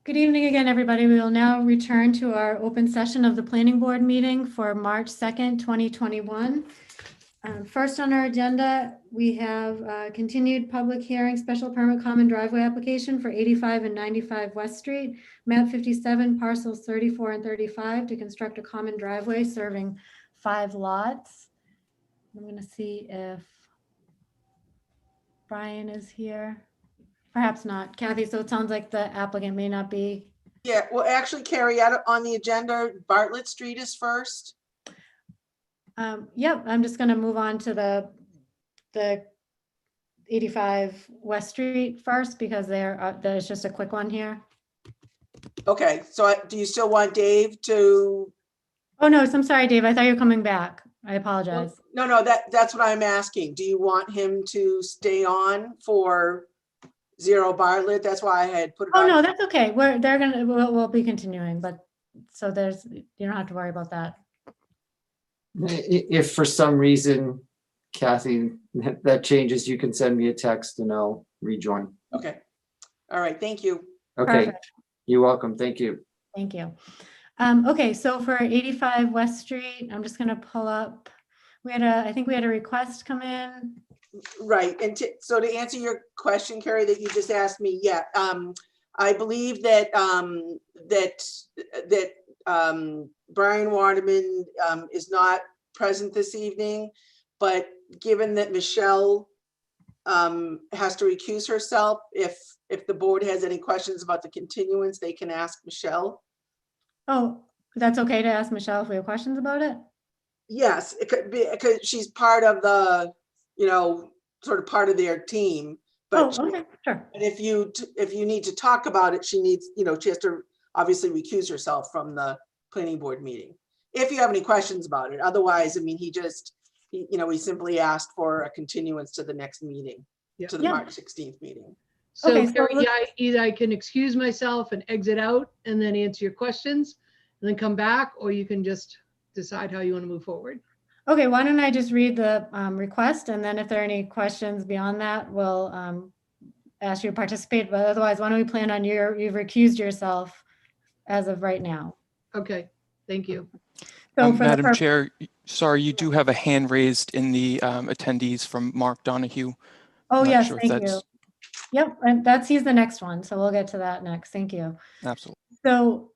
Good evening again, everybody. We will now return to our open session of the Planning Board meeting for March 2nd, 2021. First on our agenda, we have continued public hearing, special permit common driveway application for 85 and 95 West Street, map 57, parcels 34 and 35 to construct a common driveway serving 5 lots. I'm going to see if Brian is here. Perhaps not. Kathy, so it sounds like the applicant may not be. Yeah, well, actually, Carrie, out on the agenda, Bartlett Street is first. Yep, I'm just going to move on to the 85 West Street first because there's just a quick one here. Okay, so do you still want Dave to? Oh, no, I'm sorry, Dave. I thought you were coming back. I apologize. No, that's what I'm asking. Do you want him to stay on for 0 Bartlett? That's why I had put it on. Oh, no, that's okay. We'll be continuing, but so you don't have to worry about that. If for some reason, Kathy, that changes, you can send me a text and I'll rejoin. Okay. All right. Thank you. Okay. Perfect. You're welcome. Thank you. Thank you. Okay, so for 85 West Street, I'm just going to pull up. I think we had a request come in. Right. And so to answer your question, Carrie, that you just asked me, yeah, I believe that Brian Watermen is not present this evening, but given that Michelle has to recuse herself, if the board has any questions about the continuance, they can ask Michelle. Oh, that's okay to ask Michelle if we have questions about it? Yes, it could be because she's part of the, sort of part of their team. But okay, sure. And if you need to talk about it, she needs, she has to obviously recuse herself from the planning board meeting. If you have any questions about it, otherwise, I mean, he simply asked for a continuance to the next meeting, to the March 16th meeting. So, Okay, Carrie, either I can excuse myself and exit out and then answer your questions and then come back, or you can just decide how you want to move forward. Okay, why don't I just read the request, and then if there are any questions beyond that, we'll ask you to participate. But otherwise, why don't we plan on you've recused yourself as of right now? Okay, thank you. So Madam Chair, sorry, you do have a hand raised in the attendees from Mark Donahue. Oh, yes, thank you. Yep, and he's the next one, so we'll get to that next. Thank you. Absolutely. So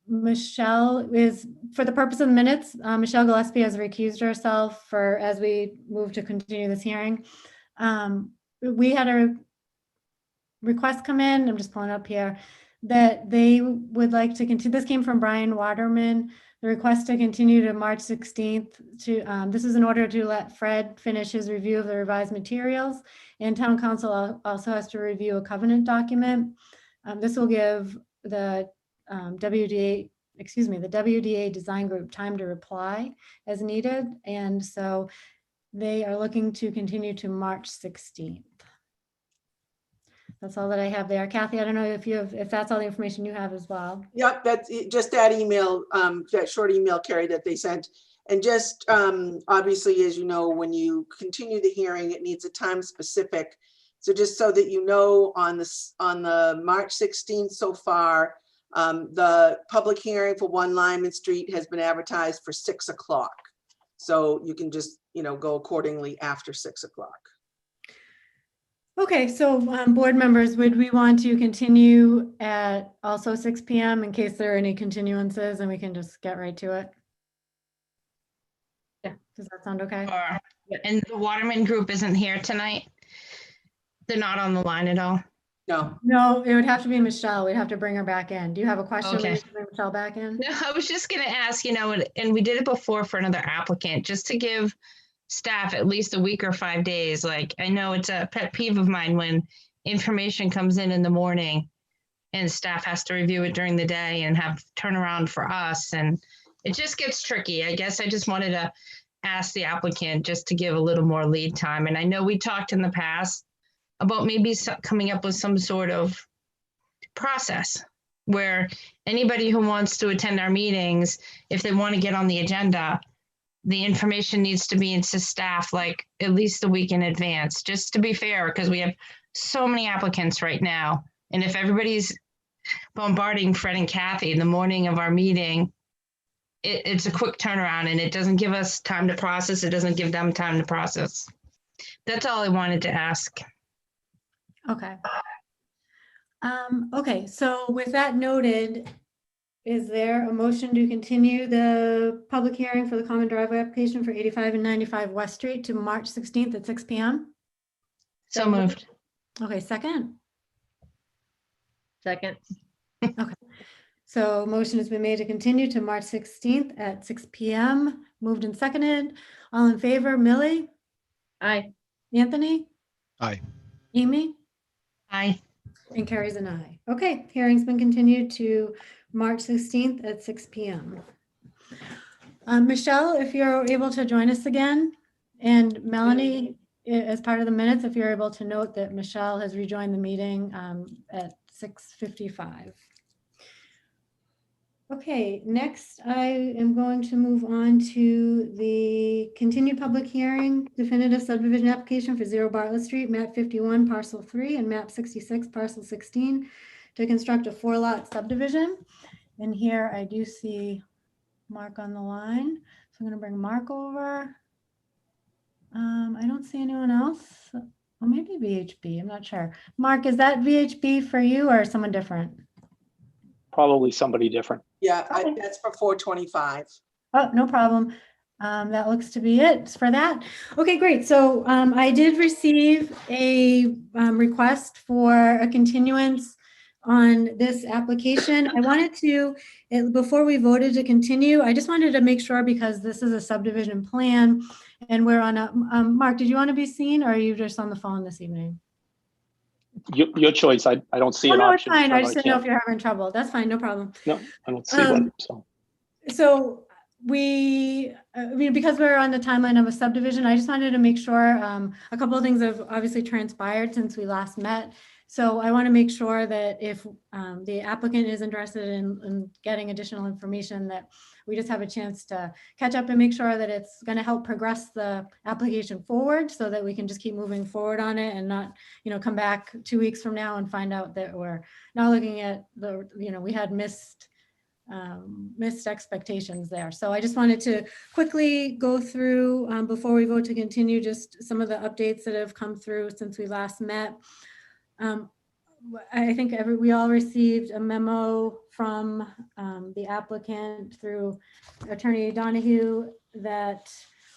Michelle is, for the purpose of the minutes, Michelle Gillespie has recused herself as we move to continue this hearing. We had a request come in, I'm just pulling up here, that they would like to continue. This came from Brian Watermen. The request to continue to March 16th this is in order to let Fred finish his review of the revised materials, and town council also has to review a covenant document. This will give the WDA design group time to reply as needed. And so they are looking to continue to March 16th. That's all that I have there. Kathy, I don't know if that's all the information you have as well. Yep, that's just that email, that short email, Carrie, that they sent. And just obviously, as you know, when you continue the hearing, it needs a time specific. So just so that you know, on the March 16th so far, the public hearing for 1 Lyman Street has been advertised for 6 o'clock. So you can just, go accordingly after 6 o'clock. Okay, so board members, would we want to continue at also 6 p.m. in case there are any continuances, and we can just get right to it? Yeah, does that sound okay? And the Waterman group isn't here tonight? They're not on the line at all? No, it would have to be Michelle. We'd have to bring her back in. Do you have a question? Okay. We need to bring Michelle back in? No, I was just going to ask, and we did it before for another applicant, just to give staff at least a week or 5 days. Like, I know it's a pet peeve of mine when information comes in the morning and staff has to review it during the day and have turnaround for us. And it just gets tricky. I guess I just wanted to ask the applicant just to give a little more lead time. And I know we talked in the past about maybe coming up with some sort of process where anybody who wants to attend our meetings, if they want to get on the agenda, the information needs to be into staff like at least a week in advance, just to be fair, because we have so many applicants right now. And if everybody's bombarding Fred and Kathy in the morning of our meeting, it's a quick turnaround and it doesn't give us time to process. It doesn't give them time to process. That's all I wanted to ask. Okay. Okay, so with that noted, is there a motion to continue the public hearing for the common driveway application for 85 and 95 West Street to March 16th at 6 p.m.? So moved. Okay, second. Second. So motion has been made to continue to March 16th at 6 p.m. Moved and seconded. All in favor, Millie, Aye. Anthony, Aye. Amy, Aye. and Carrie's an aye. Okay, hearing's been continued to March 16th at 6 p.m. Michelle, if you're able to join us again, and Melanie, as part of the minutes, if you're able to note that Michelle has rejoined the meeting at 6:55. Okay, next I am going to move on to the continued public hearing, definitive subdivision application for 0 Bartlett Street, map 51, parcel 3, and map 66, parcel 16, to construct a 4-lot subdivision. And here I do see Mark on the line. So I'm going to bring Mark over. I don't see anyone else. Well, maybe VHB, I'm not sure. Mark, is that VHB for you or someone different? Probably somebody different. Yeah, Okay. that's for 425. Oh, no problem. That looks to be it for that. Okay, great. So I did receive a request for a continuance on this application. I wanted to, before we voted to continue, I just wanted to make sure, because this is a subdivision plan and we're on a, Mark, did you want to be seen or are you just on the phone this evening? Your choice. I don't see Oh, an no, it's option. fine. so I just didn't know if can't- you're having trouble. That's fine, no problem. No, I don't see one, so. So I mean, because we're on the timeline of a subdivision, I just wanted to make sure a couple of things have obviously transpired since we last met. So I want to make sure that if the applicant is interested in getting additional information, that we just have a chance to catch up and make sure that it's going to help progress the application forward so that we can just keep moving forward on it and not, come back 2 weeks from now and find out that we're not looking at the, we had missed expectations there. So I just wanted to quickly go through before we vote to continue, just some of the updates that have come through since we last met. I think we all received a memo from the applicant through Attorney Donahue that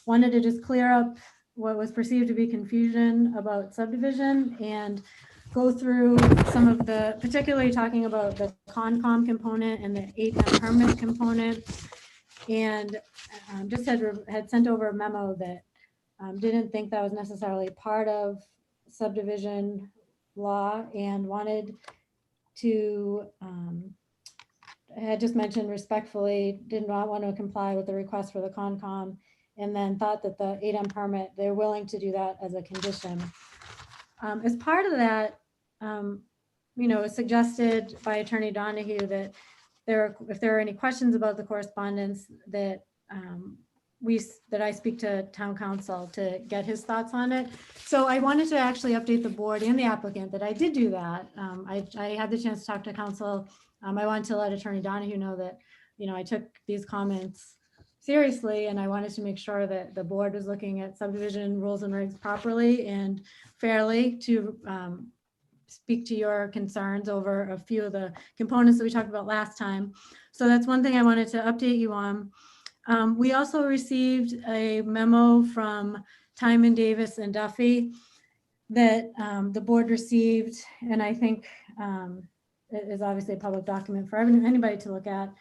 wanted to just clear up what was perceived to be confusion about subdivision and go through some of the, particularly talking about the Concom component and the 8M permit component. And just had sent over a memo that didn't think that was necessarily part of subdivision law and wanted to, had just mentioned respectfully, did not want to comply with the request for the Concom, and then thought that the 8M permit, they're willing to do that as a condition. As part of that, it was suggested by Attorney Donahue that if there are any questions about the correspondence, that that I speak to town council to get his thoughts on it. So I wanted to actually update the board and the applicant that I did do that. I had the chance to talk to council. I wanted to let Attorney Donahue know that, I took these comments seriously and I wanted to make sure that the board was looking at subdivision rules and regs properly and fairly to speak to your concerns over a few of the components that we talked about last time. So that's one thing I wanted to update you on. We also received a memo from Tymons, Davis, and Duffy that the board received, and I think it is obviously a public document for anybody to look at,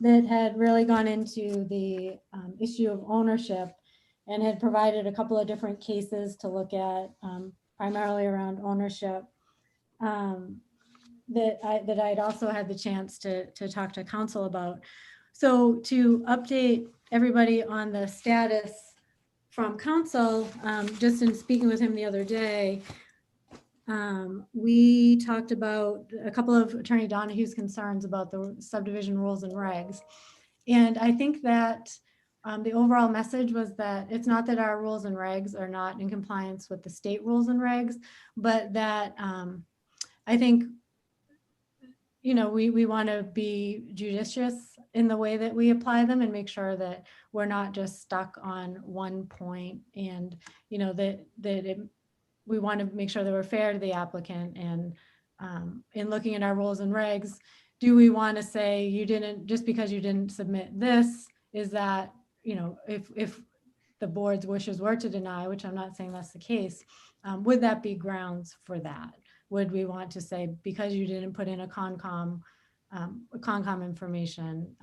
that had really gone into the issue of ownership and had provided a couple of different cases to look at, primarily around ownership, that I'd also had the chance to talk to council about. So to update everybody on the status from council, just in speaking with him the other day, we talked about a couple of Attorney Donahue's concerns about the subdivision rules and regs. And I think that the overall message was that it's not that our rules and regs are not in compliance with the state rules and regs, but that I think, we want to be judicious in the way that we apply them and make sure that we're not just stuck on one point, and, we want to make sure that we're fair to the applicant. And in looking at our rules and regs, do we want to say just because you didn't submit this, is that, if the board's wishes were to deny, which I'm not saying that's the case, would that be grounds for that? Would we want to say, because you didn't put in a Concom information,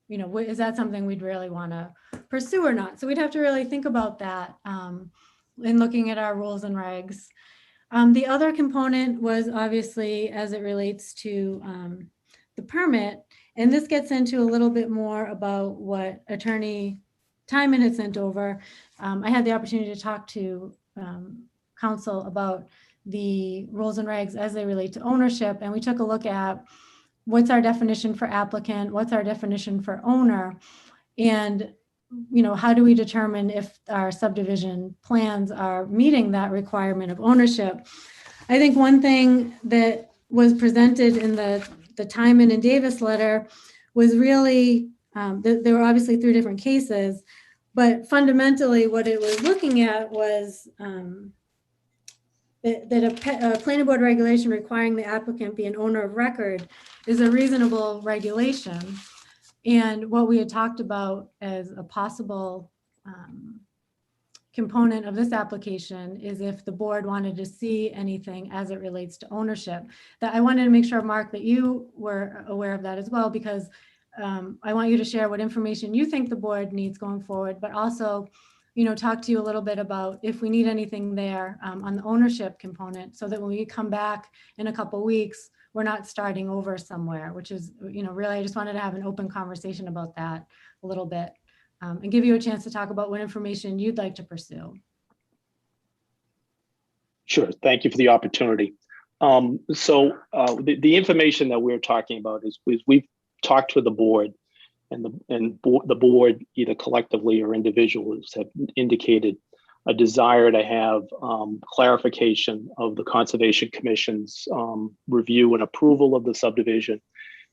is that something we'd really want to pursue or not? So we'd have to really think about that in looking at our rules and regs. The other component was obviously as it relates to the permit, and this gets into a little bit more about what Attorney Tymons had sent over. I had the opportunity to talk to counsel about the rules and regs as they relate to ownership, and we took a look at what's our definition for applicant, what's our definition for owner, and how do we determine if our subdivision plans are meeting that requirement of ownership. I think one thing that was presented in the Tymons and Davis letter was really, there were obviously 3 different cases, but fundamentally what it was looking at was that a planning board regulation requiring the applicant be an owner of record is a reasonable regulation. And what we had talked about as a possible component of this application is if the board wanted to see anything as it relates to ownership. That I wanted to make sure, Mark, that you were aware of that as well, because I want you to share what information you think the board needs going forward, but also, talk to you a little bit about if we need anything there on the ownership component, so that when we come back in a couple of weeks, we're not starting over somewhere, which is, really, I just wanted to have an open conversation about that a little bit and give you a chance to talk about what information you'd like to pursue. Sure. Thank you for the opportunity. The information that we're talking about is we've talked to the board, and the board, either collectively or individuals, have indicated a desire to have clarification of the Conservation Commission's review and approval of the subdivision,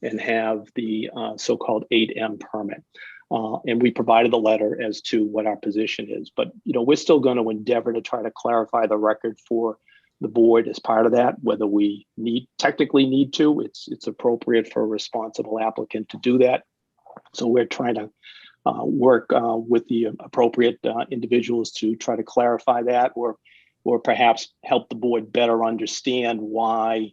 and have the so-called 8M permit. And we provided the letter as to what our position is, but we're still going to endeavor to try to clarify the record for the board as part of that. Whether we technically need to, it's appropriate for a responsible applicant to do that. So we're trying to work with the appropriate individuals to try to clarify that, or perhaps help the board better understand why,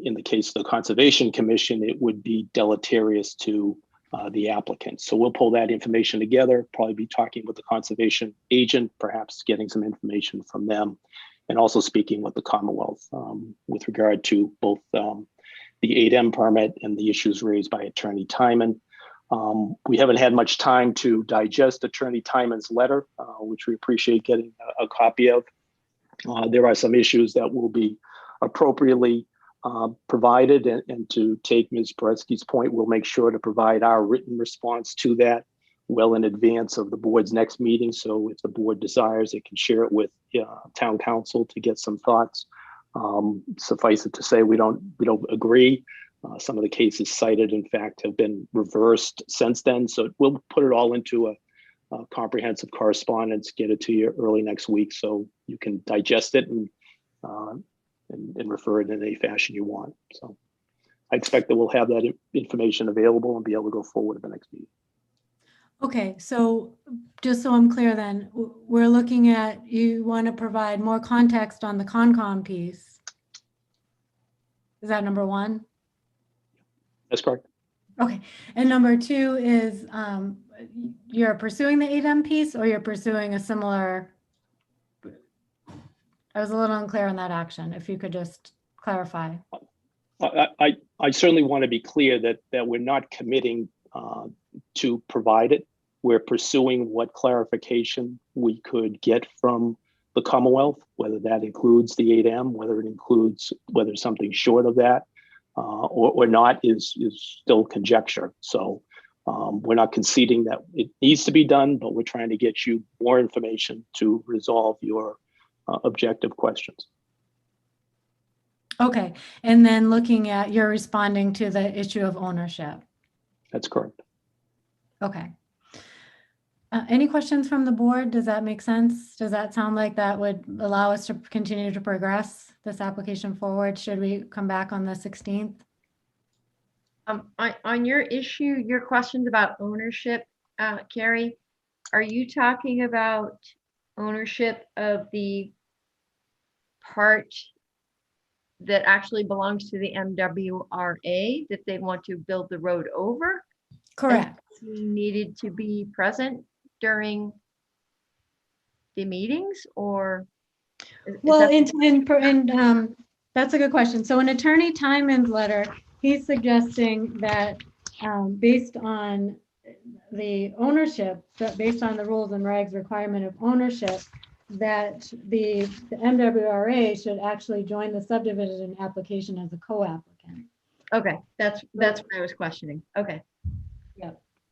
in the case of the Conservation Commission, it would be deleterious to the applicant. So we'll pull that information together, probably be talking with the conservation agent, perhaps getting some information from them, and also speaking with the Commonwealth with regard to both the 8M permit and the issues raised by Attorney Tymons. We haven't had much time to digest Attorney Tymons' letter, which we appreciate getting a copy of. There are some issues that will be appropriately provided, and to take Ms. Paretsky's point, we'll make sure to provide our written response to that well in advance of the board's next meeting. So if the board desires, it can share it with town council to get some thoughts. Suffice it to say, we don't agree. Some of the cases cited, in fact, have been reversed since then. So we'll put it all into a comprehensive correspondence, get it to you early next week, so you can digest it and refer it in any fashion you want. So I expect that we'll have that information available and be able to go forward at the next meeting. Okay, so just so I'm clear then, we're looking at, you want to provide more context on the Concom piece. Is that number 1? That's correct. Okay, and number 2 is you're pursuing the 8M piece, or you're pursuing a similar, I was a little unclear on that action. If you could just clarify. I certainly want to be clear that we're not committing to provide it. We're pursuing what clarification we could get from the Commonwealth, whether that includes the 8M, whether something short of that or not is still conjecture. So we're not conceding that it needs to be done, but we're trying to get you more information to resolve your objective questions. Okay, and then looking at, you're responding to the issue of ownership. That's correct. Okay. Any questions from the board? Does that make sense? Does that sound like that would allow us to continue to progress this application forward? Should we come back on the 16th? On your issue, your questions about ownership, Carrie, are you talking about ownership of the part that actually belongs to the MWRA that they want to build the road over? Correct. He needed to be present during the meetings, or? Well, that's a good question. So in Attorney Tymons' letter, he's suggesting that based on the ownership, that based on the rules and regs requirement of ownership, that the MWRA should actually join the subdivision application as a co-applicant. Okay, that's what I was questioning. Okay.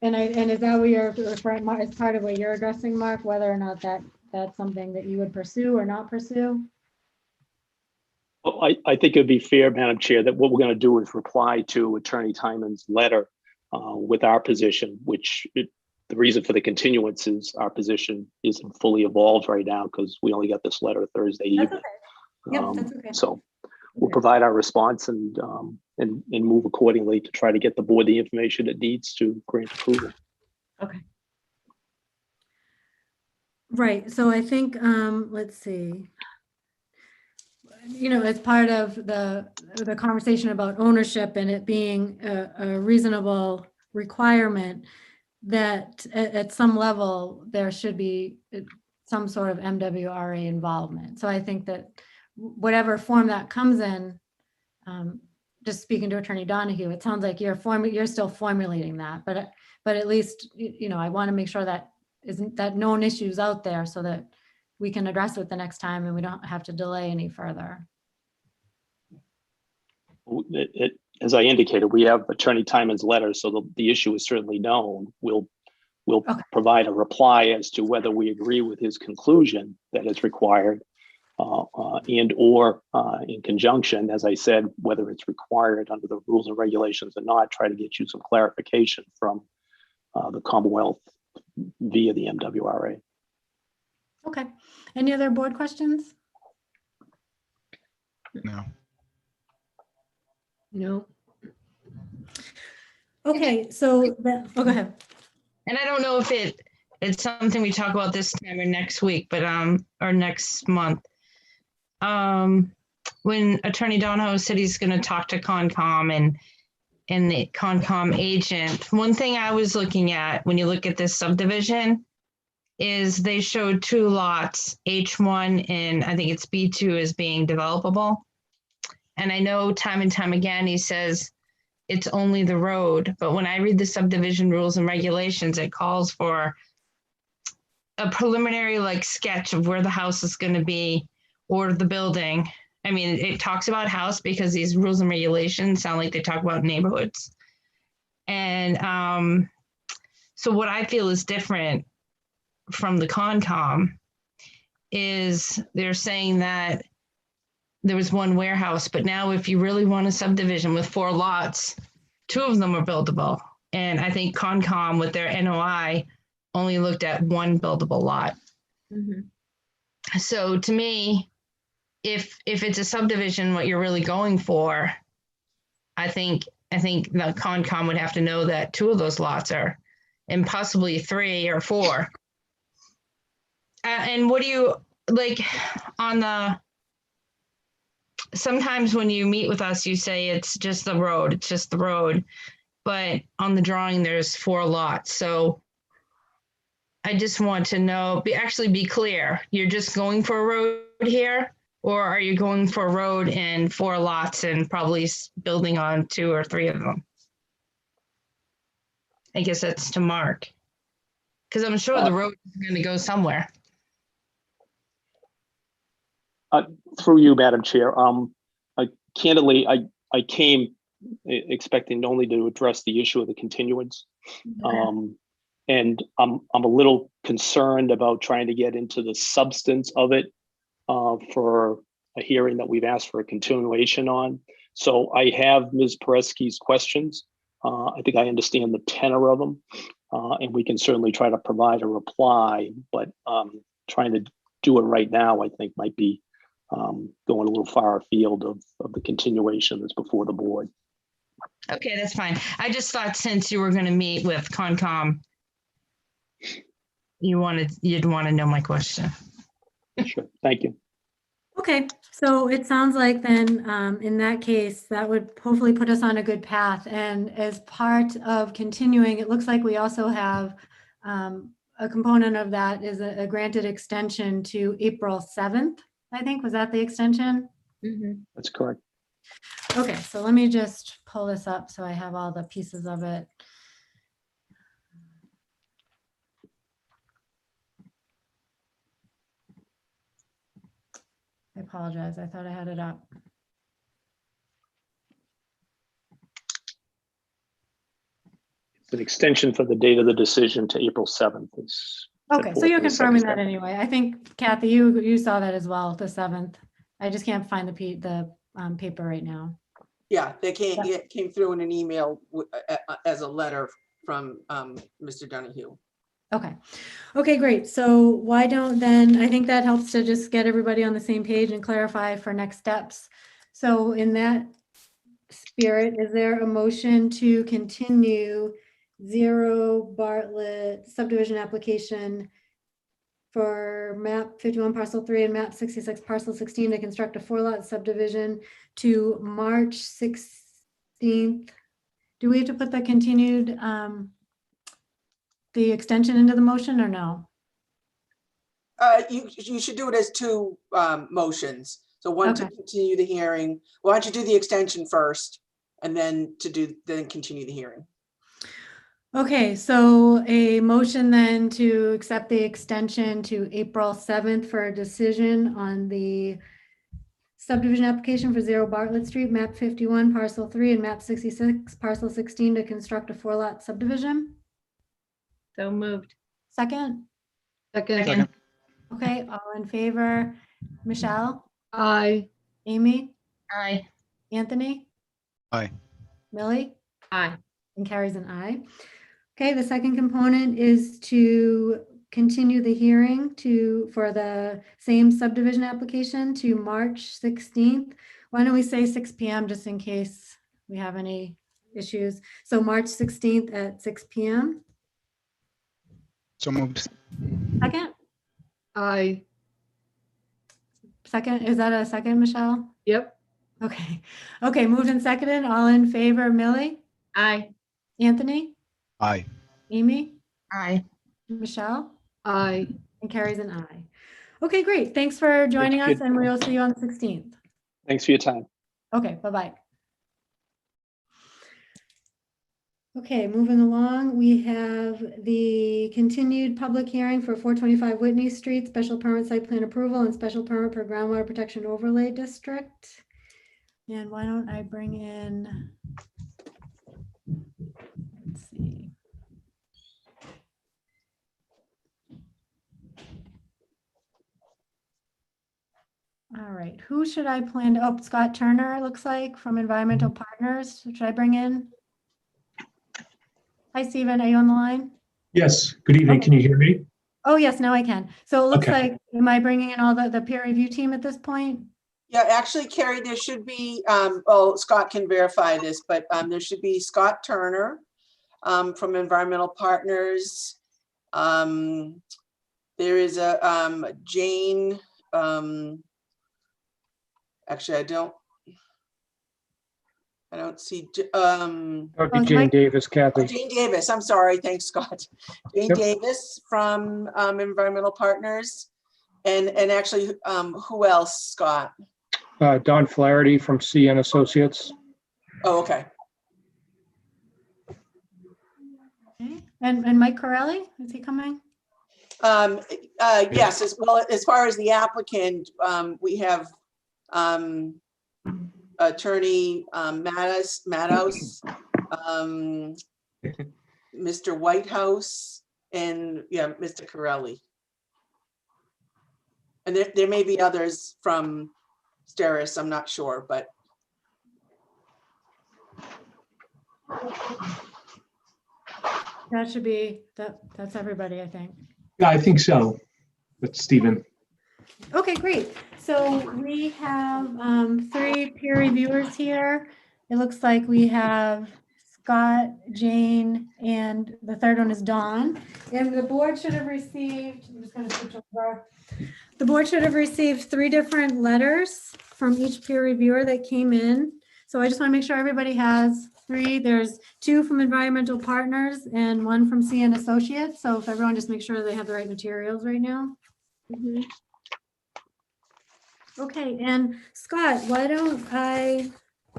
And is that what you're referring, Mark, as part of what you're addressing, Mark, whether or not that's something that you would pursue or not pursue? Well, I think it'd be fair, Madam Chair, that what we're going to do is reply to Attorney Tymons' letter with our position, the reason for the continuance is our position isn't fully evolved right now because we only got this letter Thursday That's evening. okay. Yep, that's okay. So we'll Okay. provide our response and move accordingly to try to get the board the information it needs to grant approval. Okay. Right, so I think, let's see. As part of the conversation about ownership and it being a reasonable requirement, that at some level, there should be some sort of MWRA involvement. So I think that whatever form that comes in, just speaking to Attorney Donahue, it sounds like you're still formulating that, but at least, I want to make sure that that known issues out there so that we can address it the next time and we don't have to delay any further. As I indicated, we have Attorney Tymons' letter, so the issue is certainly known. We'll Okay. provide a reply as to whether we agree with his conclusion that is required, and or in conjunction, as I said, whether it's required under the rules and regulations or not, try to get you some clarification from the Commonwealth via the MWRA. Okay. Any other board questions? No. No. Okay, so, go ahead. And I don't know if it's something we talk about this time or next week, but or next month. When Attorney Donahue said he's going to talk to Concom and the Concom agent, one thing I was looking at when you look at this subdivision is they showed 2 lots, H1 and I think it's B2 as being developable. And I know time and time again, he says it's only the road, but when I read the subdivision rules and regulations, it calls for a preliminary sketch of where the house is going to be or the building. I mean, it talks about house because these rules and regulations sound like they talk about neighborhoods. And so what I feel is different from the Concom is they're saying that there was 1 warehouse, but now if you really want a subdivision with 4 lots, 2 of them are buildable. And I think Concom with their NOI only looked at 1 buildable lot. Mm-hmm. So to me, if it's a subdivision, what you're really going for, I think the Concom would have to know that 2 of those lots are, and possibly 3 or 4. And what do you on the? Sometimes when you meet with us, you say it's just the road. It's just the road, but on the drawing there's 4 lots. So I just want to know. Be clear. You're just going for a road here. Or are you going for a road and 4 lots and probably building on 2 or 3 of them? I guess that's to Mark. Because I'm sure the road is going to go somewhere. Through you, Madam Chair. Candidly, I came expecting only to address the issue of the continuance. And I'm a little concerned about trying to get into the substance of it for a hearing that we've asked for a continuation on. So I have Ms. Pereski's questions. I think I understand the tenor of them, and we can certainly try to provide a reply, but trying to do it right now, I think might be going a little far afield of the continuation that's before the board. Okay, that's fine. I just thought since you were going to meet with Concom, you'd want to know my question. Sure, thank you. Okay, so it sounds like then, in that case, that would hopefully put us on a good path. And as part of continuing, it looks like we also have a component of that is a granted extension to April 7th, I think. Was that the extension? Mhm. That's correct. Okay, so let me just pull this up so I have all the pieces of it. I apologize. I thought I had it up. It's an extension for the date of the decision to April 7th. Okay, so you're confirming that anyway. I think Kathy, you saw that as well, the 7th. I just can't find the paper right now. Yeah, they came through in an email as a letter from Mr. Donahue. Okay. Okay, great. So why don't then, I think that helps to just get everybody on the same page and clarify for next steps. So in that spirit, is there a motion to continue 0 Bartlett subdivision application for map 51 parcel 3 and map 66 parcel 16 to construct a 4-lot subdivision to March 16th? Do we have to put the continued the extension into the motion or no? You should do it as two motions. So one to Okay. continue the hearing. Why don't you do the extension first and then continue the hearing? Okay, so a motion then to accept the extension to April 7th for a decision on the subdivision application for 0 Bartlett Street, map 51, parcel 3, and map 66, parcel 16 to construct a 4-lot subdivision. So moved. Second? Second. Okay, all in favor? Michelle? Aye. Amy? Aye. Anthony? Aye. Millie? Aye. And carries an aye. Okay, the second component is to continue the hearing for the same subdivision application to March 16th. Why don't we say 6 p.m. just in case we have any issues? So March 16th at 6 p.m. So moved. Second? Aye. Second, is that a second, Michelle? Yep. Okay. Okay, moved and seconded. All in favor, Millie? Aye. Anthony? Aye. Amy? Aye. Michelle? Aye. And carries an aye. Okay, great. Thanks for joining us, and we'll see you on the 16th. Thanks for your time. Okay, bye-bye. Okay, moving along, we have the continued public hearing for 425 Whitney Street, special permit site plan approval and special permit for groundwater protection overlay district. And why don't I bring in, let's see. All right, who should I plan to, oh, Scott Turner, it looks like, from Environmental Partners. Should I bring in? Hi, Stephen, are you on the line? Yes, good evening. Okay. Can you hear me? Oh, yes, now I can. So it looks Okay. like, am I bringing in all the peer review team at this point? Yeah, actually, Carrie, there should be, Scott can verify this, but there should be Scott Turner from Environmental Partners. There is a Jane, actually, I don't see, That would be Oh, Jane Mike- Davis, Kathy. Jane Davis, I'm sorry, thanks, Scott. Jane Yep. Davis from Environmental Partners. And actually, who else, Scott? Don Flaherty from CN Associates. Oh, okay. Okay. And Mike Corelli, is he coming? Yes, as well, as far as the applicant, we have Attorney Matos, Mr. Whitehouse, and yeah, Mr. Corelli. And there may be others from Steris, I'm not sure, but That should be, that's everybody, I think. Yeah, I think so. That's Stephen. Okay, great. So we have 3 peer reviewers here. It looks like we have Scott, Jane, and the third one is Dawn. And the board should have received, I'm just going to switch over. The board should have received 3 different letters from each peer reviewer that came in. So I just want to make sure everybody has 3. There's 2 from Environmental Partners and 1 from CN Associates. So if everyone just make sure they have the right materials right now. Mhm. Okay, and Scott, why don't I,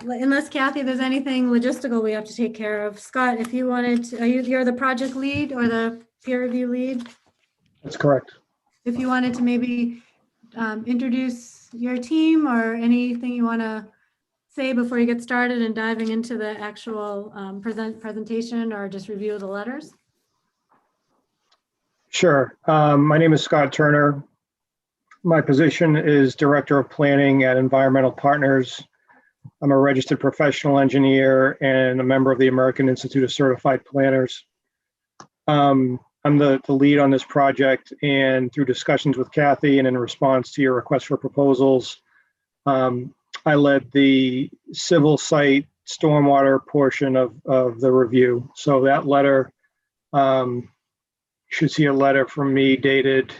unless Kathy, there's anything logistical we have to take care of. Scott, if you wanted to, you're the project lead or the peer review lead? That's correct. If you wanted to maybe introduce your team or anything you want to say before you get started and diving into the actual presentation or just review of the letters? Sure. My name is Scott Turner. My position is Director of Planning at Environmental Partners. I'm a registered professional engineer and a member of the American Institute of Certified Planners. I'm the lead on this project, and through discussions with Kathy and in response to your request for proposals, I led the civil site stormwater portion of the review. So that letter, should see a letter from me dated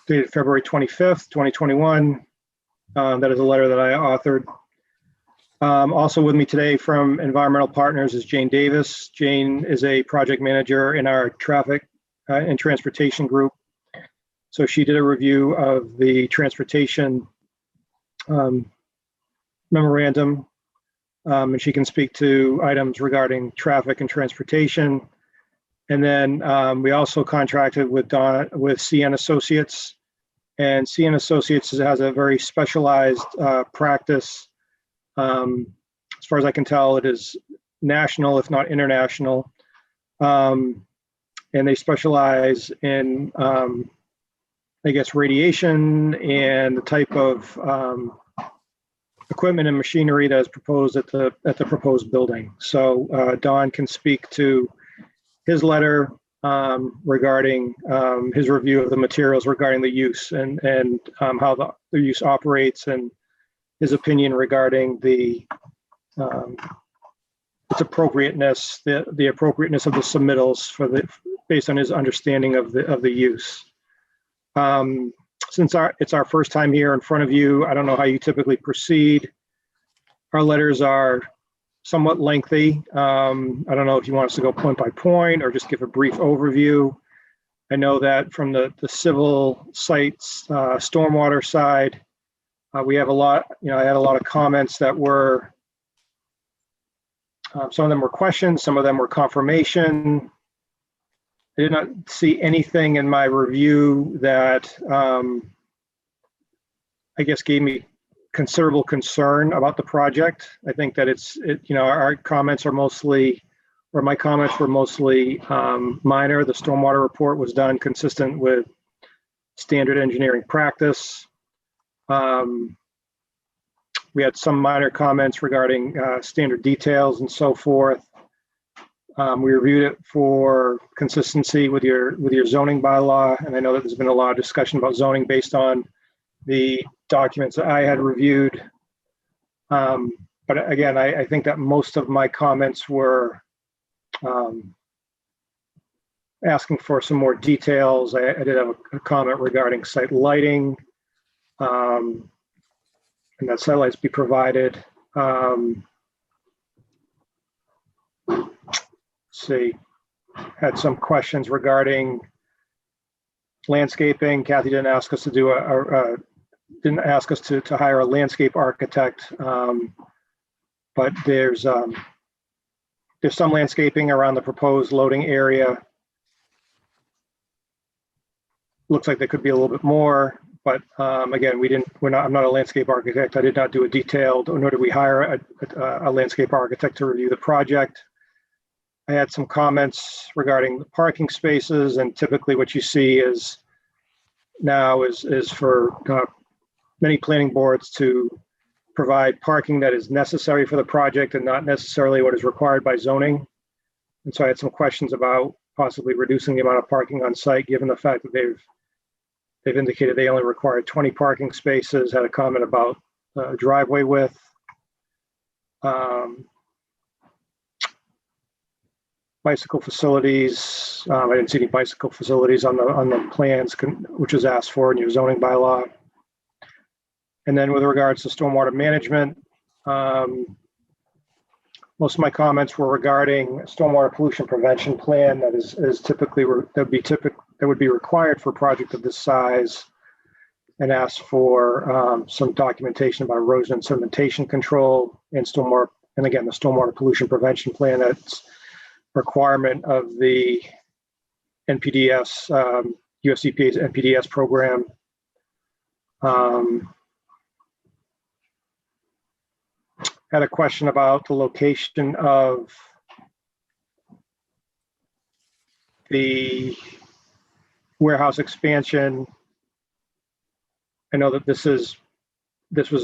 February 25th, 2021. That is a letter that I authored. Also with me today from Environmental Partners is Jane Davis. Jane is a project manager in our traffic and transportation group. So she did a review of the transportation memorandum, and she can speak to items regarding traffic and transportation. And then we also contracted with CN Associates, and CN Associates has a very specialized practice. As far as I can tell, it is national, if not international. And they specialize in, I guess, radiation and the type of equipment and machinery that is proposed at the proposed building. So Don can speak to his letter regarding his review of the materials regarding the use and how the use operates, and his opinion regarding the its appropriateness, the appropriateness of the submittals based on his understanding of the use. Since it's our first time here in front of you, I don't know how you typically proceed. Our letters are somewhat lengthy. I don't know if you want us to go point by point or just give a brief overview. I know that from the civil sites, stormwater side, we have a lot, I had a lot of comments that were, some of them were questions, some of them were confirmation. I did not see anything in my review that I guess gave me considerable concern about the project. I think that our comments are mostly, or my comments were mostly minor. The stormwater report was done consistent with standard engineering practice. We had some minor comments regarding standard details and so forth. We reviewed it for consistency with your zoning bylaw, and I know that there's been a lot of discussion about zoning based on the documents that I had reviewed. But again, I think that most of my comments were asking for some more details. I did have a comment regarding site lighting, and that site lights be provided. See, had some questions regarding landscaping. Kathy didn't ask us to do didn't ask us to hire a landscape architect, but there's some landscaping around the proposed loading area. Looks like there could be a little bit more, but again, I'm not a landscape architect. I did not do a detailed, nor did we hire a landscape architect to review the project. I had some comments regarding the parking spaces, and typically what you see is now is for many planning boards to provide parking that is necessary for the project and not necessarily what is required by zoning. And so I had some questions about possibly reducing the amount of parking on site, given the fact that they've indicated they only require 20 parking spaces. Had a comment about driveway width. Bicycle facilities. I didn't see any bicycle facilities on the plans, which is asked for in your zoning bylaw. And then with regards to stormwater management, most of my comments were regarding stormwater pollution prevention plan that would be required for a project of this size, and asked for some documentation about erosion and sedimentation control and stormwater, and again, the stormwater pollution prevention plan. That's requirement of the NPDES, US EPA's NPDES program. Had a question about the location of the warehouse expansion. I know that this was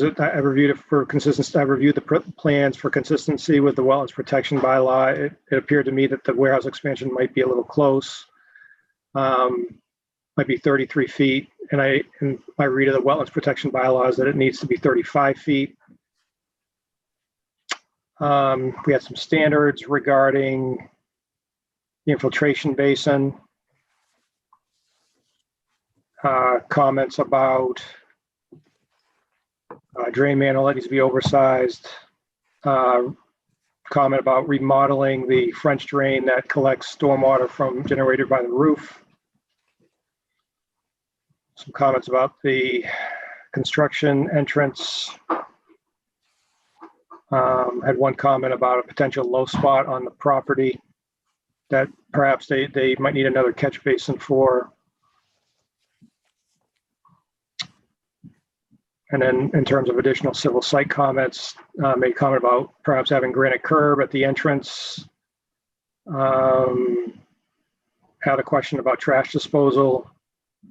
it. I reviewed it for consistency. I reviewed the plans for consistency with the wetlands protection bylaw. It appeared to me that the warehouse expansion might be a little close. Might be 33 feet. And in my read of the wetlands protection bylaw is that it needs to be 35 feet. We had some standards regarding the infiltration basin. Comments about drain manhole that needs to be oversized. Comment about remodeling the French drain that collects stormwater generated by the roof. Some comments about the construction entrance. Had one comment about a potential low spot on the property that perhaps they might need another catch basin for. And then in terms of additional civil site comments, made a comment about perhaps having granite curb at the entrance. Had a question about trash disposal,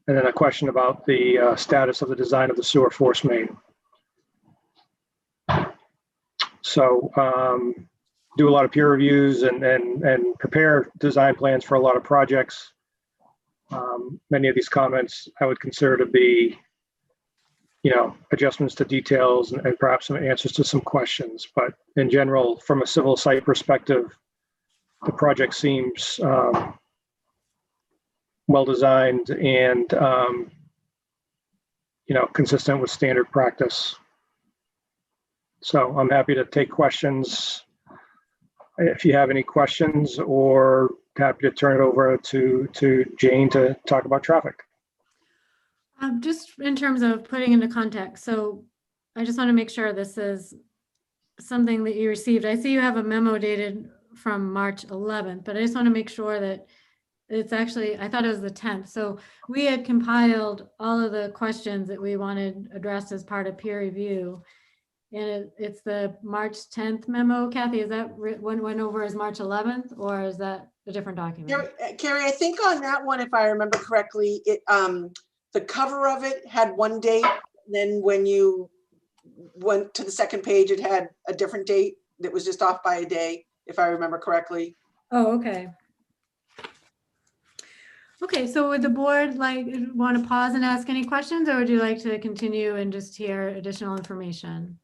and then a question about the status of the design of the sewer force main. So do a lot of peer reviews and prepare design plans for a lot of projects. Many of these comments I would consider to be, adjustments to details and perhaps some answers to some questions. But in general, from a civil site perspective, the project seems well designed and consistent with standard practice. So I'm happy to take questions if you have any questions, or happy to turn it over to Jane to talk about traffic. Just in terms of putting into context, so I just want to make sure this is something that you received. I see you have a memo dated from March 11th, but I just want to make sure that it's actually, I thought it was the 10th. So we had compiled all of the questions that we wanted addressed as part of peer review. And it's the March 10th memo. Kathy, is that went over as March 11th, or is that a different document? Carrie, I think on that one, if I remember correctly, the cover of it had one date. Then when you went to the second page, it had a different date that was just off by a day, if I remember correctly. Oh, okay. Okay, so would the board want to pause and ask any questions, or would you like to continue and just hear additional information?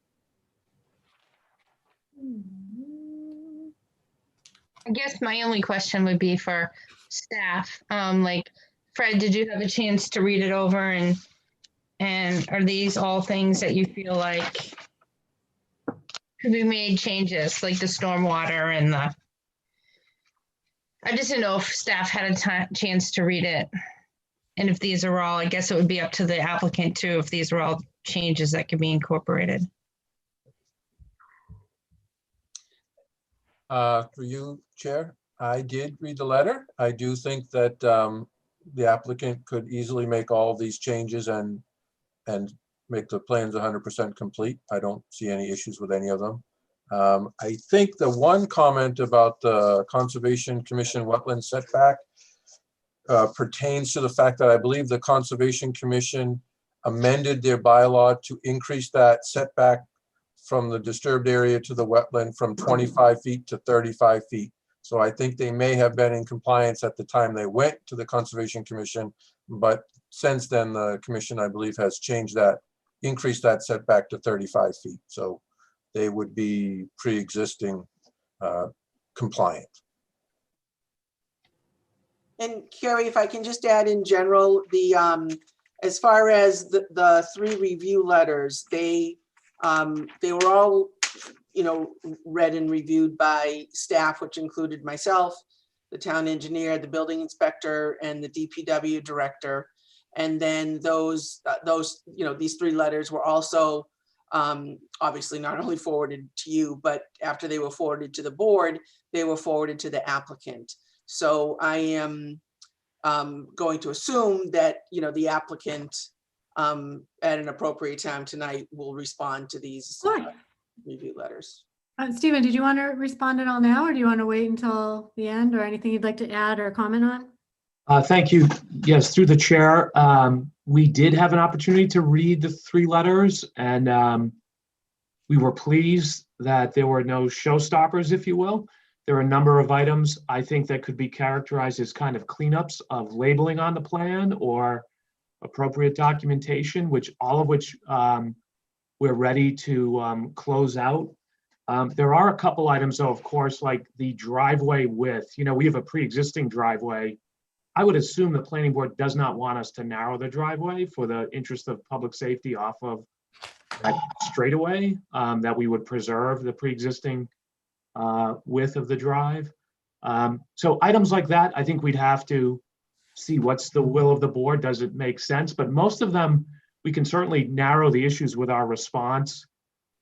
I guess my only question would be for staff. Fred, did you have a chance to read it over, and are these all things that you feel like could be made changes, like the stormwater and the? I just didn't know if staff had a chance to read it, and if these are all, I guess it would be up to the applicant too, if these are all changes that could be incorporated. Through you, Chair, I did read the letter. I do think that the applicant could easily make all of these changes and make the plans 100% complete. I don't see any issues with any of them. I think the one comment about the Conservation Commission wetland setback, pertains to the fact that I believe the Conservation Commission amended their bylaw to increase that setback from the disturbed area to the wetland from 25 feet to 35 feet. So I think they may have been in compliance at the time they went to the Conservation Commission, but since then, the commission, I believe, has changed that, increased that setback to 35 feet. So they would be pre-existing compliant. And Carrie, if I can just add in general, as far as the 3 review letters, they were all, read and reviewed by staff, which included myself, the town engineer, the building inspector, and the DPW director. And then these 3 letters were also obviously not only forwarded to you, but after they were forwarded to the board, they were forwarded to the applicant. So I am going to assume that, the applicant at an appropriate time tonight will respond to these review letters. Stephen, did you want to respond at all now, or do you want to wait until the end, or anything you'd like to add or comment on? Thank you. Yes, through the chair, we did have an opportunity to read the 3 letters, and we were pleased that there were no showstoppers, if you will. There are a number of items I think that could be characterized as kind of cleanups of labeling on the plan or appropriate documentation, all of which we're ready to close out. There are a couple items, though, of course, like the driveway width. We have a pre-existing driveway. I would assume the planning board does not want us to narrow the driveway for the interest of public safety off of that straightaway, that we would preserve the pre-existing width of the drive. So items like that, I think we'd have to see what's the will of the board. Does it make sense? But most of them, we can certainly narrow the issues with our response.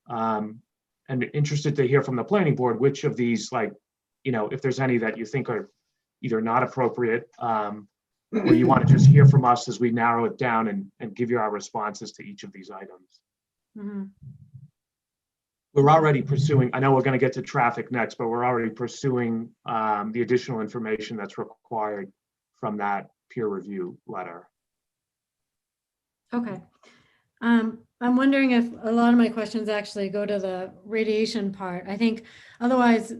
And interested to hear from the planning board, which of these, if there's any that you think are either not appropriate, or you want to just hear from us as we narrow it down and give you our responses to each of these items. Mm-hmm. We're already pursuing, I know we're going to get to traffic next, but we're already pursuing the additional information that's required from that peer review letter. Okay. I'm wondering if a lot of my questions actually go to the radiation part. I think otherwise,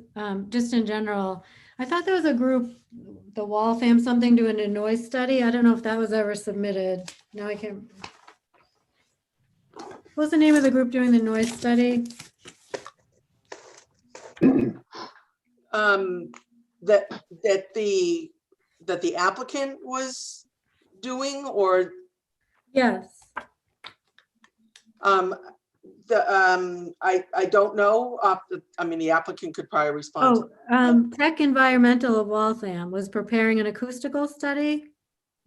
just in general, I thought there was a group, the Waltham something, doing a noise study. I don't know if that was ever submitted. No, I can't. What's the name of the group doing the noise study? That the applicant was doing, or? Yes. I don't know. The applicant could probably respond. Tech Environmental of Waltham was preparing an acoustical study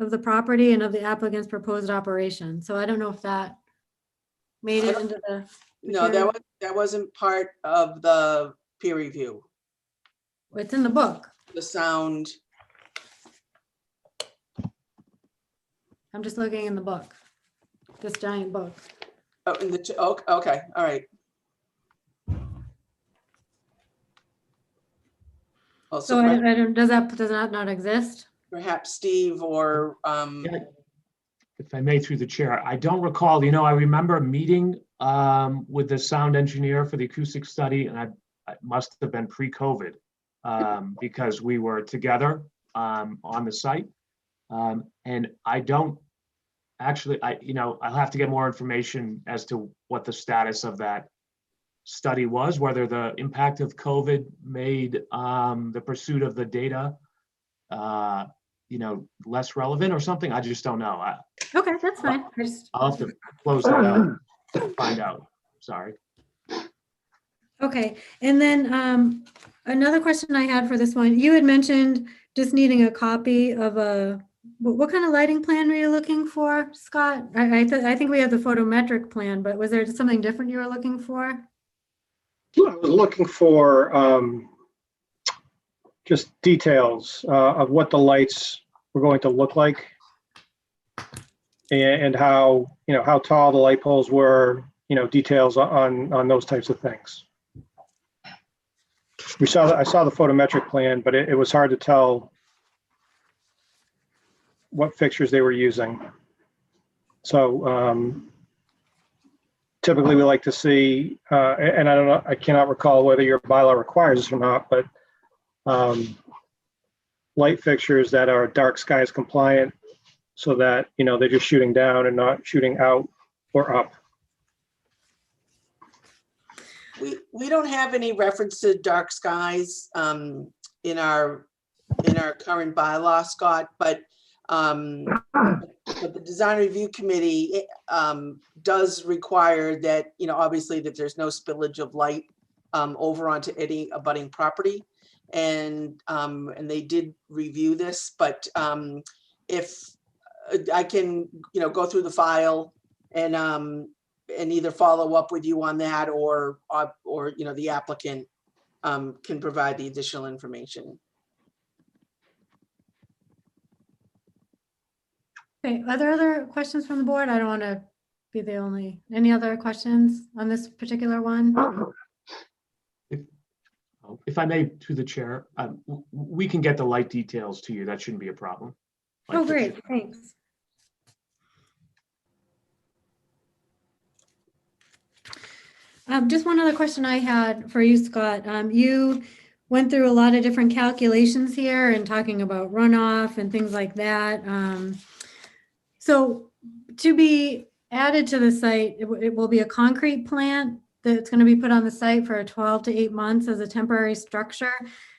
of the property and of the applicant's proposed operation. So I don't know if that made it into the. No, that wasn't part of the peer review. It's in the book. The sound. I'm just looking in the book, this giant book. Oh, in the okay, all right. So I don't, does that not exist? Perhaps Steve or if I may, through the chair, I don't recall. I remember meeting with the sound engineer for the acoustic study, and it must have been pre-COVID because we were together on the site, and I don't. Actually, I'll have to get more information as to what the status of that study was, whether the impact of COVID made the pursuit of the data, less relevant or something. I just don't know. Okay, that's fine. I'll have to close that out to find out. Sorry. Okay, and then another question I had for this one, you had mentioned just needing a copy of what kind of lighting plan were you looking for, Scott? I think we have the photometric plan, but was there something different you were looking for? I was looking for just details of what the lights were going to look like, and how tall the light poles were, details on those types of things. I saw the photometric plan, but it was hard to tell what fixtures they were using. So typically we like to see, and I don't know, I cannot recall whether your bylaw requires this or not, but light fixtures that are dark skies compliant, so that, you know, they're just shooting down and not shooting out or up. We don't have any reference to dark skies in our current bylaw, Scott, but the design review committee does require that, you know, obviously that there's no spillage of light over onto any abutting property. And they did review this, but if I can, you know, go through the file and either follow up with you on that, or you know, the applicant can provide the additional information. Okay, are there other questions from the board? I don't want to be the only. Any other questions on this particular one? If I may, to the chair, we can get the light details to you. That shouldn't be a problem. Oh, great, thanks. Just one other question I had for you, Scott. You went through a lot of different calculations here and talking about runoff and things like that. So to be added to the site, it will be a concrete plant that's going to be put on the site for 12 to 8 months as a temporary structure.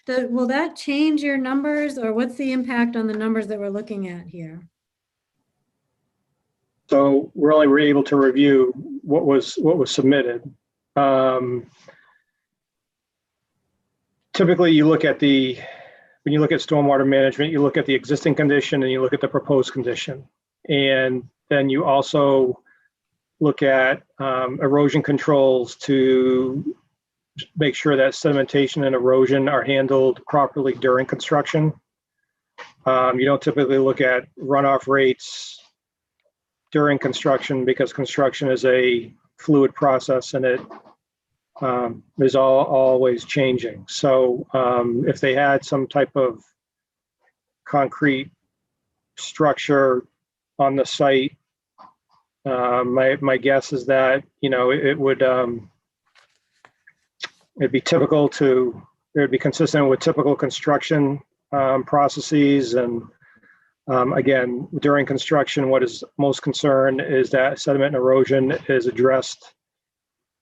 Will that change your numbers, or what's the impact on the numbers that we're looking at here? So we're only able to review what was submitted. Typically, you look at when you look at stormwater management, you look at the existing condition and you look at the proposed condition, and then you also look at erosion controls to make sure that sedimentation and erosion are handled properly during construction. You don't typically look at runoff rates during construction, because construction is a fluid process and it is always changing. So if they had some type of concrete structure on the site, my guess is that, you know, it would it'd be consistent with typical construction processes. And again, during construction, what is most concerned is that sediment and erosion is addressed,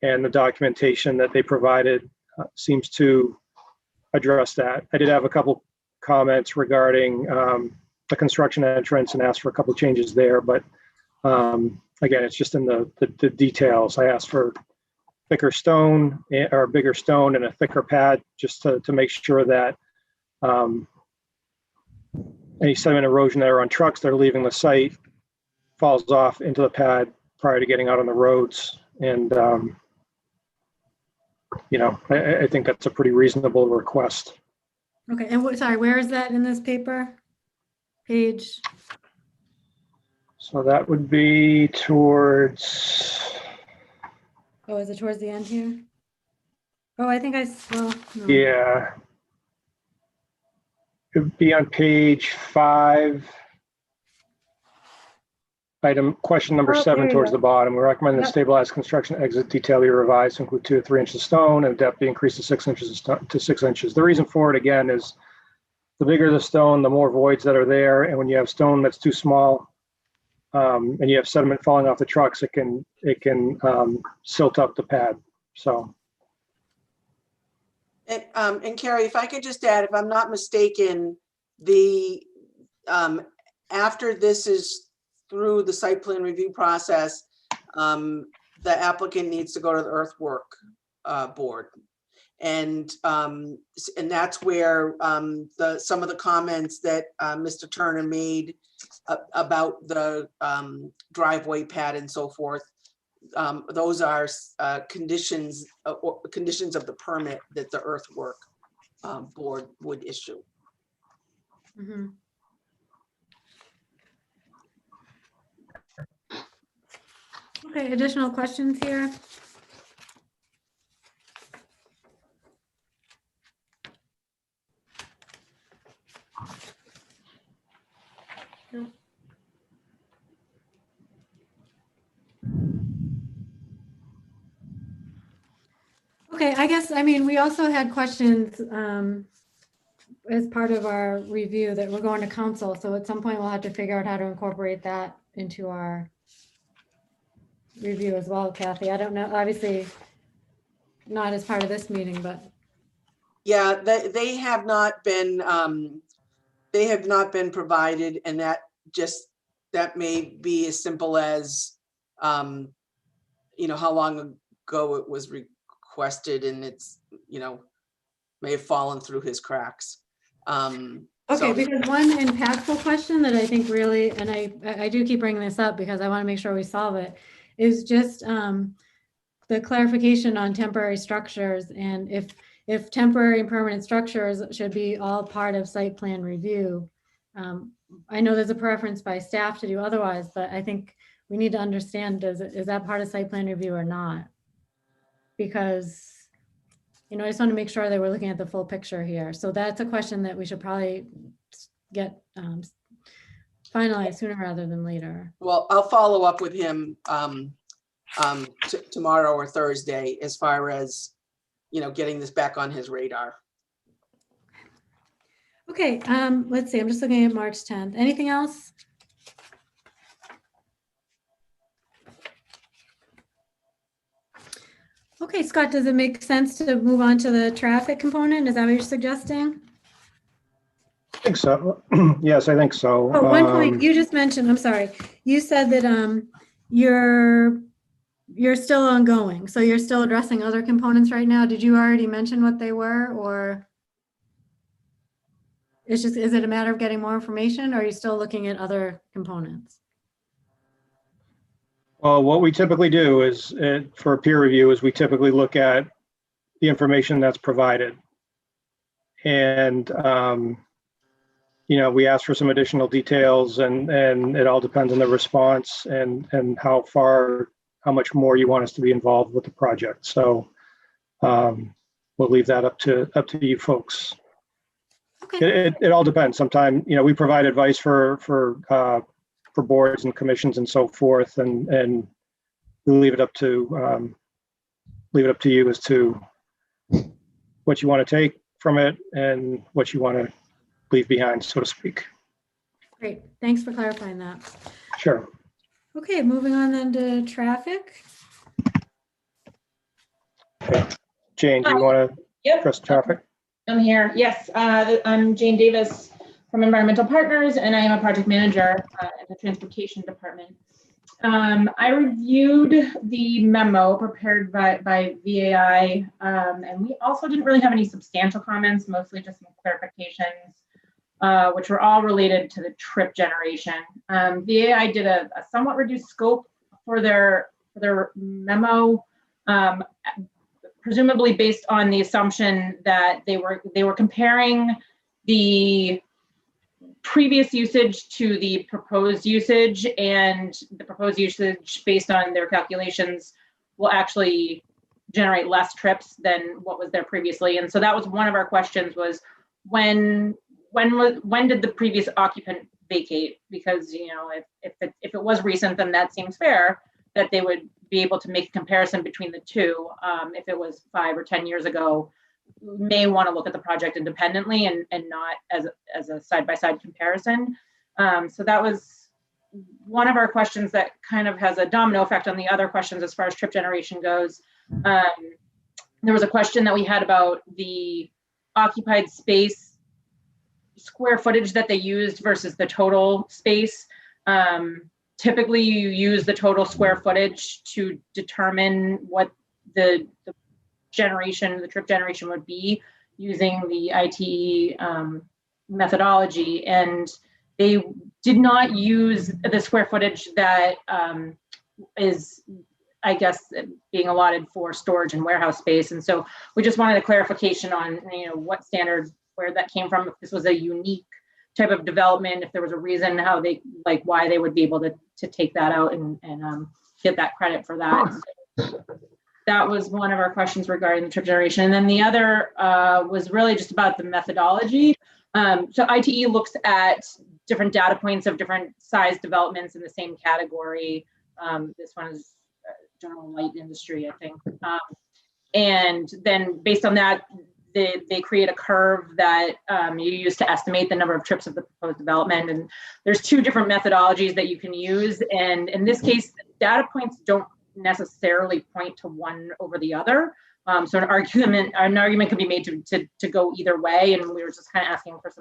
and the documentation that they provided seems to address that. I did have a couple comments regarding the construction entrance and asked for a couple changes there, but again, it's just in the details. I asked for thicker stone, or bigger stone and a thicker pad, just to make sure that any sediment erosion that are on trucks that are leaving the site falls off into the pad prior to getting out on the roads. And you know, I think that's a pretty reasonable request. Okay, and sorry, where is that in this paper? Page? So that would be towards, Oh, is it towards the end here? Oh, I think well, no. yeah. It would be on page 5. Question number 7 towards the bottom. We recommend that stabilized construction exit detail be revised to include 2 to 3 inches of stone and depth be increased to 6 inches to 6 inches. The reason for it, again, is the bigger the stone, the more voids that are there. And when you have stone that's too small, and you have sediment falling off the trucks, it can silt up the pad. So. And Carrie, if I could just add, if I'm not mistaken, the after this is through the site plan review process, the applicant needs to go to the earthwork board, and that's where some of the comments that Mr. Turner made about the driveway pad and so forth. Those are conditions of the permit that the earthwork board would issue. Mm-hmm. Okay, additional questions here? No. Okay, I guess, I mean, we also had questions as part of our review that we're going to council. So at some point we'll have to figure out how to incorporate that into our review as well, Kathy. I don't know, obviously not as part of this meeting, but Yeah, they have not been provided, and that may be as simple as, how long ago it was requested, and it's, may have fallen through his cracks. okay, because one impactful question that I think really, and I do keep bringing this up because I want to make sure we solve it, is just the clarification on temporary structures, and if temporary and permanent structures should be all part of site plan review. I know there's a preference by staff to do otherwise, but I think we need to understand, is that part of site plan review or not? Because, I just want to make sure that we're looking at the full picture here. So that's a question that we should probably get finalized sooner rather than later. Well, I'll follow up with him tomorrow or Thursday as far as, getting this back on his radar. Okay, let's see, I'm just looking at March 10th. Anything else? Okay, Scott, does it make sense to move on to the traffic component? Is that what you're suggesting? I think so. Yes, I think so. Oh, one point you just mentioned, I'm sorry. You said that you're still ongoing. So you're still addressing other components right now. Did you already mention what they were, or is it a matter of getting more information, or are you still looking at other components? Well, what we typically do is, for a peer review, is we typically look at the information that's provided. And, we ask for some additional details, and it all depends on the response and how much more you want us to be involved with the project. So we'll leave that up to you folks. Okay. It all depends. Sometimes, we provide advice for boards and commissions and so forth, and we leave it up to you as to what you want to take from it and what you want to leave behind, so to speak. Great, thanks for clarifying that. Sure. Okay, moving on then to traffic. Okay. Jane, do you want to address traffic? I'm here. Yes, I'm Jane Davis from Environmental Partners, and I am a project manager in the transportation department. I reviewed the memo prepared by VAI, and we also didn't really have any substantial comments, mostly just some clarifications, which were all related to the trip generation. VAI did a somewhat reduced scope for their memo, presumably based on the assumption that they were comparing the previous usage to the proposed usage, and the proposed usage based on their calculations will actually generate less trips than what was there previously. And so that was one of our questions, was when did the previous occupant vacate? Because if it was recent, then that seems fair that they would be able to make a comparison between the two. If it was 5 or 10 years ago, may want to look at the project independently and not as a side-by-side comparison. So that was one of our questions that kind of has a domino effect on the other questions as far as trip generation goes. There was a question that we had about the occupied space square footage that they used versus the total space. Typically you use the total square footage to determine what the trip generation would be using the ITE methodology, and they did not use the square footage that is, I guess, being allotted for storage and warehouse space. And so we just wanted a clarification on what standard, where that came from, if this was a unique type of development, if there was a reason how they, why they would be able to take that out and get that credit for that. So that was one of our questions regarding the trip generation. And then the other was really just about the methodology. So ITE looks at different data points of different size developments in the same category. This one is general light industry, I think. And then based on that, they create a curve that you use to estimate the number of trips of the proposed development. And there's two different methodologies that you can use. And in this case, data points don't necessarily point to one over the other. So an argument can be made to go either way. And we were just kind of asking for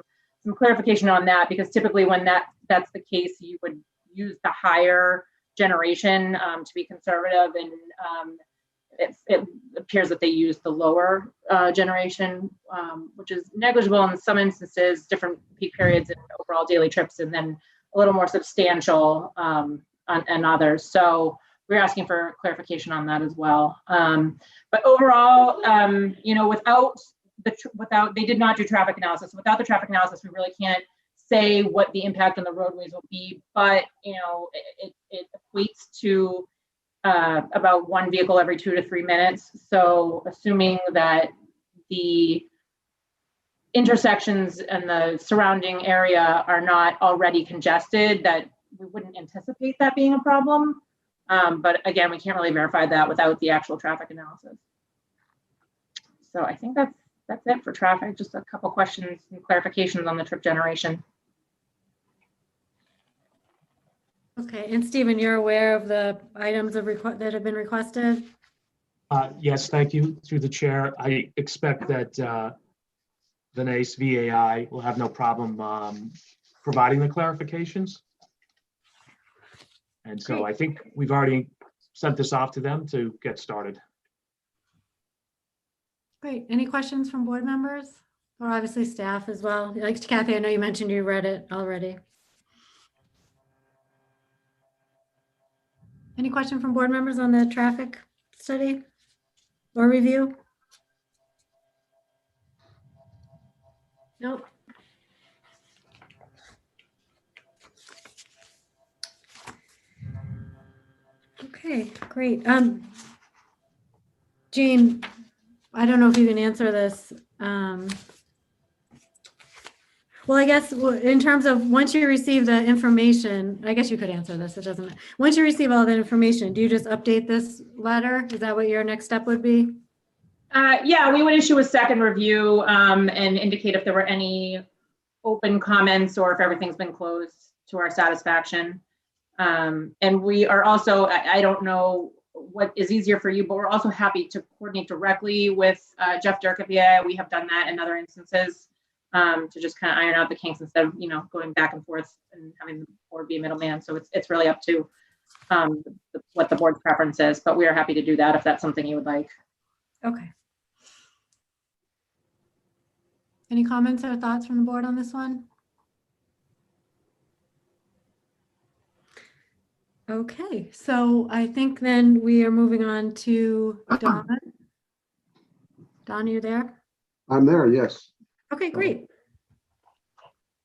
some clarification on that, because typically when that's the case, you would use the higher generation to be conservative, and it appears that they use the lower generation, which is negligible in some instances, different peak periods and overall daily trips, and then a little more substantial on others. So we're asking for clarification on that as well. But overall, without they did not do traffic analysis. Without the traffic analysis, we really can't say what the impact on the roadways will be. But it equates to about one vehicle every 2 to 3 minutes. So assuming that the intersections and the surrounding area are not already congested, that we wouldn't anticipate that being a problem. But again, we can't really verify that without the actual traffic analysis. So I think that's it for traffic. Just a couple questions and clarifications on the trip generation. Okay, and Stephen, you're aware of the items that have been requested? Yes, thank you. Through the chair, I expect that Vinace VAI will have no problem providing the clarifications. And so Great. I think we've already sent this off to them to get started. Great. Any questions from board members, or obviously staff as well? Like Kathy, I know you mentioned you read it already. Any question from board members on the traffic study or review? Nope. Okay, great. Jean, I don't know if you can answer this. Well, I guess in terms of once you receive the information, I guess you could answer this. It doesn't matter. Once you receive all that information, do you just update this letter? Is that what your next step would be? Yeah, we would issue a second review and indicate if there were any open comments or if everything's been closed to our satisfaction. And we are also, I don't know what is easier for you, but we're also happy to coordinate directly with Jeff Durkavia. We have done that in other instances to just kind of iron out the kinks instead of, going back and forth and having the board be a middleman. So it's really up to what the board's preference is, but we are happy to do that if that's something you would like. Okay. Any comments or thoughts from the board on this one? Okay, so I think then we are moving on to Don. Don, are you there? I'm there, yes. Okay, great.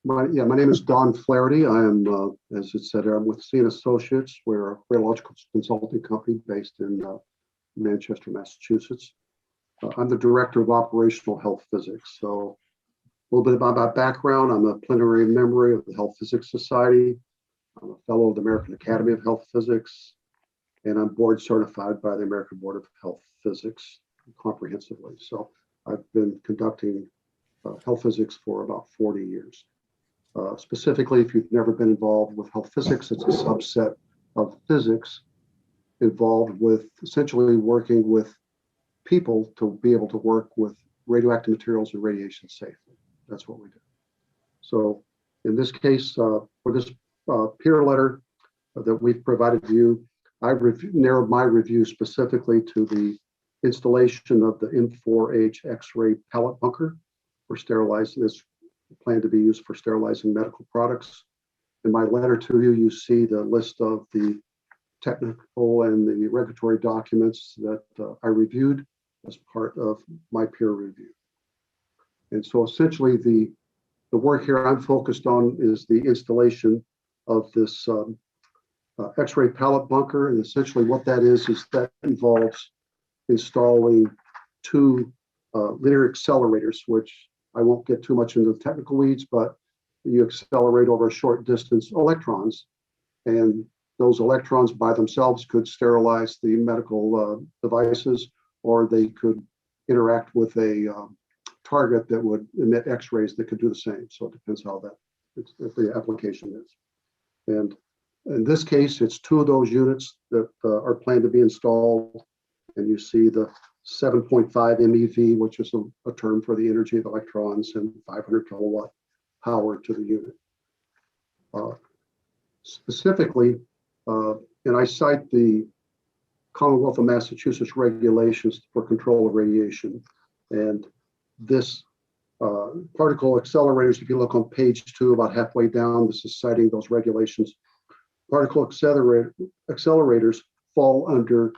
My name is Don Flaherty. I am, as it said, I'm with C & Associates. We're a radiological consulting company based in Manchester, Massachusetts. I'm the Director of Operational Health Physics. So a little bit about my background. I'm a plenary member of the Health Physics Society. I'm a fellow of the American Academy of Health Physics, and I'm board certified by the American Board of Health Physics comprehensively. So I've been conducting health physics for about 40 years. Specifically, if you've never been involved with health physics, it's a subset of physics involved with essentially working with people to be able to work with radioactive materials and radiation safely. That's what we do. So in this case, for this peer letter that we've provided to you, I've narrowed my review specifically to the installation of the M4H X-ray pellet bunker for sterilizing this, planned to be used for sterilizing medical products. In my letter to you, you see the list of the technical and the regulatory documents that I reviewed as part of my peer review. And so essentially the work here I'm focused on is the installation of this X-ray pellet bunker. And essentially what that is that involves installing two linear accelerators, which I won't get too much into the technical weeds, but you accelerate over a short distance electrons, and those electrons by themselves could sterilize the medical devices, or they could interact with a target that would emit X-rays that could do the same. So it depends how that if the application is. And in this case, it's 2 of those units that are planned to be installed. And you see the 7.5 MeV, which is a term for the energy of electrons, and 500 kilowatt power to the unit. Specifically, and I cite the Commonwealth of Massachusetts regulations for control of radiation. And this particle accelerators, if you look on page 2, about halfway down, this is citing those regulations. Particle accelerators fall under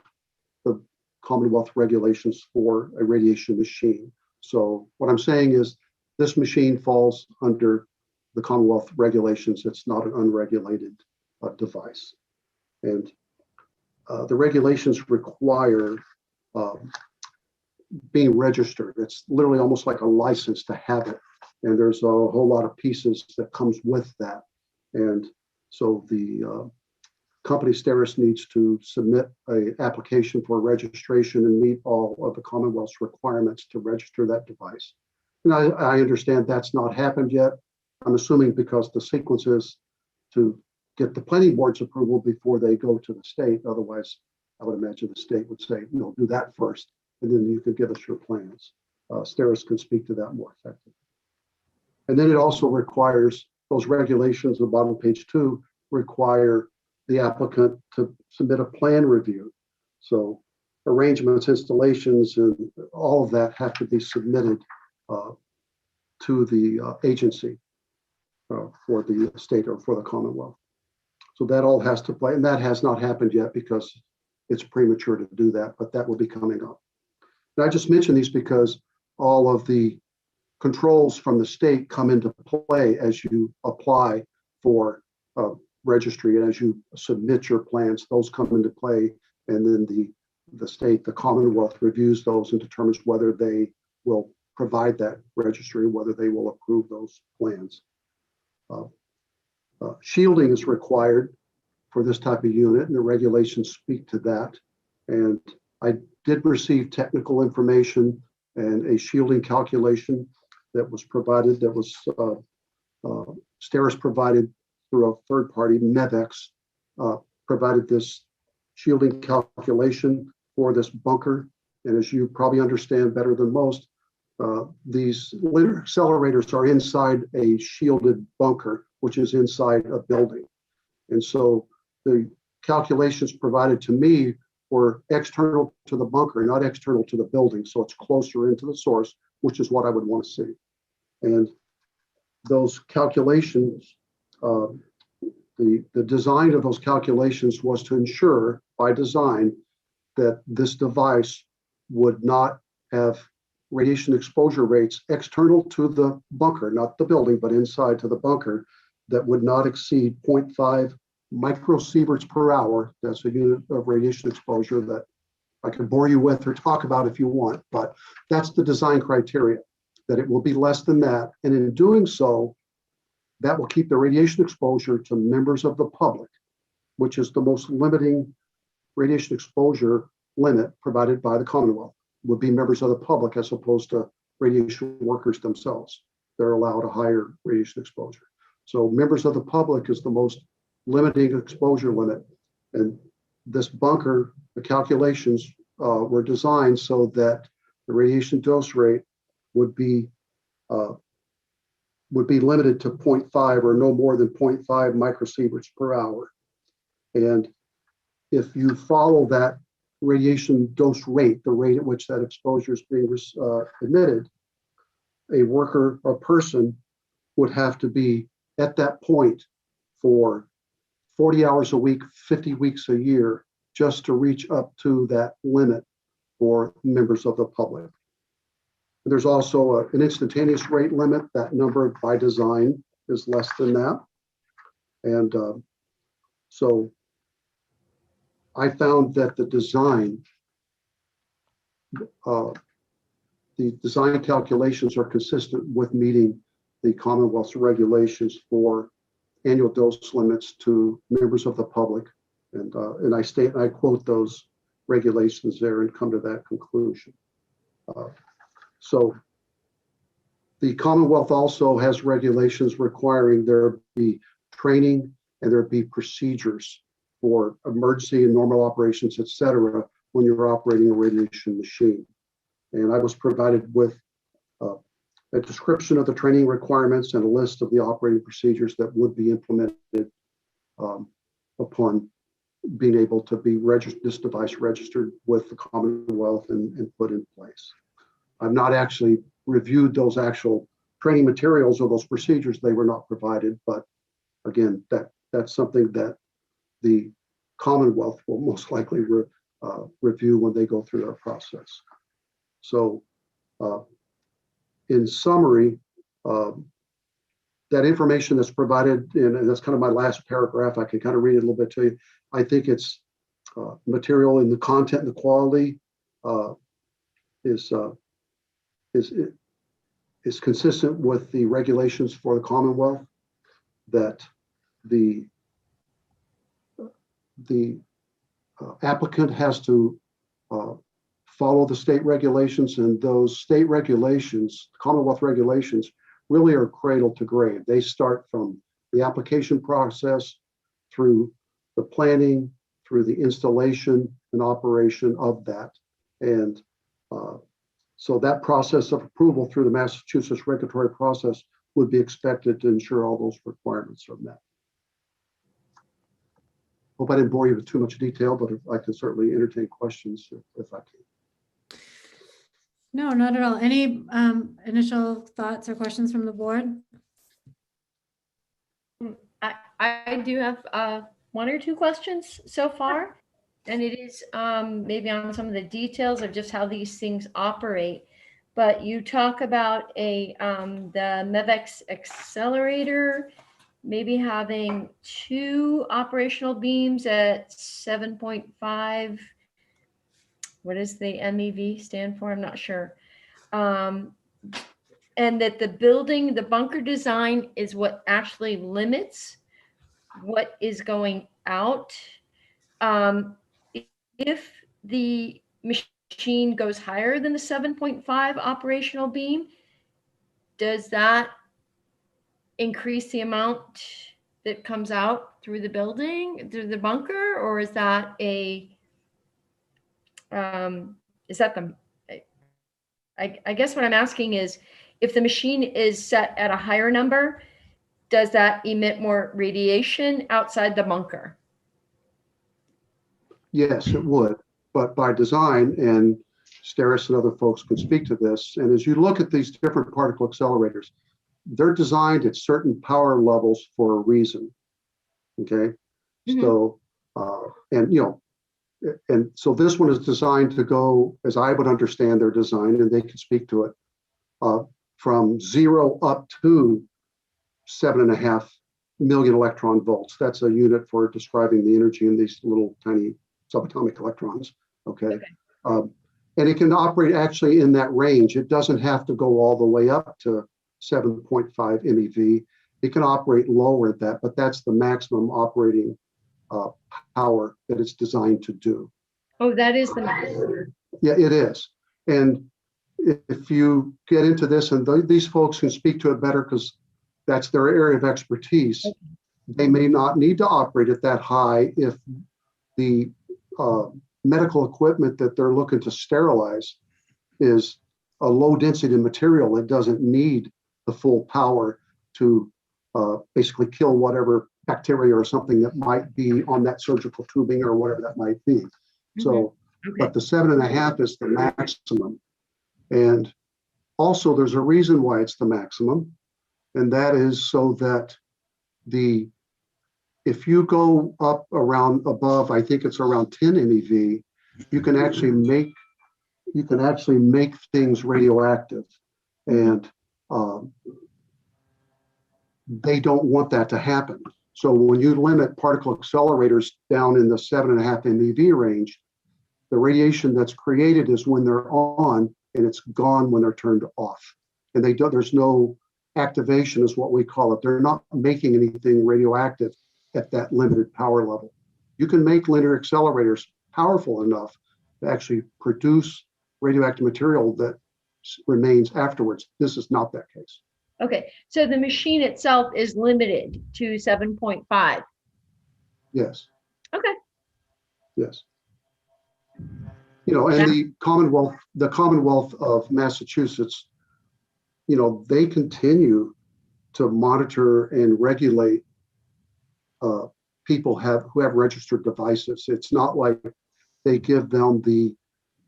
the Commonwealth regulations for a radiation machine. So what I'm saying is this machine falls under the Commonwealth regulations. It's not an unregulated device. And the regulations require being registered. It's literally almost like a license to have it. And there's a whole lot of pieces that comes with that. And so the company STERIS needs to submit an application for registration and meet all of the Commonwealth's requirements to register that device. And I understand that's not happened yet. I'm assuming because the sequence is to get the planning board's approval before they go to the state. Otherwise, I would imagine the state would say, no, do that first, and then you could give us your plans. STERIS can speak to that more effectively. And then it also requires, those regulations on the bottom of page 2 require the applicant to submit a plan review. So arrangements, installations, and all of that have to be submitted to the agency for the state or for the Commonwealth. So that all has to play, and that has not happened yet because it's premature to do that, but that will be coming up. And I just mention these because all of the controls from the state come into play as you apply for registry and as you submit your plans. Those come into play, and then the state, the Commonwealth, reviews those and determines whether they will provide that registry, whether they will approve those plans. Shielding is required for this type of unit, and the regulations speak to that. And I did receive technical information and a shielding calculation that was provided, that was STERIS provided through a third party, MEVEX, provided this shielding calculation for this bunker. And as you probably understand better than most, these linear accelerators are inside a shielded bunker, which is inside a building. And so the calculations provided to me were external to the bunker, not external to the building. So it's closer into the source, which is what I would want to see. And those calculations, the design of those calculations was to ensure by design that this device would not have radiation exposure rates external to the bunker, not the building, but inside to the bunker, that would not exceed 0.5 microsieverts per hour. That's a unit of radiation exposure that I can bore you with or talk about if you want, but that's the design criteria, that it will be less than that. And in doing so, that will keep the radiation exposure to members of the public, which is the most limiting radiation exposure limit provided by the Commonwealth, would be members of the public as opposed to radiation workers themselves. They're allowed a higher radiation exposure. So members of the public is the most limiting exposure limit. And this bunker, the calculations were designed so that the radiation dose rate would be limited to 0.5 or no more than 0.5 microsieverts per hour. And if you follow that radiation dose rate, the rate at which that exposure is being emitted, a worker or person would have to be at that point for 40 hours a week, 50 weeks a year, just to reach up to that limit for members of the public. There's also an instantaneous rate limit. That number by design is less than that. And so I found that the design calculations are consistent with meeting the Commonwealth's regulations for annual dose limits to members of the public. And I quote those regulations there and come to that conclusion. So the Commonwealth also has regulations requiring there be training and there be procedures for emergency and normal operations, et cetera, when you're operating a radiation machine. And I was provided with a description of the training requirements and a list of the operating procedures that would be implemented upon being able to be this device registered with the Commonwealth and put in place. I've not actually reviewed those actual training materials or those procedures. They were not provided, but again, that's something that the Commonwealth will most likely review when they go through their process. So in summary, that information that's provided, and that's kind of my last paragraph, I can kind of read it a little bit to you. I think it's material in the content and the quality is consistent with the regulations for the Commonwealth, that the applicant has to follow the state regulations, and those state regulations, Commonwealth regulations, really are cradle to grave. They start from the application process through the planning, through the installation and operation of that. And so that process of approval through the Massachusetts regulatory process would be expected to ensure all those requirements are met. Hope I didn't bore you with too much detail, but I can certainly entertain questions if I can. No, not at all. Any initial thoughts or questions from the board? I do have one or two questions so far, and it is maybe on some of the details of just how these things operate. But you talk about the MEVEX accelerator maybe having 2 operational beams at 7.5. What does the MEV stand for? I'm not sure. And that the bunker design is what actually limits what is going out. If the machine goes higher than the 7.5 operational beam, does that increase the amount that comes out through the building, through the bunker, or is that I guess what I'm asking is, if the machine is set at a higher number, does that emit more radiation outside the bunker? Yes, it would, but by design, and Steris and other folks could speak to this, and as you look at these different particle accelerators, they're designed at certain power levels for a reason, okay? Mm-hmm. So, and so this one is designed to go, as I would understand their design, and they can speak to it, from 0 up to 7.5 million electron volts. That's a unit for describing the energy in these little tiny subatomic electrons, okay? And it can operate actually in that range. It doesn't have to go all the way up to 7.5 MeV. It can operate lower at that, but that's the maximum operating power that it's designed to do. Oh, that is the maximum. Yeah, it is. And if you get into this, and these folks can speak to it better because that's their area of expertise, they may not need to operate at that high if the medical equipment that they're looking to sterilize is a low density material that doesn't need the full power to basically kill whatever bacteria or something that might be on that surgical tubing or whatever that might be. Mm-hmm. So, okay. But the 7.5 is the maximum. And also there's a reason why it's the maximum. And that is so that if you go up around above, I think it's around 10 MeV, you can actually make things radioactive. And they don't want that to happen. So when you limit particle accelerators down in the 7.5 MeV range, the radiation that's created is when they're on, and it's gone when they're turned off. And there's no activation is what we call it. They're not making anything radioactive at that limited power level. You can make linear accelerators powerful enough to actually produce radioactive material that remains afterwards. This is not that case. Okay, so the machine itself is limited to 7.5. Yes, Okay. yes. You know, and the Commonwealth of Massachusetts, you know, they continue to monitor and regulate people who have registered devices. It's not like they give them the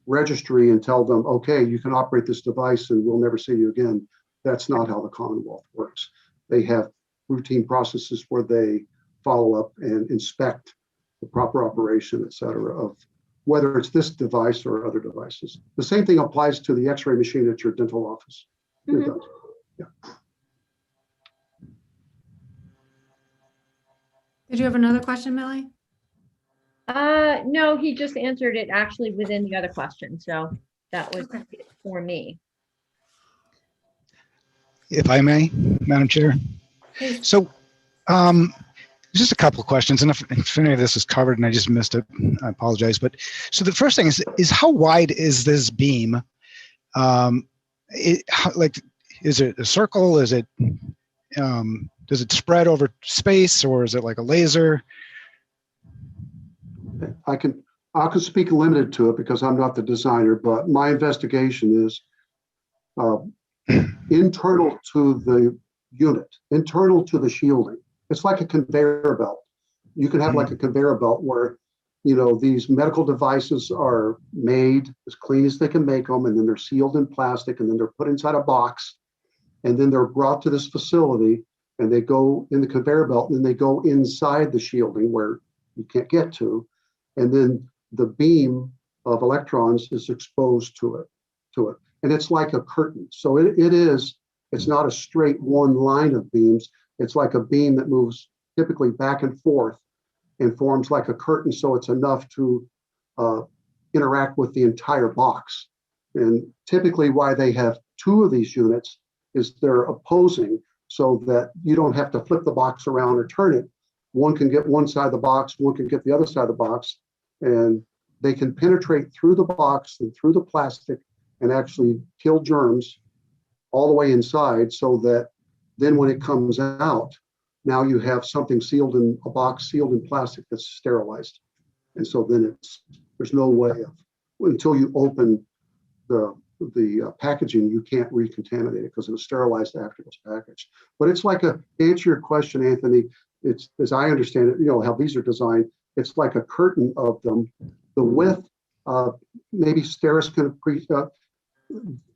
registry and tell them, okay, you can operate this device and we'll never see you again. That's not how the Commonwealth works. They have routine processes where they follow up and inspect the proper operation, et cetera, of whether it's this device or other devices. The same thing applies to the X-ray machine at your dental office. It does. Yeah. Did you have another question, Millie? No, he just answered it actually within the other question. So that was Okay. it for me. If I may, Madam Chair. Please. So just a couple of questions, and if any of this is covered and I just missed it, I apologize. But so the first thing is how wide is this beam? Is it a circle? Is it does it spread over space, or is it like a laser? I can speak limited to it because I'm not the designer, but my investigation is internal to the unit, internal to the shielding. It's like a conveyor belt. You can have like a conveyor belt where, you know, these medical devices are made as clean as they can make them, and then they're sealed in plastic, and then they're put inside a box, and then they're brought to this facility, and they go in the conveyor belt, and then they go inside the shielding where you can't get to, and then the beam of electrons is exposed to it. And it's like a curtain. So it's not a straight one line of beams. It's like a beam that moves typically back and forth and forms like a curtain. So it's enough to interact with the entire box. And typically why they have two of these units is they're opposing so that you don't have to flip the box around or turn it. One can get one side of the box, one can get the other side of the box, and they can penetrate through the box and through the plastic and actually kill germs all the way inside, so that then when it comes out, now you have something sealed in a box, sealed in plastic that's sterilized. And so then there's no way of, until you open the packaging, you can't recontaminate it because it was sterilized after it was packaged. But it's like to answer your question, Anthony, it's, as I understand it, you know, how these are designed, it's like a curtain of them. The width, maybe Steris can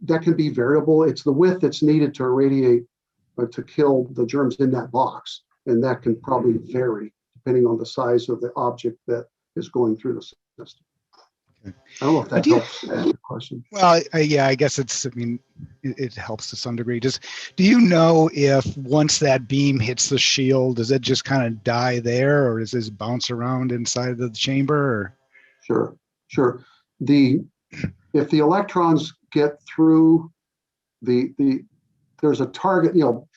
that can be variable. It's the width that's needed to irradiate to kill the germs in that box. And that can probably vary depending on the size of the object that is going through the system. Okay. I don't know if that helps answer the question. Well, yeah, I guess it helps to some degree. Do you know if once that beam hits the shield, does it just kind of die there, or does this bounce around inside of the chamber? Or? Sure. If the electrons get through there's a target, you know,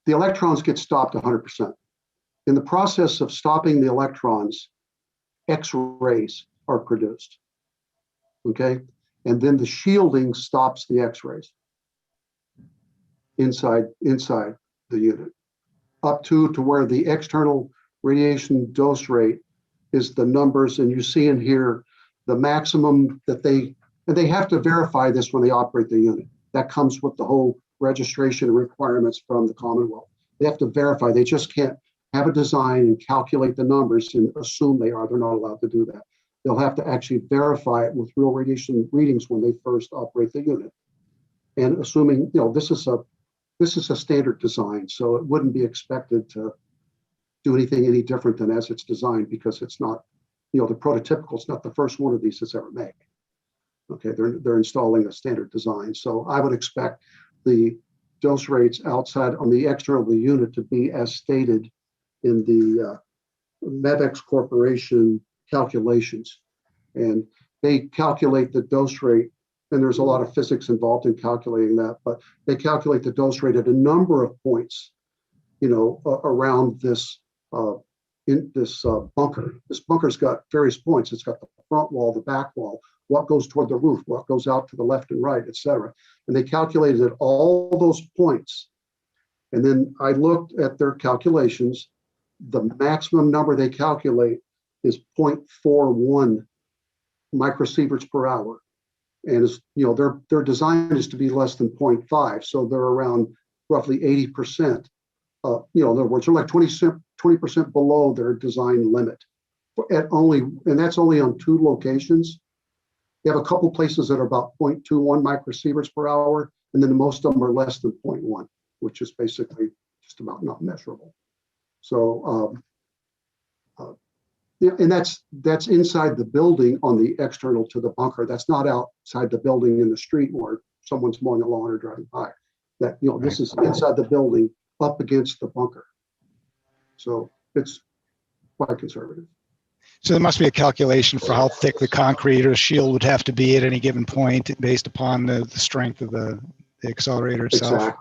the electrons get stopped 100%. In the process of stopping the electrons, X-rays are produced. Okay, and then the shielding stops the X-rays inside the unit, up to where the external radiation dose rate is the numbers, and you see in here the maximum that they have to verify this when they operate the unit. That comes with the whole registration requirements from the Commonwealth. They have to verify. They just can't have a design and calculate the numbers and assume they are. They're not allowed to do that. They'll have to actually verify it with real radiation readings when they first operate the unit. And assuming, you know, this is a standard design, so it wouldn't be expected to do anything any different than as it's designed, because it's not, you know, the prototypical, it's not the first one of these that's ever made. Okay, they're installing a standard design. So I would expect the dose rates outside on the external of the unit to be as stated in the MEVEX Corporation calculations. And they calculate the dose rate, and there's a lot of physics involved in calculating that, but they calculate the dose rate at a number of points, you know, around this bunker. This bunker's got various points. It's got the front wall, the back wall, what goes toward the roof, what goes out to the left and right, et cetera. And they calculated at all those points. And then I looked at their calculations. The maximum number they calculate is 0.41 microsieverts per hour. And it's, you know, their design is to be less than 0.5. So they're around roughly 80%. You know, in other words, they're like 20% below their design limit. And that's only on 2 locations. You have a couple places that are about 0.21 microsieverts per hour, and then most of them are less than 0.1, which is basically just about not measurable. So, yeah, and that's inside the building on the external to the bunker. That's not outside the building in the street where someone's mowing a lawn or driving by. That, you know, this is inside the building up against the bunker. So it's quite conservative. So there must be a calculation for how thick the concrete or shield would have to be at any given point based upon the strength of the accelerator itself.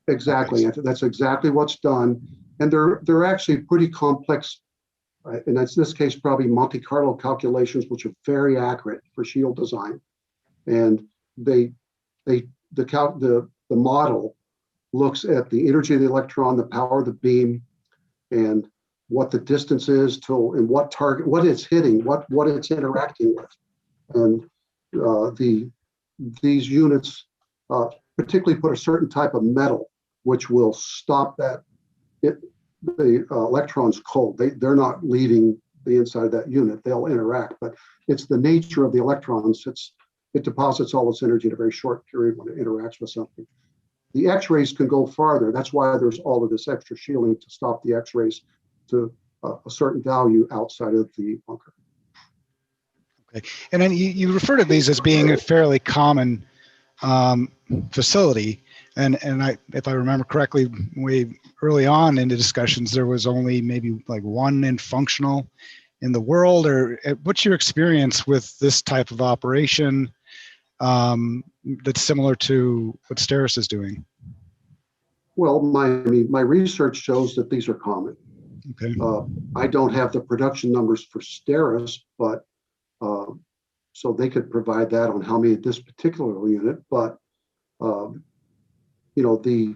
Exactly. That's exactly what's done. And they're actually pretty complex, right? And that's in this case probably Monte Carlo calculations, which are very accurate for shield design. And the model looks at the energy of the electron, the power of the beam, and what the distance is to, and what target, what it's hitting, what it's interacting with. And these units particularly put a certain type of metal, which will stop that, the electrons cold. They're not leaving the inside of that unit, they'll interact, but it's the nature of the electrons. It deposits all its energy in a very short period when it interacts with something. The X-rays can go farther. That's why there's all of this extra shielding to stop the X-rays to a certain value outside of the bunker. Okay, and then you refer to these as being a fairly common facility, and if I remember correctly, way early on in the discussions, there was only maybe like one in functional in the world. Or what's your experience with this type of operation that's similar to what Steris is doing? Well, my research shows that these are common. Okay. I don't have the production numbers for Steris, but so they could provide that on how many this particular unit. But you know, these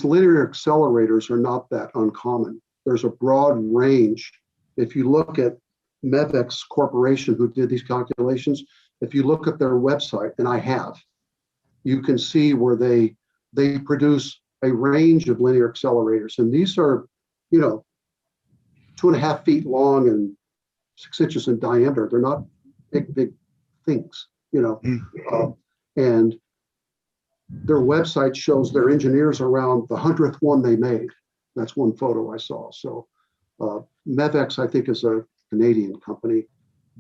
linear accelerators are not that uncommon. There's a broad range. If you look at Mevex Corporation, who did these calculations, if you look at their website, and I have, you can see where they produce a range of linear accelerators. And these are, you know, 2.5 feet long and 6 inches in diameter. They're not big things, you know. And their website shows their engineers around the 100th one they made. That's one photo I saw. So Mevex, I think, is a Canadian company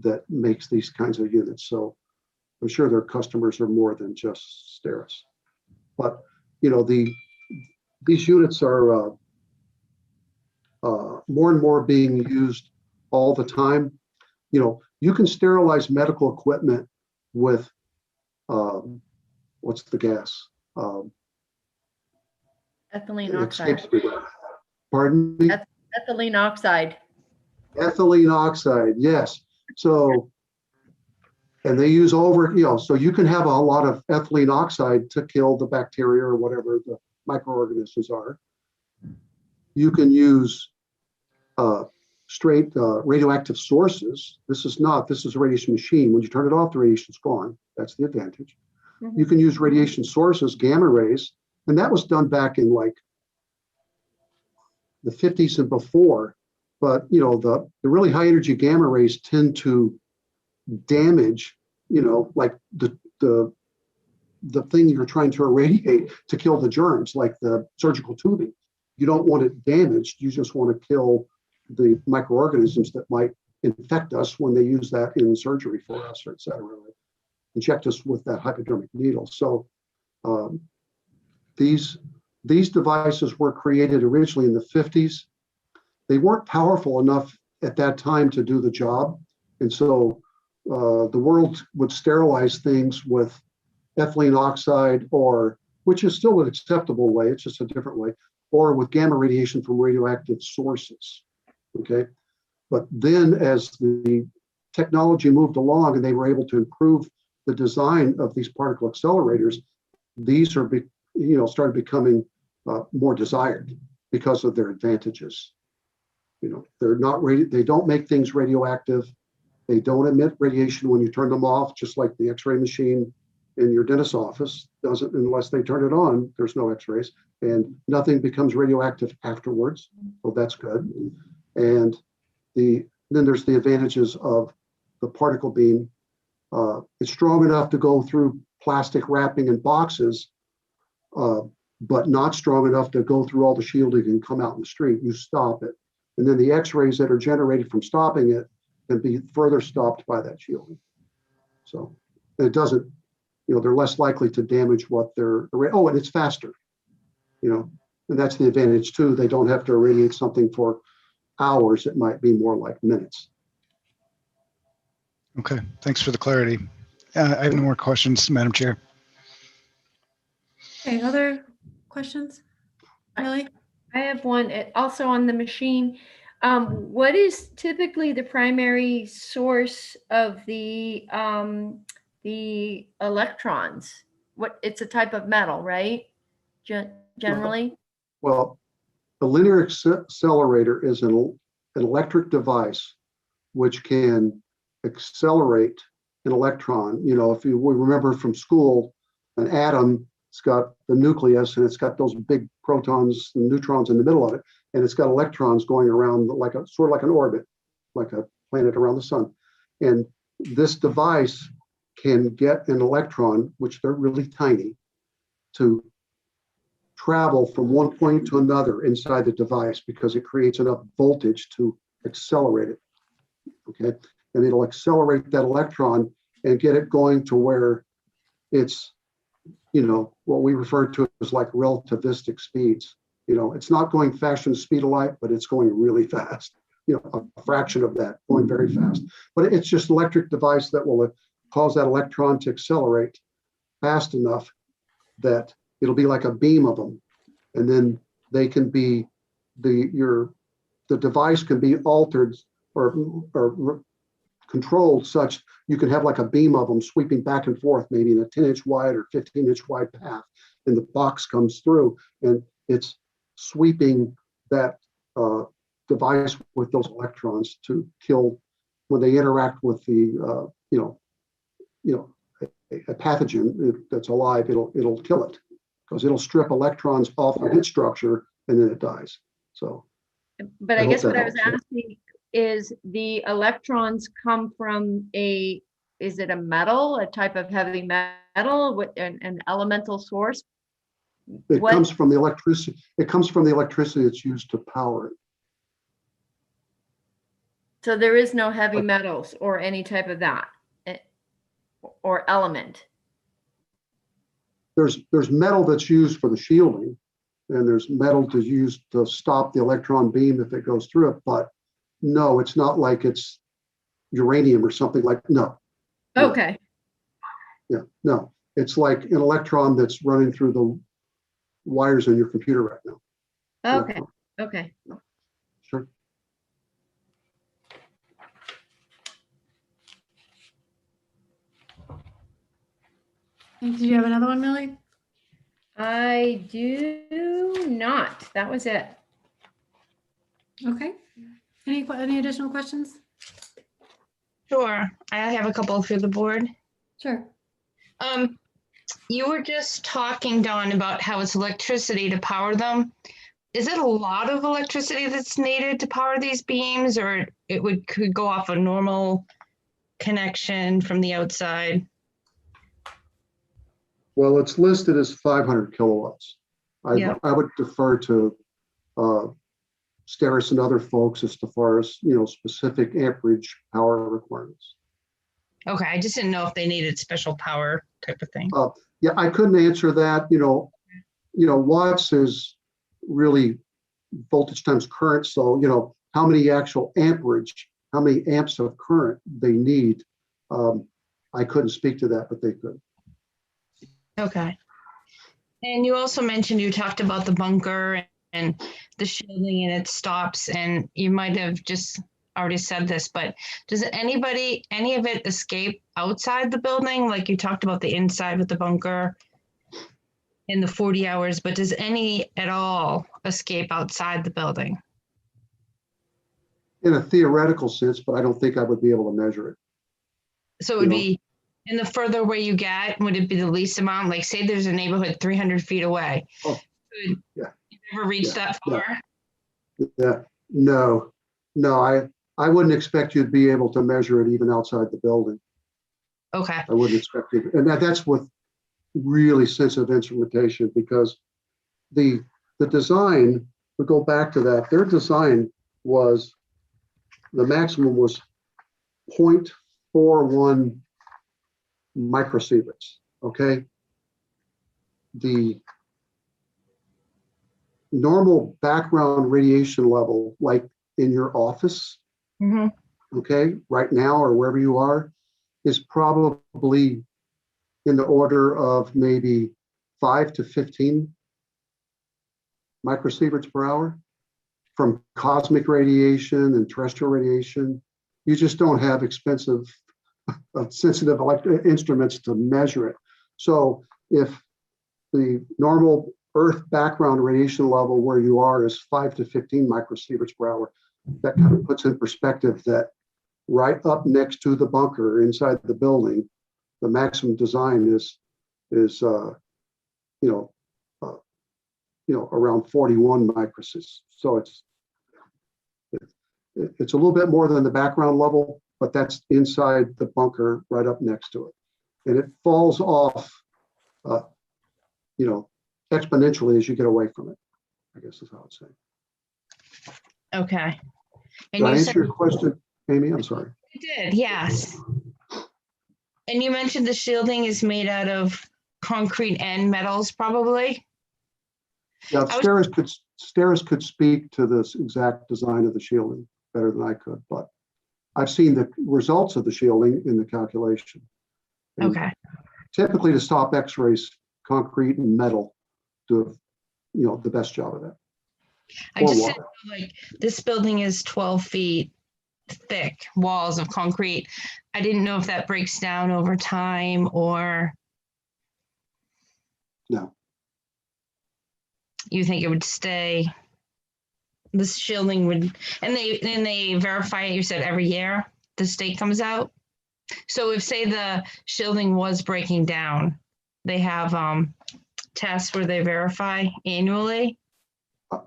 that makes these kinds of units. So I'm sure their customers are more than just Steris. But, you know, these units are more and more being used all the time. You know, you can sterilize medical equipment with, what's the gas? Ethylene oxide. Pardon me? Ethylene oxide. Ethylene oxide, yes. So, and they use over, you know, so you can have a lot of ethylene oxide to kill the bacteria or whatever the microorganisms are. You can use straight radioactive sources. This is a radiation machine. When you turn it off, the radiation's gone. That's the advantage. Mm-hmm. You can use radiation sources, gamma rays, and that was done back in like the 50s and before. But, you know, the really high energy gamma rays tend to damage, you know, like the thing you're trying to irradiate to kill the germs, like the surgical tubing. You don't want it damaged. You just want to kill the microorganisms that might infect us when they use that in surgery for us, or et cetera, inject us with that hypodermic needle. So these devices were created originally in the 50s. They weren't powerful enough at that time to do the job. And so the world would sterilize things with ethylene oxide, or, which is still an acceptable way, it's just a different way, or with gamma radiation from radioactive sources, okay? But then as the technology moved along and they were able to improve the design of these particle accelerators, these are, started becoming more desired because of their advantages. They're not they don't make things radioactive. They don't emit radiation when you turn them off, just like the X-ray machine in your dentist's office doesn't, unless they turn it on, there's no X-rays, and nothing becomes radioactive afterwards. So that's good. And then there's the advantages of the particle beam. It's strong enough to go through plastic wrapping and boxes, but not strong enough to go through all the shielding and come out in the street. You stop it. And then the X-rays that are generated from stopping it can be further stopped by that shielding. So it doesn't, they're less likely to damage what they're, and it's faster, and that's the advantage too. They don't have to irradiate something for hours. It might be more like minutes. Okay, thanks for the clarity. I have no more questions, Madam Chair. Okay, other questions? Really? I have one also on the machine. What is typically the primary source of the electrons? It's a type of metal, right? Generally? Well, a linear accelerator is an electric device which can accelerate an electron. If you remember from school, an atom, it's got the nucleus and it's got those big protons and neutrons in the middle of it, and it's got electrons going around sort of like an orbit, like a planet around the sun. And this device can get an electron, which they're really tiny, to travel from one point to another inside the device because it creates enough voltage to accelerate it. Okay, and it'll accelerate that electron and get it going to where it's, what we refer to as like relativistic speeds. It's not going faster than the speed of light, but it's going really fast. A fraction of that, going very fast. But it's just an electric device that will cause that electron to accelerate fast enough that it'll be like a beam of them. And then they can be, the device can be altered or controlled such you can have like a beam of them sweeping back and forth, maybe in a 10-inch wide or 15-inch wide path. And the box comes through and it's sweeping that device with those electrons to kill when they interact with the a pathogen that's alive. It'll kill it because it'll strip electrons off of its structure and then it dies. So, but I guess what I was asking is, the electrons come from is it a metal, a type of heavy metal, with an elemental source? It comes from the electricity. It comes from the electricity that's used to power it. So there is no heavy metals or any type of that or element. There's metal that's used for the shielding, and there's metal to use to stop the electron beam if it goes through it. But no, it's not like it's uranium or something like, no. Okay. Yeah, no. It's like an electron that's running through the wires in your computer right now. Okay. Okay. Sure. Did you have another one, Millie? I do not. That was it. Okay. Any additional questions? Sure, I have a couple for the board. Sure. You were just talking, Dawn, about how it's electricity to power them. Is it a lot of electricity that's needed to power these beams, or could go off a normal connection from the outside? Well, it's listed as 500 kilowatts. I would defer to Steris and other folks as far as specific amperage power requirements. Okay, I just didn't know if they needed special power type of thing. Yeah, I couldn't answer that. Watts is really voltage times current. So how many actual amperage, how many amps of current they need. I couldn't speak to that, but they could. Okay. And you also mentioned, you talked about the bunker and the shielding and it stops, and you might have just already said this, but does any of it escape outside the building? Like you talked about the inside with the bunker in the 40 hours, but does any at all escape outside the building? In a theoretical sense, but I don't think I would be able to measure it. So it would be, and the further away you get, would it be the least amount? Like say there's a neighborhood 300 feet away. Oh, Could yeah. you ever reach that far? Yeah, no, I wouldn't expect you to be able to measure it even outside the building. Okay. I wouldn't expect it. And that's with really sensitive instrumentation, because the design, we go back to that, their design was, the maximum was 0.41 microsieverts, okay? The normal background radiation level, like in your office, okay, right now or wherever you are, is probably in the order of maybe 5 to 15 microsieverts per hour from cosmic radiation and terrestrial radiation. You just don't have expensive, sensitive instruments to measure it. So if the normal Earth background radiation level where you are is 5 to 15 microsieverts per hour, that kind of puts in perspective that right up next to the bunker inside the building, the maximum design is around 41 microsieverts. So it's a little bit more than the background level, but that's inside the bunker right up next to it. And it falls off, exponentially as you get away from it, I guess is how I'd say. Okay. And Did I you answer said your question, Amy? I'm sorry. you did, yes. And you mentioned the shielding is made out of concrete and metals, probably? Yeah, Steris could speak to this exact design of the shielding better than I could, but I've seen the results of the shielding in the calculation. And okay. Typically to stop X-rays, concrete and metal do, the best job of that. I just said, like, this building is 12 feet thick, walls of concrete. I didn't know if that breaks down over time or. No. You think it would stay? This shielding would, and they verify it, you said every year the state comes out. So if say the shielding was breaking down, they have tests where they verify annually?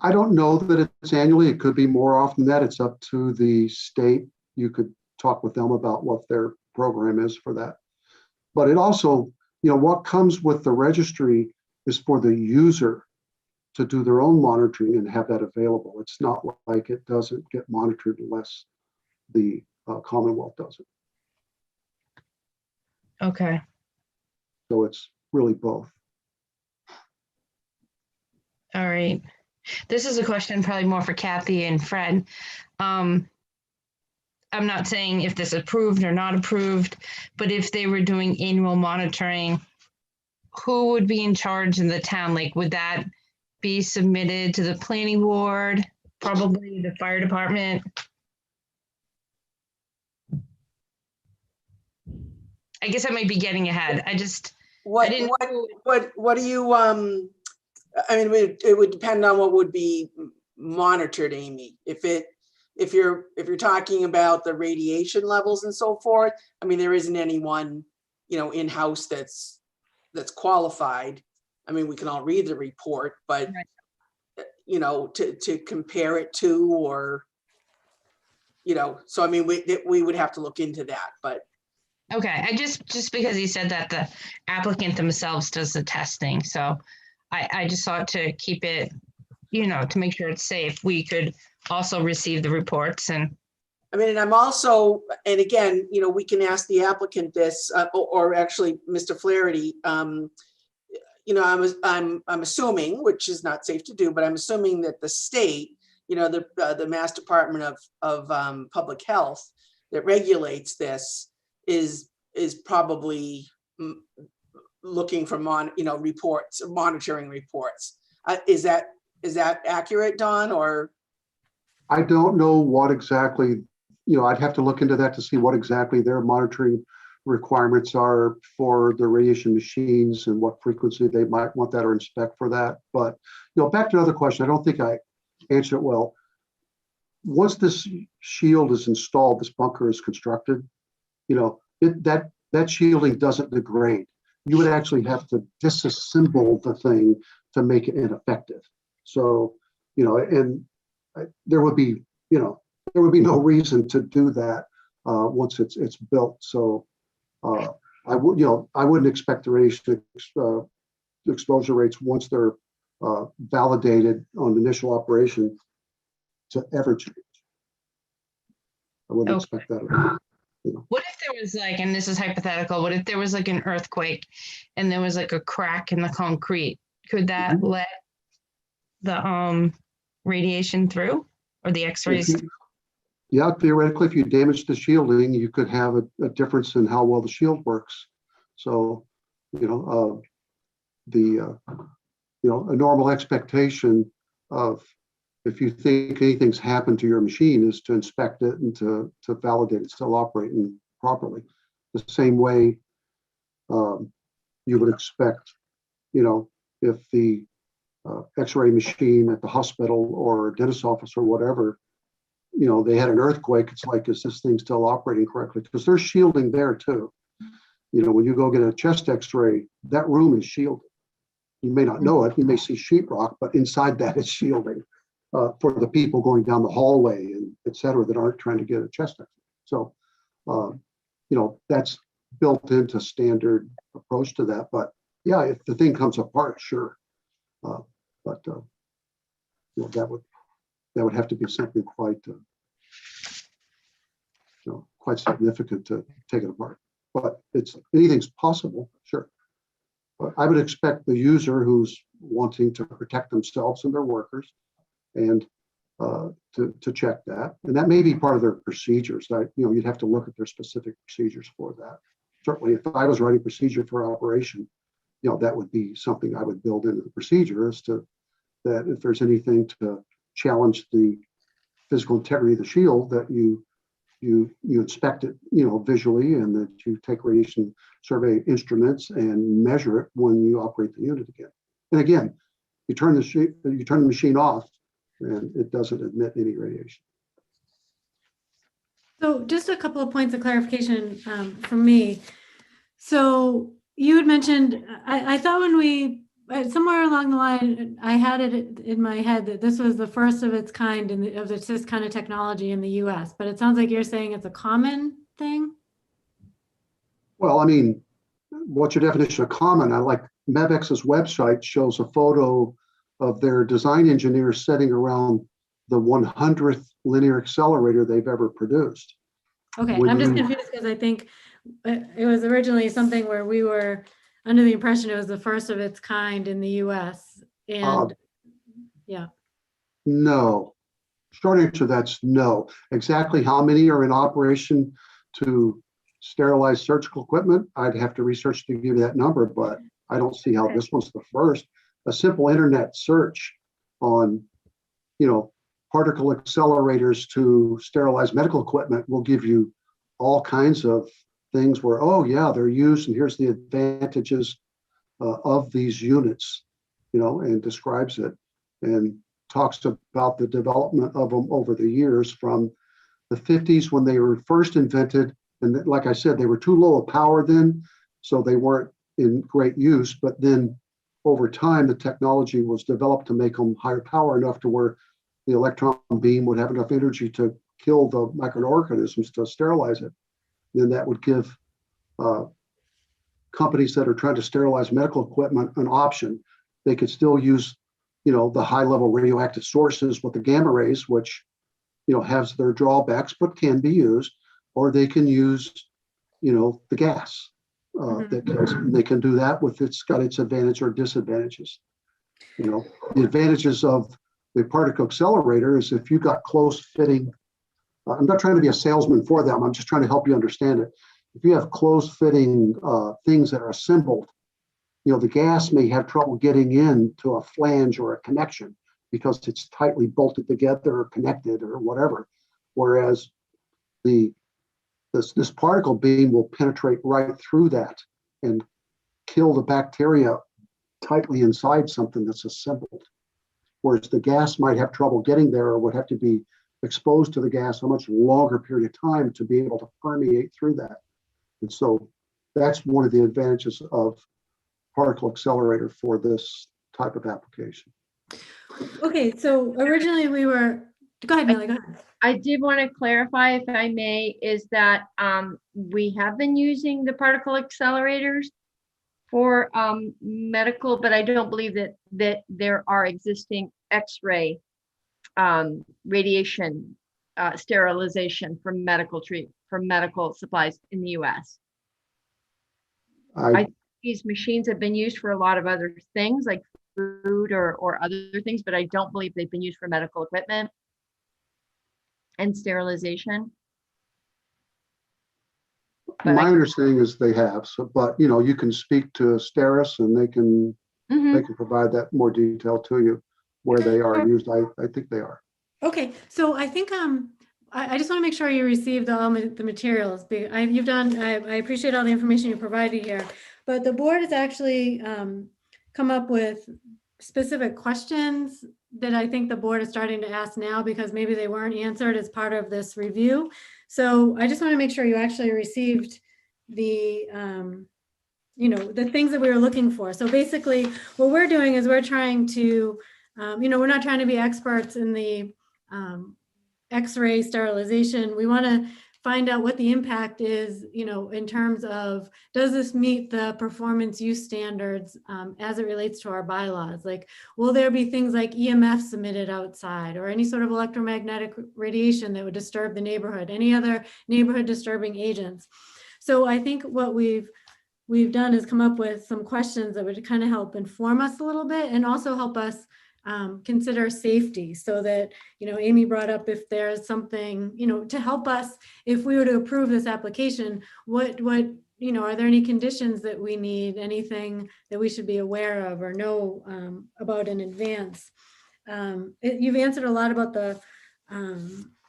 I don't know that it's annually. It could be more often than that. It's up to the state. You could talk with them about what their program is for that. But it also, what comes with the registry is for the user to do their own monitoring and have that available. It's not like it doesn't get monitored unless the Commonwealth does it. Okay. So it's really both. All right. This is a question probably more for Kathy and Fred. I'm not saying if this is approved or not approved, but if they were doing annual monitoring, who would be in charge in the town? Like, would that be submitted to the planning board, probably the fire department? I guess I might be getting ahead. What do you, it would depend on what would be monitored, Amy. If you're talking about the radiation levels and so forth, there isn't anyone, in-house that's qualified. We can all read the report, but to compare it to, or, so we would have to look into that, but. Okay, I just because he said that the applicant themselves does the testing, so I just thought to keep it, to make sure it's safe, we could also receive the reports and. And I'm also, and again, we can ask the applicant this, or actually Mr. Flaherty, I'm assuming, which is not safe to do, but I'm assuming that the state, the Mass Department of Public Health that regulates this is probably looking for reports, monitoring reports. Is that accurate, Don? Or I don't know what exactly I'd have to look into that to see what exactly their monitoring requirements are for the radiation machines and what frequency they might want that or inspect for that. But, back to another question, I don't think I answered it well. Once this shield is installed, this bunker is constructed, that shielding doesn't degrade. You would actually have to disassemble the thing to make it ineffective. So, and there would be no reason to do that once it's built. So I wouldn't expect the radiation exposure rates once they're validated on initial operation to ever change. I wouldn't expect that. What if there was like, and this is hypothetical, what if there was like an earthquake and there was like a crack in the concrete? Could that let the radiation through or the x-rays? Yeah, theoretically, if you damage the shielding, you could have a difference in how well the shield works. So, a normal expectation of if you think anything's happened to your machine is to inspect it and to validate it's still operating properly. The same way you would expect, if the X-ray machine at the hospital or dentist office or whatever, they had an earthquake, it's like, is this thing still operating correctly? Because there's shielding there too. When you go get a chest X-ray, that room is shielded. You may not know it, you may see sheetrock, but inside that is shielding for the people going down the hallway and et cetera that aren't trying to get a chest X-ray. So, that's built into standard approach to that. But yeah, if the thing comes apart, sure. But that would have to be something quite significant to take it apart. But anything's possible, sure. But I would expect the user who's wanting to protect themselves and their workers and to check that. And that may be part of their procedures. You'd have to look at their specific procedures for that. Certainly, if I was writing procedure for operation, that would be something I would build into the procedure as to that if there's anything to challenge the physical integrity of the shield, that you inspect it, visually, and that you take radiation survey instruments and measure it when you operate the unit again. And again, you turn the machine off, and it doesn't emit any radiation. So just a couple of points of clarification from me. So you had mentioned, I thought when we, somewhere along the line, I had it in my head that this was the first of its kind of this kind of technology in the US, but it sounds like you're saying it's a common thing? Well, I mean, what's your definition of common? I like MEVEX's website shows a photo of their design engineers sitting around the 100th linear accelerator they've ever produced. Okay, I'm just confused because I think it was originally something where we were under the impression it was the first of its kind in the US. And yeah. No. Short answer to that's no. Exactly how many are in operation to sterilize surgical equipment? I'd have to research to give you that number, but I don't see how this one's the first. A simple internet search on, particle accelerators to sterilize medical equipment will give you all kinds of things where, oh yeah, they're used and here's the advantages of these units, and describes it and talks about the development of them over the years from the 50s when they were first invented. And like I said, they were too low a power then, so they weren't in great use. But then over time, the technology was developed to make them higher power enough to where the electron beam would have enough energy to kill the microorganisms to sterilize it. Then that would give companies that are trying to sterilize medical equipment an option. They could still use, the high-level radioactive sources with the gamma rays, which, has their drawbacks but can be used, or they can use, the gas. They can do that with it's got its advantage or disadvantages. The advantages of the particle accelerator is if you got close fitting. I'm not trying to be a salesman for them. I'm just trying to help you understand it. If you have close fitting things that are assembled, the gas may have trouble getting into a flange or a connection because it's tightly bolted together or connected or whatever. Whereas this particle beam will penetrate right through that and kill the bacteria tightly inside something that's assembled. Whereas the gas might have trouble getting there or would have to be exposed to the gas a much longer period of time to be able to permeate through that. And so that's one of the advantages of particle accelerator for this type of application. Okay, so originally go ahead, Nellie, go ahead. I did want to clarify, if I may, is that we have been using the particle accelerators for medical, but I don't believe that there are existing X-ray radiation sterilization for medical supplies in the U.S. I think these machines have been used for a lot of other things like food or other things, but I don't believe they've been used for medical equipment and sterilization. But my understanding is they have, so, but you can speak to Steris and they can provide that more detail to you where they are used. I think they are. Okay, so I think I just want to make sure you received all the materials. I appreciate all the information you provided here, but the board has actually come up with specific questions that I think the board is starting to ask now because maybe they weren't answered as part of this review. So I just want to make sure you actually received the, the things that we were looking for. So basically what we're doing is we're trying to, we're not trying to be experts in the X-ray sterilization. We want to find out what the impact is, in terms of, does this meet the performance use standards as it relates to our bylaws? Like, will there be things like EMF submitted outside or any sort of electromagnetic radiation that would disturb the neighborhood, any other neighborhood disturbing agents? So I think what we've done is come up with some questions that would kind of help inform us a little bit and also help us consider safety, so that, Amy brought up if there's something, to help us, if we were to approve this application, what, are there any conditions that we need, anything that we should be aware of or know about in advance? You've answered a lot about the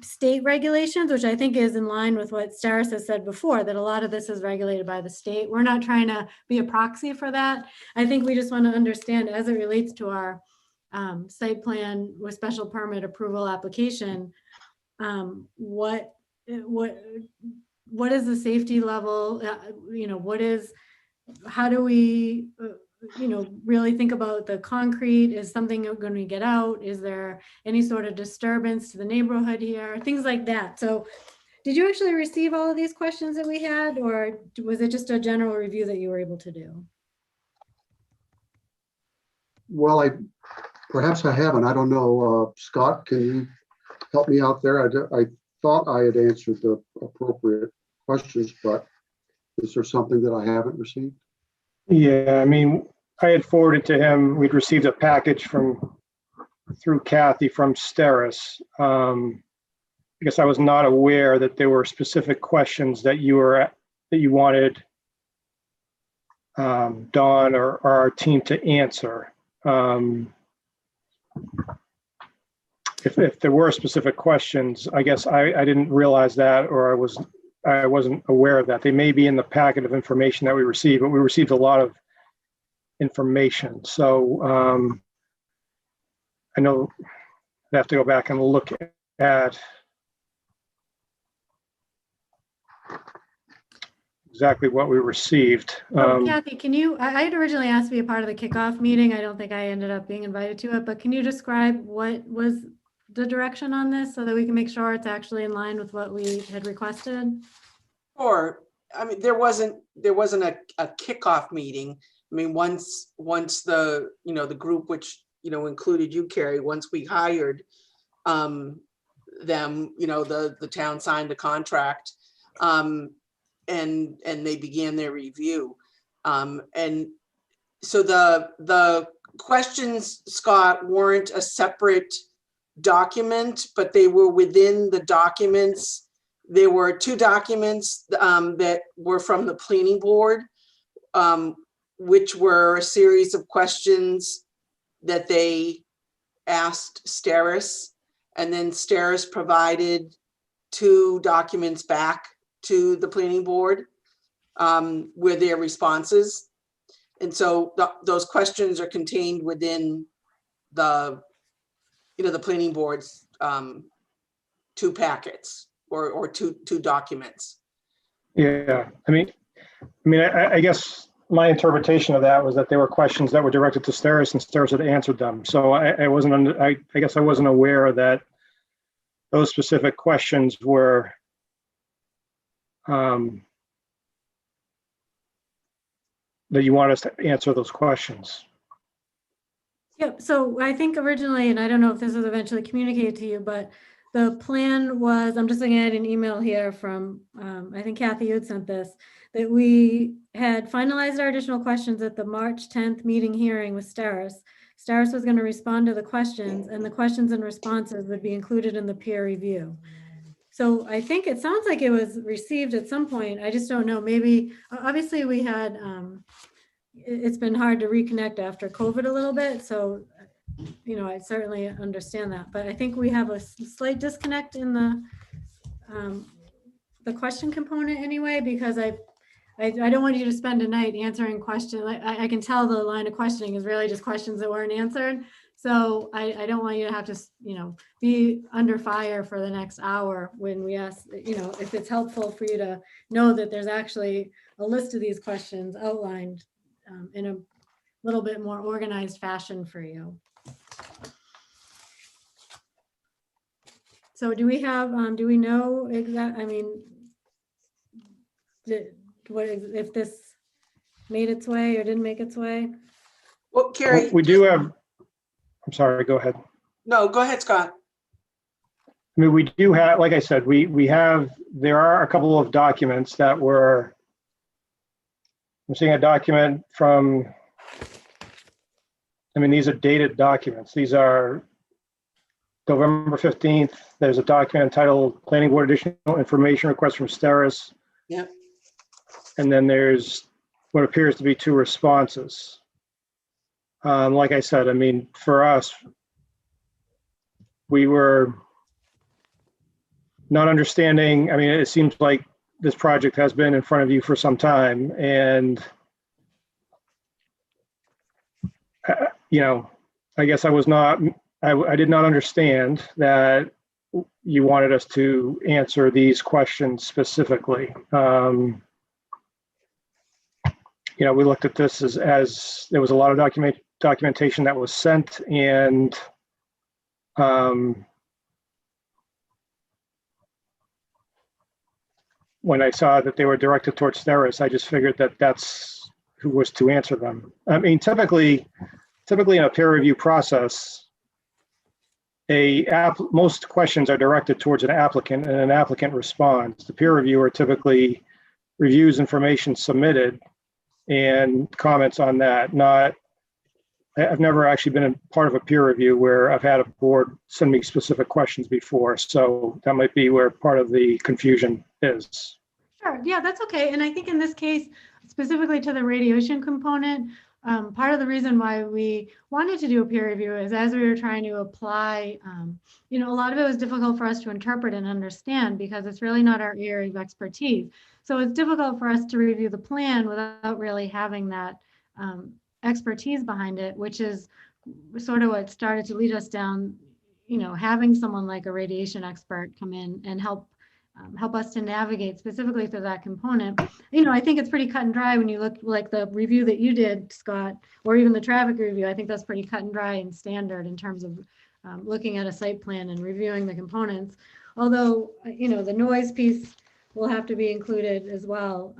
state regulations, which I think is in line with what Steris has said before, that a lot of this is regulated by the state. We're not trying to be a proxy for that. I think we just want to understand, as it relates to our site plan with special permit approval application, what is the safety level? How do we, really think about the concrete? Is something going to get out? Is there any sort of disturbance to the neighborhood here? Things like that. So did you actually receive all of these questions that we had, or was it just a general review that you were able to do? Well, perhaps I haven't. I don't know. Scott, can you help me out there? I thought I had answered the appropriate questions, but is there something that I haven't received? Yeah, I mean, I had forwarded to him, we'd received a package through Kathy from Steris. Because I was not aware that there were specific questions that you wanted Dawn or our team to answer. If there were specific questions, I guess I didn't realize that, or I wasn't aware of that. They may be in the packet of information that we received, but we received a lot of information. So I know I have to go back and look at exactly what we received. Kathy, can you, I had originally asked to be a part of the kickoff meeting. I don't think I ended up being invited to it, but can you describe what was the direction on this so that we can make sure it's actually in line with what we had requested? Or, I mean, there wasn't a kickoff meeting. I mean, once the, the group, which, included you, Carrie, once we hired them, the town signed the contract, and they began their review. And so the questions, Scott, weren't a separate document, but they were within the documents. There were two documents that were from the planning board, which were a series of questions that they asked Steris, and then Steris provided 2 documents back to the planning board with their responses. And so those questions are contained within the, the planning board's 2 packets or two documents. Yeah, I guess my interpretation of that was that they were questions that were directed to Steris and Steris had answered them. So I guess I wasn't aware that those specific questions were that you want us to answer those questions. Yep, so I think originally, and I don't know if this was eventually communicated to you, but the plan was, I'm just looking at an email here from, I think Kathy, you had sent this, that we had finalized our additional questions at the March 10th meeting hearing with Steris. Steris was going to respond to the questions, and the questions and responses would be included in the peer review. So I think it sounds like it was received at some point. I just don't know. Maybe, obviously we had, it's been hard to reconnect after COVID a little bit. So, I certainly understand that, but I think we have a slight disconnect in the question component anyway, because I don't want you to spend a night answering questions. I can tell the line of questioning is really just questions that weren't answered. So I don't want you to have to, be under fire for the next hour when we ask, if it's helpful for you to know that there's actually a list of these questions outlined in a little bit more organized fashion for you. So do we have, do we know exactly, if this made its way or didn't make its way? Well, Carrie. We do have, I'm sorry, go ahead. No, go ahead, Scott. We do have, like I said, there are a couple of documents that were, I'm seeing a document from, these are dated documents. These are November 15th. There's a document entitled Planning Board Additional Information Request from Steris. Yeah. And then there's what appears to be 2 responses. Like I said, for us, we were not understanding. It seems like this project has been in front of you for some time, and I guess I did not understand that you wanted us to answer these questions specifically. We looked at this as there was a lot of documentation that was sent, and when I saw that they were directed towards Steris, I just figured that that's who was to answer them. Typically in a peer review process, most questions are directed towards an applicant, and an applicant responds. The peer reviewer typically reviews information submitted and comments on that. I've never actually been a part of a peer review where I've had a board send me specific questions before. So that might be where part of the confusion is. Sure, yeah, that's okay. And I think in this case, specifically to the radiation component, part of the reason why we wanted to do a peer review is as we were trying to apply, a lot of it was difficult for us to interpret and understand because it's really not our area of expertise. So it's difficult for us to review the plan without really having that expertise behind it, which is sort of what started to lead us down, having someone like a radiation expert come in and help us to navigate specifically through that component. I think it's pretty cut and dry when you look like the review that you did, Scott, or even the traffic review. I think that's pretty cut and dry and standard in terms of looking at a site plan and reviewing the components. Although, the noise piece will have to be included as well.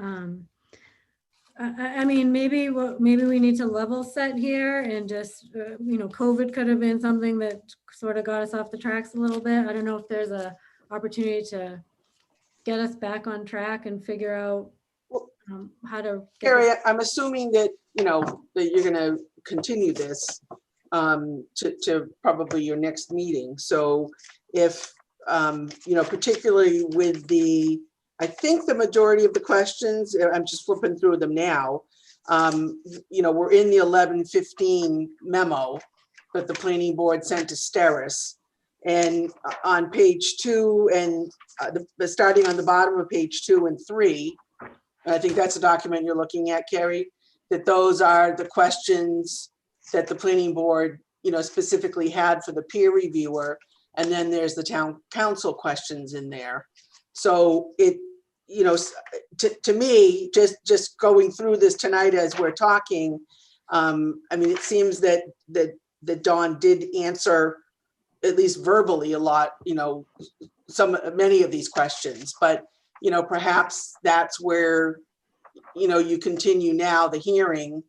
Maybe we need to level set here and just, COVID could have been something that sort of got us off the tracks a little bit. I don't know if there's a opportunity to get us back on track and figure out how to. Carrie, I'm assuming that, that you're going to continue this to probably your next meeting. So if, particularly with I think the majority of the questions, I'm just flipping through them now, we're in the 11:15 memo that the planning board sent to Steris. And on page 2 and starting on the bottom of page 2 and 3, and I think that's the document you're looking at, Carrie, that those are the questions that the planning board, specifically had for the peer reviewer. And then there's the town council questions in there. So it, to me, just going through this tonight as we're talking, I mean, it seems that Dawn did answer, at least verbally, a lot, many of these questions, but, perhaps that's where, you continue now the hearing,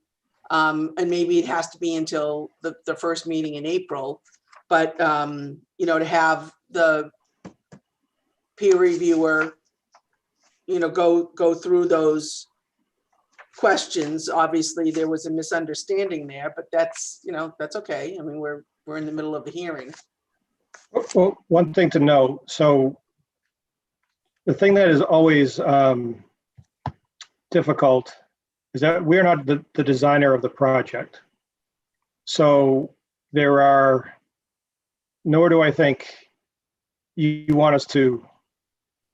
and maybe it has to be until the first meeting in April, but, to have the peer reviewer, go through those questions. Obviously, there was a misunderstanding there, but that's, that's okay. I mean, we're in the middle of the hearing. Well, one thing to note, so the thing that is always difficult is that we're not the designer of the project. So there are, nor do I think you want us to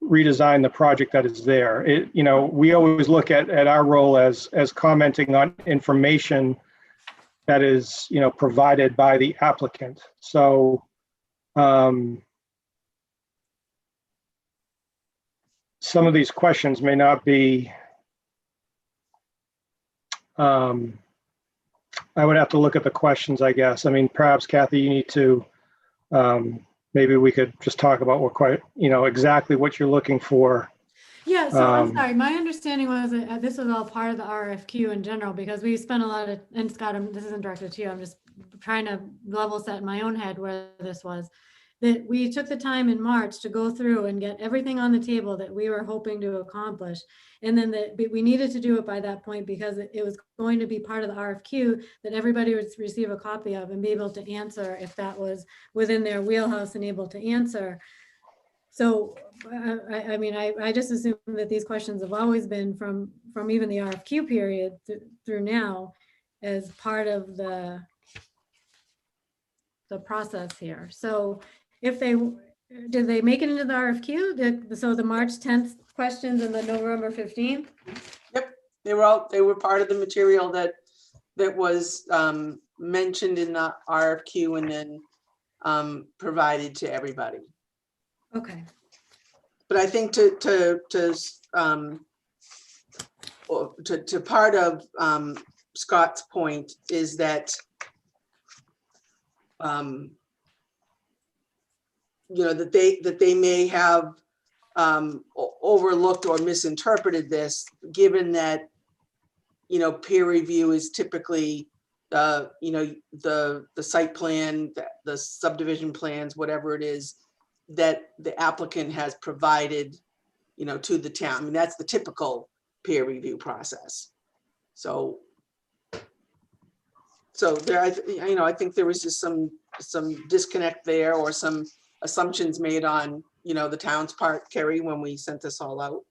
redesign the project that is there. We always look at our role as commenting on information that is, provided by the applicant. So some of these questions may not be, I would have to look at the questions, I guess. I mean, perhaps Kathy, you need to, maybe we could just talk about exactly what you're looking for. Yeah, so I'm sorry, my understanding was that this was all part of the RFQ in general, because we spent a lot of, and Scott, this isn't directed to you, I'm just trying to level set in my own head where this was, that we took the time in March to go through and get everything on the table that we were hoping to accomplish. And then we needed to do it by that point because it was going to be part of the RFQ that everybody would receive a copy of and be able to answer if that was within their wheelhouse and able to answer. So, I mean, I just assume that these questions have always been from even the RFQ period through now as part of the process here. So if did they make it into the RFQ? So the March 10th questions and the November 15th? Yep, they were part of the material that was mentioned in the RFQ and then provided to everybody. Okay. But I think to part of Scott's point is that that they may have overlooked or misinterpreted this, given that peer review is typically the site plan, the subdivision plans, whatever it is that the applicant has provided to the town. I mean, that's the typical peer review process. So there, I think there was just some disconnect there, or some assumptions made on the town's part, Kerry, when we sent this all out.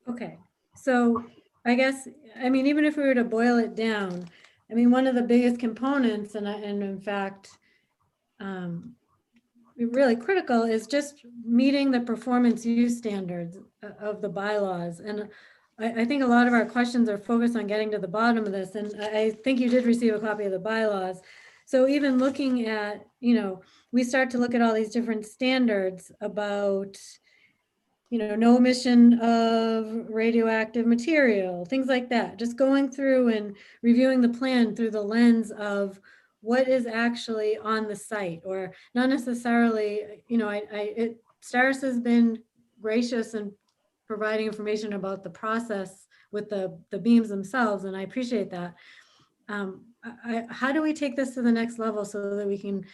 Okay, so I guess, I mean, even if we were to boil it down, I mean, one of the biggest components, and in fact, really critical, is just meeting the performance use standards of the bylaws. And I think a lot of our questions are focused on getting to the bottom of this. And I think you did receive a copy of the bylaws. So even looking at, we start to look at all these different standards about, no emission of radioactive material, things like that. Just going through and reviewing the plan through the lens of what is actually on the site, or not necessarily, STARS has been gracious in providing information about the process with the beams themselves, and I appreciate that. How do we take this to the next level so that we can,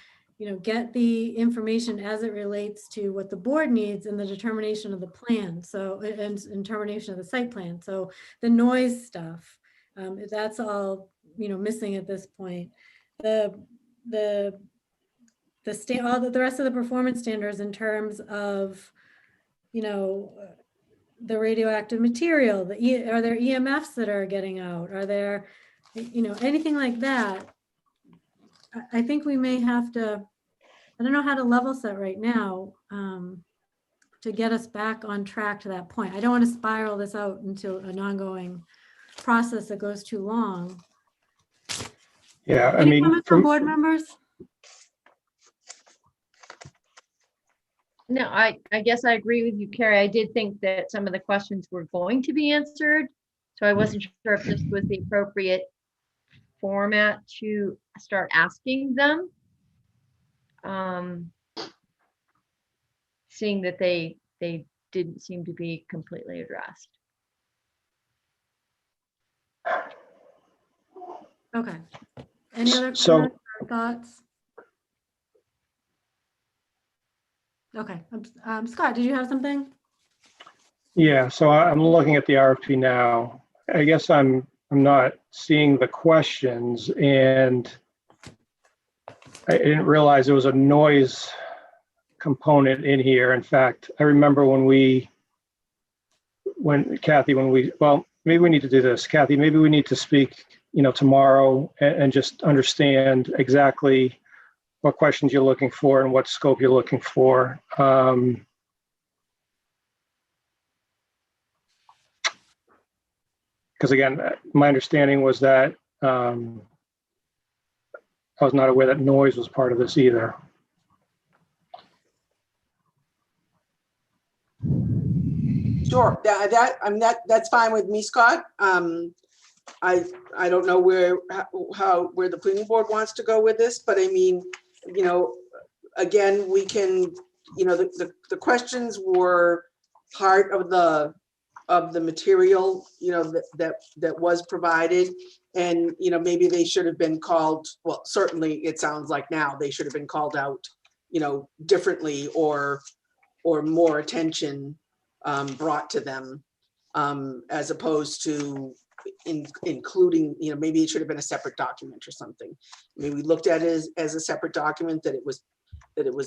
get the information as it relates to what the board needs in the determination of the plan, so, and determination of the site plan. So the noise stuff, that's all, missing at this point. The rest of the performance standards in terms of, the radioactive material, are there EMFs that are getting out? Are there, anything like that? I think we may have to, I don't know how to level set right now to get us back on track to that point. I don't want to spiral this out into an ongoing process that goes too long. Yeah, I Any mean, comments from board members? No, I guess I agree with you, Carrie. I did think that some of the questions were going to be answered. So I wasn't sure if this was the appropriate format to start asking them. Seeing that they didn't seem to be completely addressed. Okay. Any other So- comments or thoughts? Okay. Scott, did you have something? Yeah, so I'm looking at the RFP now. I guess I'm not seeing the questions, and I didn't realize there was a noise component in here. In fact, I remember when Kathy, well, maybe we need to do this. Kathy, maybe we need to speak, tomorrow and just understand exactly what questions you're looking for and what scope you're looking for. Because again, my understanding was that I was not aware that noise was part of this either. Sure, that's fine with me, Scott. I don't know where the planning board wants to go with this, but I mean, again, we can, the questions were part of the material, that was provided. And, maybe they should have been called, well, certainly it sounds like now they should have been called out, differently or more attention brought to them, as opposed to including, maybe it should have been a separate document or something. Maybe we looked at it as a separate document, that it was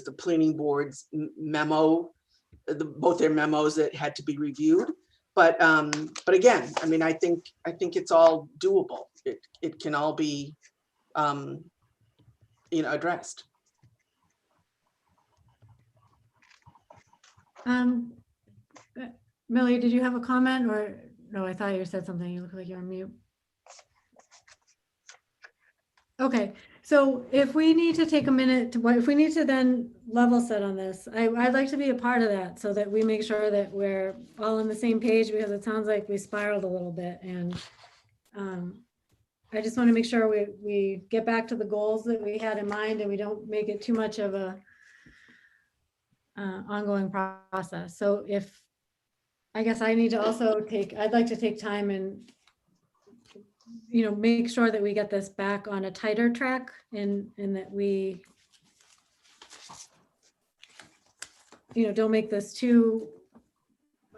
the planning board's memo, both their memos that had to be reviewed. But again, I mean, I think it's all doable. It can all be, addressed. Millie, did you have a comment, or no? I thought you said something. You look like you're on mute. Okay, so if we need to take a minute if we need to then level set on this, I'd like to be a part of that so that we make sure that we're all on the same page, because it sounds like we spiraled a little bit, and I just want to make sure we get back to the goals that we had in mind, and we don't make it too much of a ongoing process. So I guess I need to also I'd like to take time and, make sure that we get this back on a tighter track, and that we, don't make this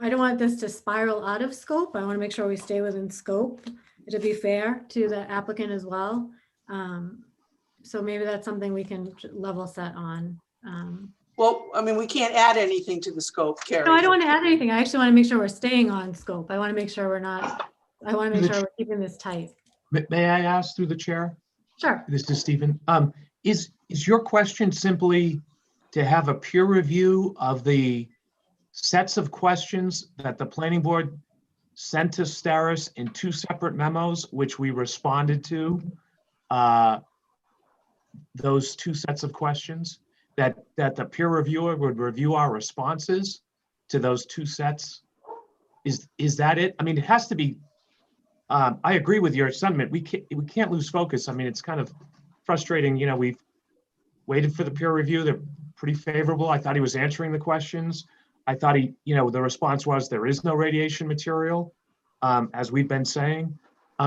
I don't want this to spiral out of scope. I want to make sure we stay within scope to be fair to the applicant as well. So maybe that's something we can level set on. Well, I mean, we can't add anything to the scope, Carrie. No, I don't want to add anything. I actually want to make sure we're staying on scope. I want to make sure we're keeping this tight. May I ask through the chair? Sure. This is Stephen. Is your question simply to have a peer review of the sets of questions that the planning board sent to Starus in 2 separate memos, which we responded to, those 2 sets of questions, that the peer reviewer would review our responses to those 2 sets? Is that it? I mean, it has to be. I agree with your sentiment. We can't lose focus. I mean, it's kind of frustrating. We've waited for the peer review. They're pretty favorable. I thought he was answering the questions. I thought the response was there is no radiation material, as we've been saying.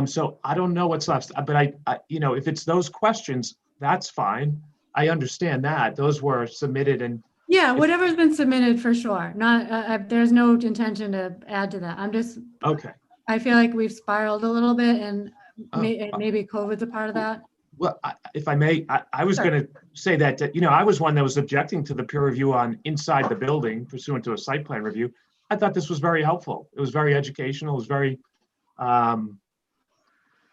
So I don't know what's left, but I if it's those questions, that's fine. I understand that those were submitted, and yeah, whatever's been submitted for sure. Not there's no intention to add to that. I'm just okay. I feel like we've spiraled a little bit, and maybe COVID's a part of that. Well, if I may, I was going to say that, I was one that was objecting to the peer review on inside the building pursuant to a site plan review. I thought this was very helpful. It was very educational. It was very,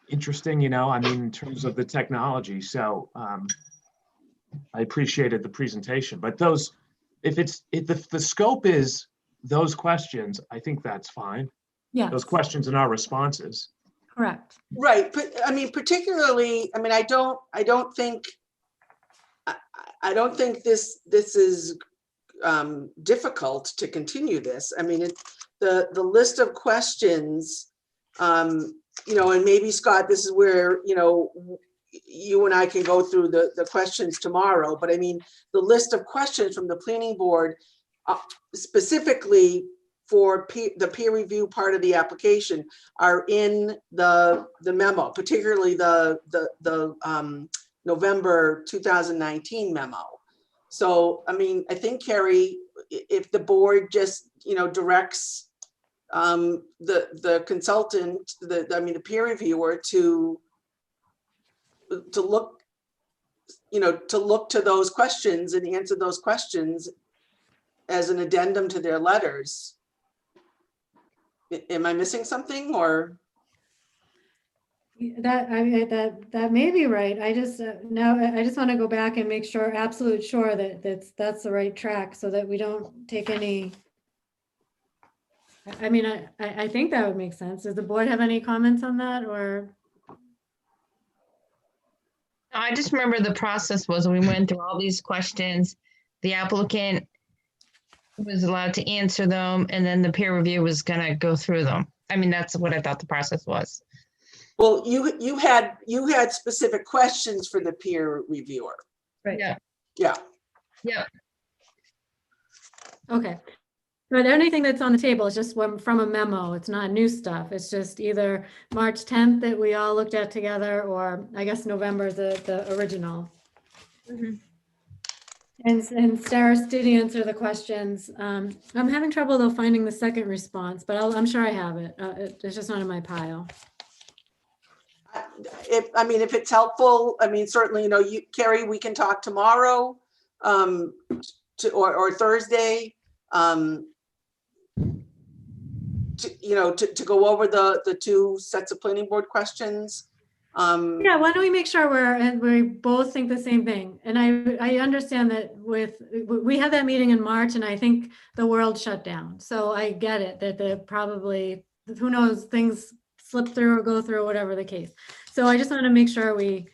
interesting, I mean, in terms of the technology. So I appreciated the presentation, but if the scope is those questions, I think that's fine. Yeah, Those questions and our responses. correct. Right, but I mean, particularly, I mean, I don't think this is difficult to continue this. I mean, the list of questions, and maybe Scott, this is where, you and I can go through the questions tomorrow, but I mean, the list of questions from the planning board, specifically for the peer review part of the application, are in the memo, particularly the November 2019 memo. So, I mean, I think, Carrie, if the board just, directs the consultant, the peer reviewer to look, to those questions and answer those questions as an addendum to their letters. Am I missing something, or? That may be right. I just I just want to go back and make sure, absolute sure that that's the right track, so that we don't take any. I mean, I think that would make sense. Does the board have any comments on that, or? I just remember the process was we went through all these questions. The applicant was allowed to answer them, and then the peer review was going to go through them. I mean, that's what I thought the process was. Well, you had specific questions for the peer reviewer. Right. Yeah. Yeah. Yeah. Okay. But anything that's on the table is just from a memo. It's not new stuff. It's just either March 10th that we all looked at together, or I guess November, the original. Mm-hmm. And Sarah did answer the questions. I'm having trouble though finding the second response, but I'm sure I have it. It's just not in my pile. If it's helpful, I mean, certainly, Carrie, we can talk tomorrow, or Thursday, to go over the two sets of planning board questions. Yeah, why don't we make sure we both think the same thing? And I understand that we had that meeting in March, and I think the world shut down. So I get it that probably, who knows, things slip through or go through, whatever the case. So I just want to make sure we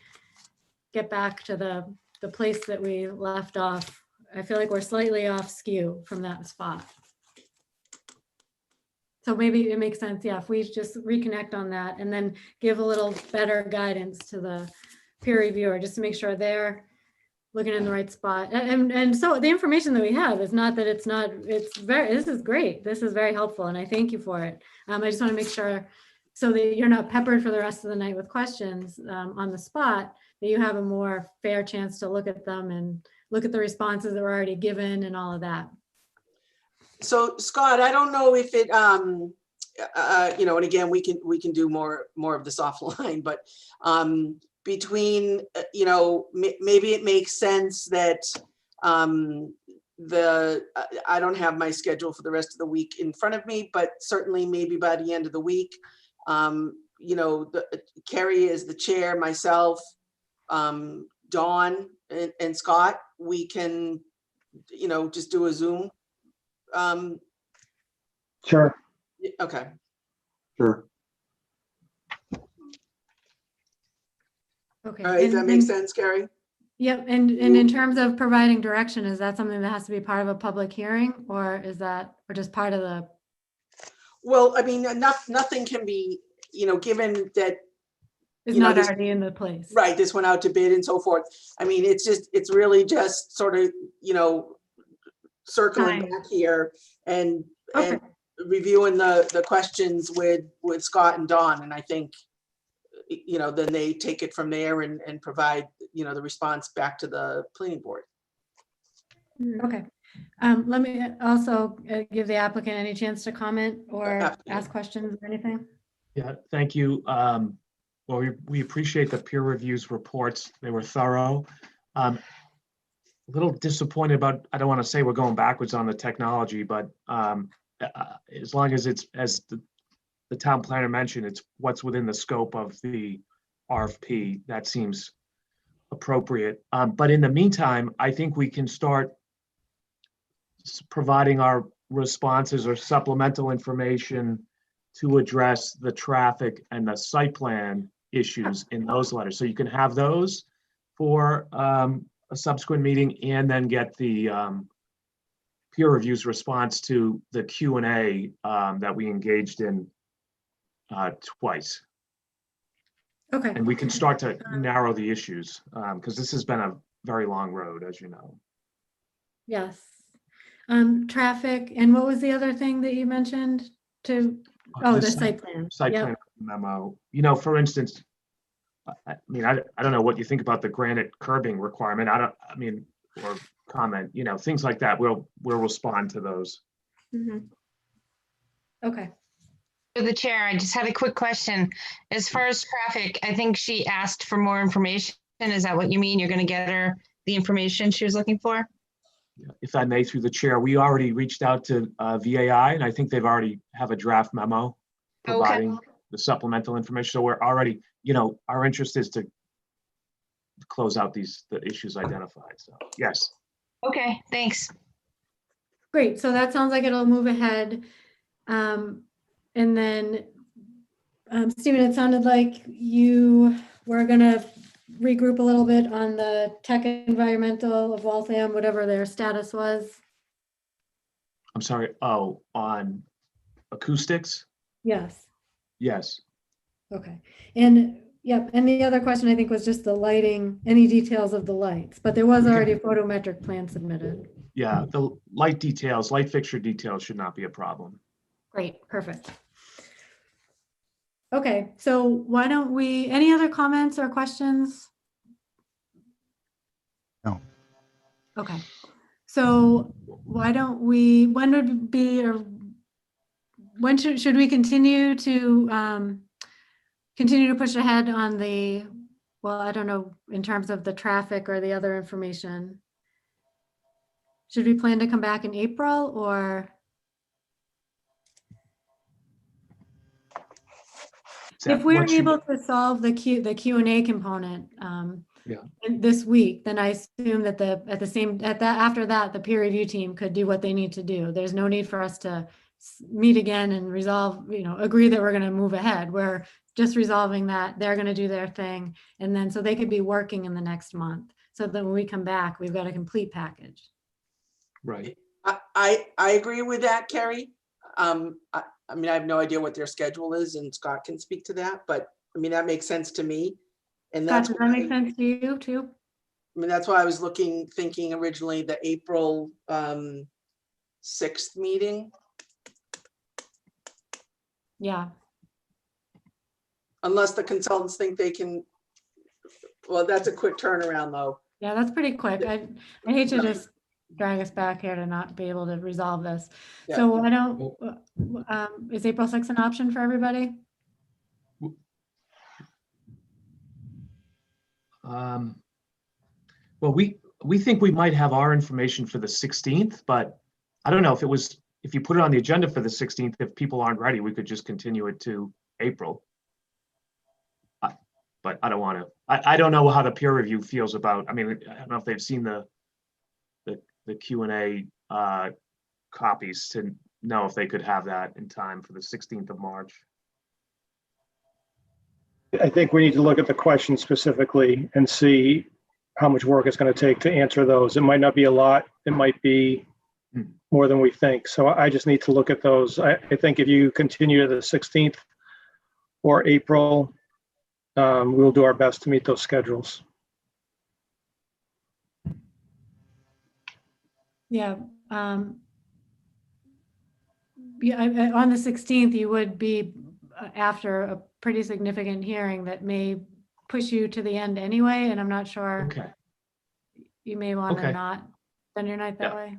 get back to the place that we left off. I feel like we're slightly off skew from that spot. So maybe it makes sense, yeah, if we just reconnect on that and then give a little better guidance to the peer reviewer, just to make sure they're looking in the right spot. And so the information that we have is not that this is great. This is very helpful, and I thank you for it. I just want to make sure, so that you're not peppered for the rest of the night with questions on the spot, that you have a more fair chance to look at them and look at the responses that were already given and all of that. So Scott, I don't know if it, and again, we can do more of this offline, but between, maybe it makes sense that I don't have my schedule for the rest of the week in front of me, but certainly maybe by the end of the week, Carrie is the chair, myself, Dawn and Scott, we can, just do a Zoom. Sure. Okay. Sure. All Okay. right, does that make sense, Carrie? Yep. And in terms of providing direction, is that something that has to be part of a public hearing, or is that, or just part of the? Well, I mean, nothing can be, given that It's not already in the place. Right, this went out to bid and so forth. I mean, it's really just sort of, circling back here and reviewing the questions with Scott and Dawn. And I think, then they take it from there and provide, the response back to the planning board. Okay. Let me also give the applicant any chance to comment or ask questions or anything. Yeah, thank you. Well, we appreciate the peer reviews reports. They were thorough. A little disappointed about, I don't want to say we're going backwards on the technology, but as long as it's, as the the town planner mentioned, it's what's within the scope of the RFP. That seems appropriate. But in the meantime, I think we can start providing our responses or supplemental information to address the traffic and the site plan issues in those letters. So you can have those for a subsequent meeting, and then get the peer review's response to the Q&A that we engaged in twice. Okay. And we can start to narrow the issues, because this has been a very long road, as you know. Yes. Traffic, and what was the other thing that you mentioned to, oh, the site plan. Site Yep. plan memo. You know, for instance, I mean, I don't know what you think about the granite curbing requirement. Or comment, you know, things like that. We'll respond to those. Mhm. Okay. To the chair, I just had a quick question. As far as traffic, I think she asked for more information. Is that what you mean? You're going to get her the information she was looking for? If I may, through the chair, we already reached out to VAI, and I think they've already have a draft memo providing the supplemental information. So we're already, you know, our interest is to close out the issues identified. So yes. Okay, thanks. Great. So that sounds like it'll move ahead. And then, Stephen, it sounded like you were going to regroup a little bit on the tech environmental of Waltham, whatever their status was. I'm sorry. Oh, on acoustics? Yes. Yes. Okay. And yep. And the other question I think was just the lighting, any details of the lights, but there was already a photometric plan submitted. Yeah, the light details, light fixture details should not be a problem. Great. Perfect. Okay. So why don't we, any other comments or questions? No. Okay. So why don't we, when would be, or when should we continue to push ahead on the, well, I don't know, in terms of the traffic or the other information? Should we plan to come back in April, or? If we're able to solve the Q&A component this week, then I assume that after that, the peer review team could do what they need to do. There's no need for us to meet again and resolve, agree that we're going to move ahead. We're just resolving that. They're going to do their thing. And then so they could be working in the next month. So that when we come back, we've got a complete package. Right. I agree with that, Carrie. I mean, I have no idea what their schedule is, and Scott can speak to that, but I mean, that makes sense to me. And Scott, that's does that make sense to you too? I mean, that's why I was thinking originally the April 6th meeting. Yeah. Unless the consultants think they can, well, that's a quick turnaround though. Yeah, that's pretty quick. I hate to just drag us back here to not be able to resolve this. Yeah. So I don't, is April 6th an option for everybody? Well, we think we might have our information for the 16th, but I don't know if you put it on the agenda for the 16th, if people aren't ready, we could just continue it to April. But I don't want to, I don't know how the peer review feels about, I mean, I don't know if they've seen the Q&A copies to know if they could have that in time for the 16th of March. I think we need to look at the question specifically and see how much work it's going to take to answer those. It might not be a lot. It might be more than we think. So I just need to look at those. I think if you continue to the 16th or April, we'll do our best to meet those schedules. Yeah. On the 16th, you would be after a pretty significant hearing that may push you to the end anyway, and I'm not sure. Okay. You may want to Okay. not spend your night that way.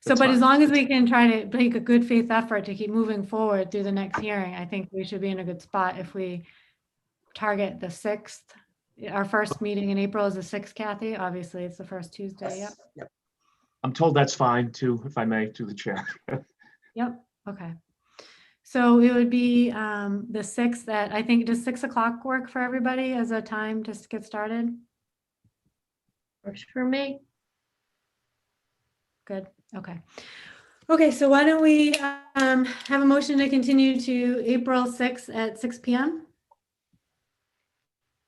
So, That's but as fine. long as we can try to make a good faith effort to keep moving forward through the next hearing, I think we should be in a good spot if we target the 6th. Our first meeting in April is the 6th, Kathy. Obviously, it's the first Tuesday. Yep. Yep. I'm told that's fine too, if I may, to the chair. Yep. Okay. So it would be the 6th at, I think, does 6 o'clock work for everybody as a time to get started? Works for me. Good, okay. Okay, so why don't we have a motion to continue to April 6th at 6 PM?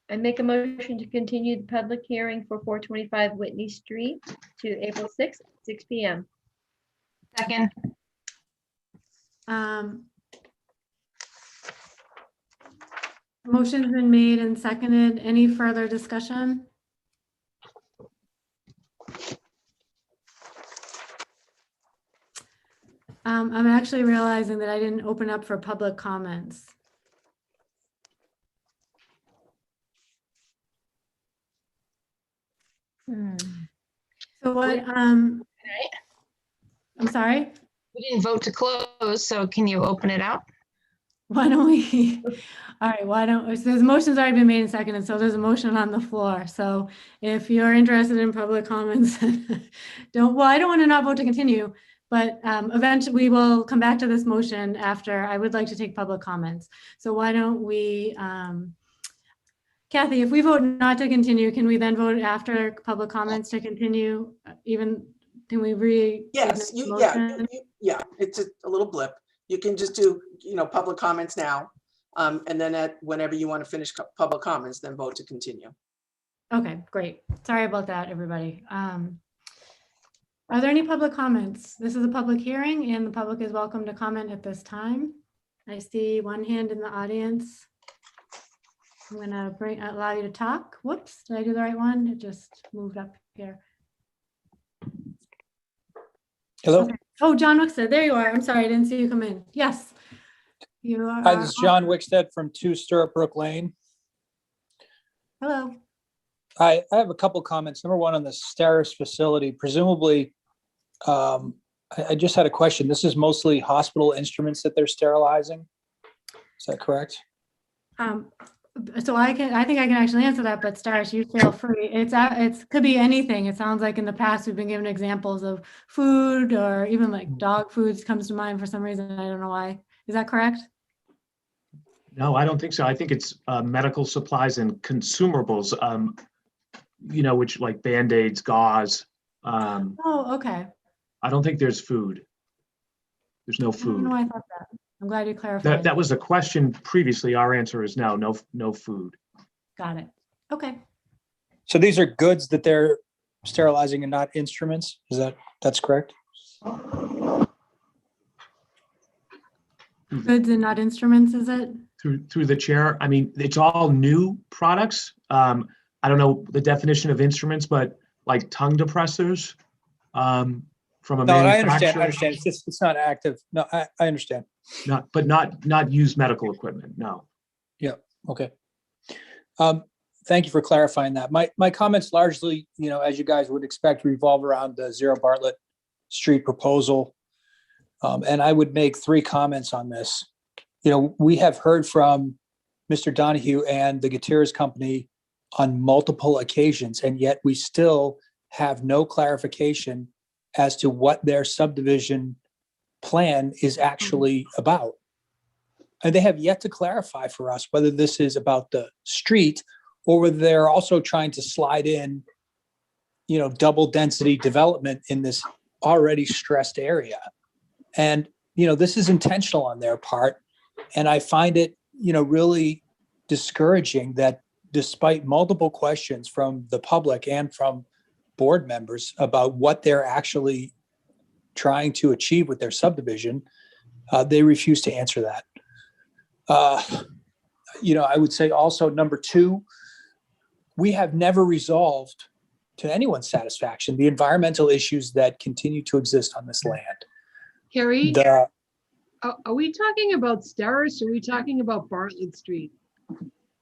I make a motion to continue the public hearing for 425 Whitney Street to April 6th, 6 PM. Second, Motion's been made and seconded. Any further discussion? I'm actually realizing that I didn't open up for public comments. So what, I'm sorry? we didn't vote to close, so can you open it out? Why don't we, all right, why don't, so there's motion's already been made and seconded, so there's a motion on the floor. So if you're interested in public comments, well, I don't want to not vote to continue, but eventually we will come back to this motion after. I would like to take public comments. So why don't we, Kathy, if we vote not to continue, can we then vote after public comments to continue? Even, can we Yes, yeah, it's a little blip. You can just do, public comments now. And then whenever you want to finish public comments, then vote to continue. Okay, great. Sorry about that, everybody. Are there any public comments? This is a public hearing and the public is welcome to comment at this time. I see one hand in the audience. I'm gonna allow you to talk. Whoops, did I do the right one? It just moved up here. Hello. Okay. Oh, John Wickstead, there you are. I'm sorry, I didn't see you come in. Yes. You are. Hi, this is John Wickstead from 2 Stirrup Brook Lane. Hello. Hi, I have a couple comments. Number one, on the Steris facility, presumably, I just had a question. This is mostly hospital instruments that they're sterilizing. Is that correct? So I think I can actually answer that, but Stars, you feel free. It's could be anything. It sounds like in the past we've been given examples of food or even like dog foods comes to mind for some reason. I don't know why. Is that correct? No, I don't think so. I think it's medical supplies and consumables, which like Band-Aids, gauze. Oh, okay. I don't think there's food. There's no I don't know food. why I thought that. I'm glad you clarified. That was the question previously. Our answer is no food. Got it. Okay. So these are goods that they're sterilizing and not instruments? That's correct? Goods and not instruments, is it? Through the chair. I mean, it's all new products. I don't know the definition of instruments, but like tongue depressors from a No, manufacturer. I understand. It's not active. No, I understand. Not used medical equipment. No. Yeah. Okay. Thank you for clarifying that. My comments largely, as you guys would expect, revolve around the 0 Bartlett Street proposal. And I would make 3 comments on this. We have heard from Mr. Donahue and the Gutierrez Company on multiple occasions, and yet we still have no clarification as to what their subdivision plan is actually about. And they have yet to clarify for us whether this is about the street or whether they're also trying to slide in, double density development in this already stressed area. And, this is intentional on their part. And I find it, really discouraging that despite multiple questions from the public and from board members about what they're actually trying to achieve with their subdivision, they refuse to answer that. I would say also, number 2, we have never resolved to anyone's satisfaction the environmental issues that continue to exist on this land. Carrie, are we talking about Steris or are we talking about Bartlett Street?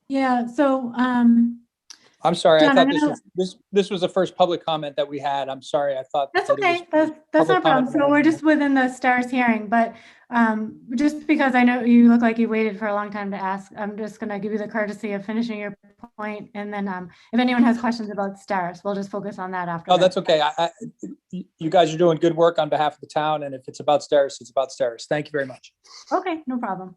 Yeah, so I'm sorry, John, I thought this was the first public comment that we had. I'm sorry, I thought. That's that it okay. was That's no public problem. comment. So we're just within the Stars hearing, but just because I know you look like you waited for a long time to ask, I'm just going to give you the courtesy of finishing your point, and then if anyone has questions about Steris, we'll just focus on that after. Oh, that's okay. You guys are doing good work on behalf of the town, and if it's about Steris, it's about Steris. Thank you very much. Okay, no problem.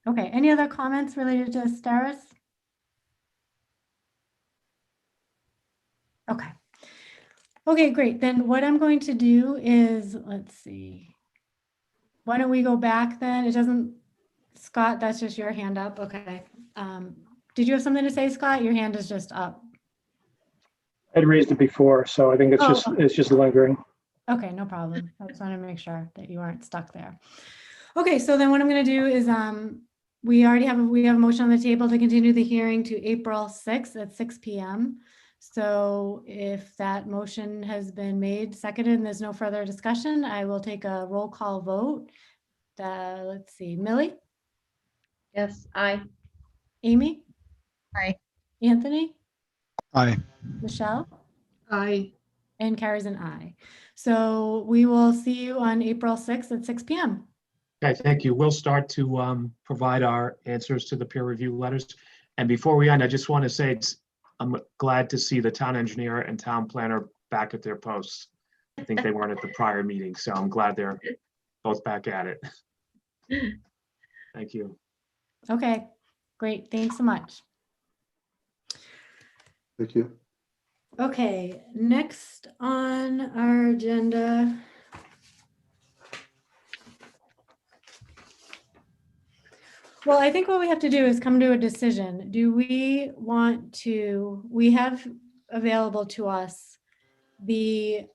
Okay, any other comments related to Steris? Okay. Okay, great. Then what I'm going to do is, let's see. Why don't we go back then? It doesn't, Scott, that's just your hand up. Okay. Did you have something to say, Scott? Your hand is just up. I'd raised it before, so I think it's it's just lingering. Okay, no problem. I just wanted to make sure that you aren't stuck there. Okay, so then what I'm going to do is we have a motion on the table to continue the hearing to April 6th at 6 p.m. So if that motion has been made, seconded, and there's no further discussion, I will take a roll call vote. Let's see, Millie? Yes, aye. Amy? Aye. Anthony? Aye. Michelle? Aye. And Carrie's an aye. So we will see you on April 6th at 6 p.m. Okay, thank you. We'll start to provide our answers to the peer review letters. And before we end, I just want to say I'm glad to see the town engineer and town planner back at their posts. I think they weren't at the prior meeting, so I'm glad they're both back at it. Thank you. Okay, great. Thanks so much. Thank you. Okay, next on our agenda. Well, I think what we have to do is come to a decision. Do we want to, we have available to us the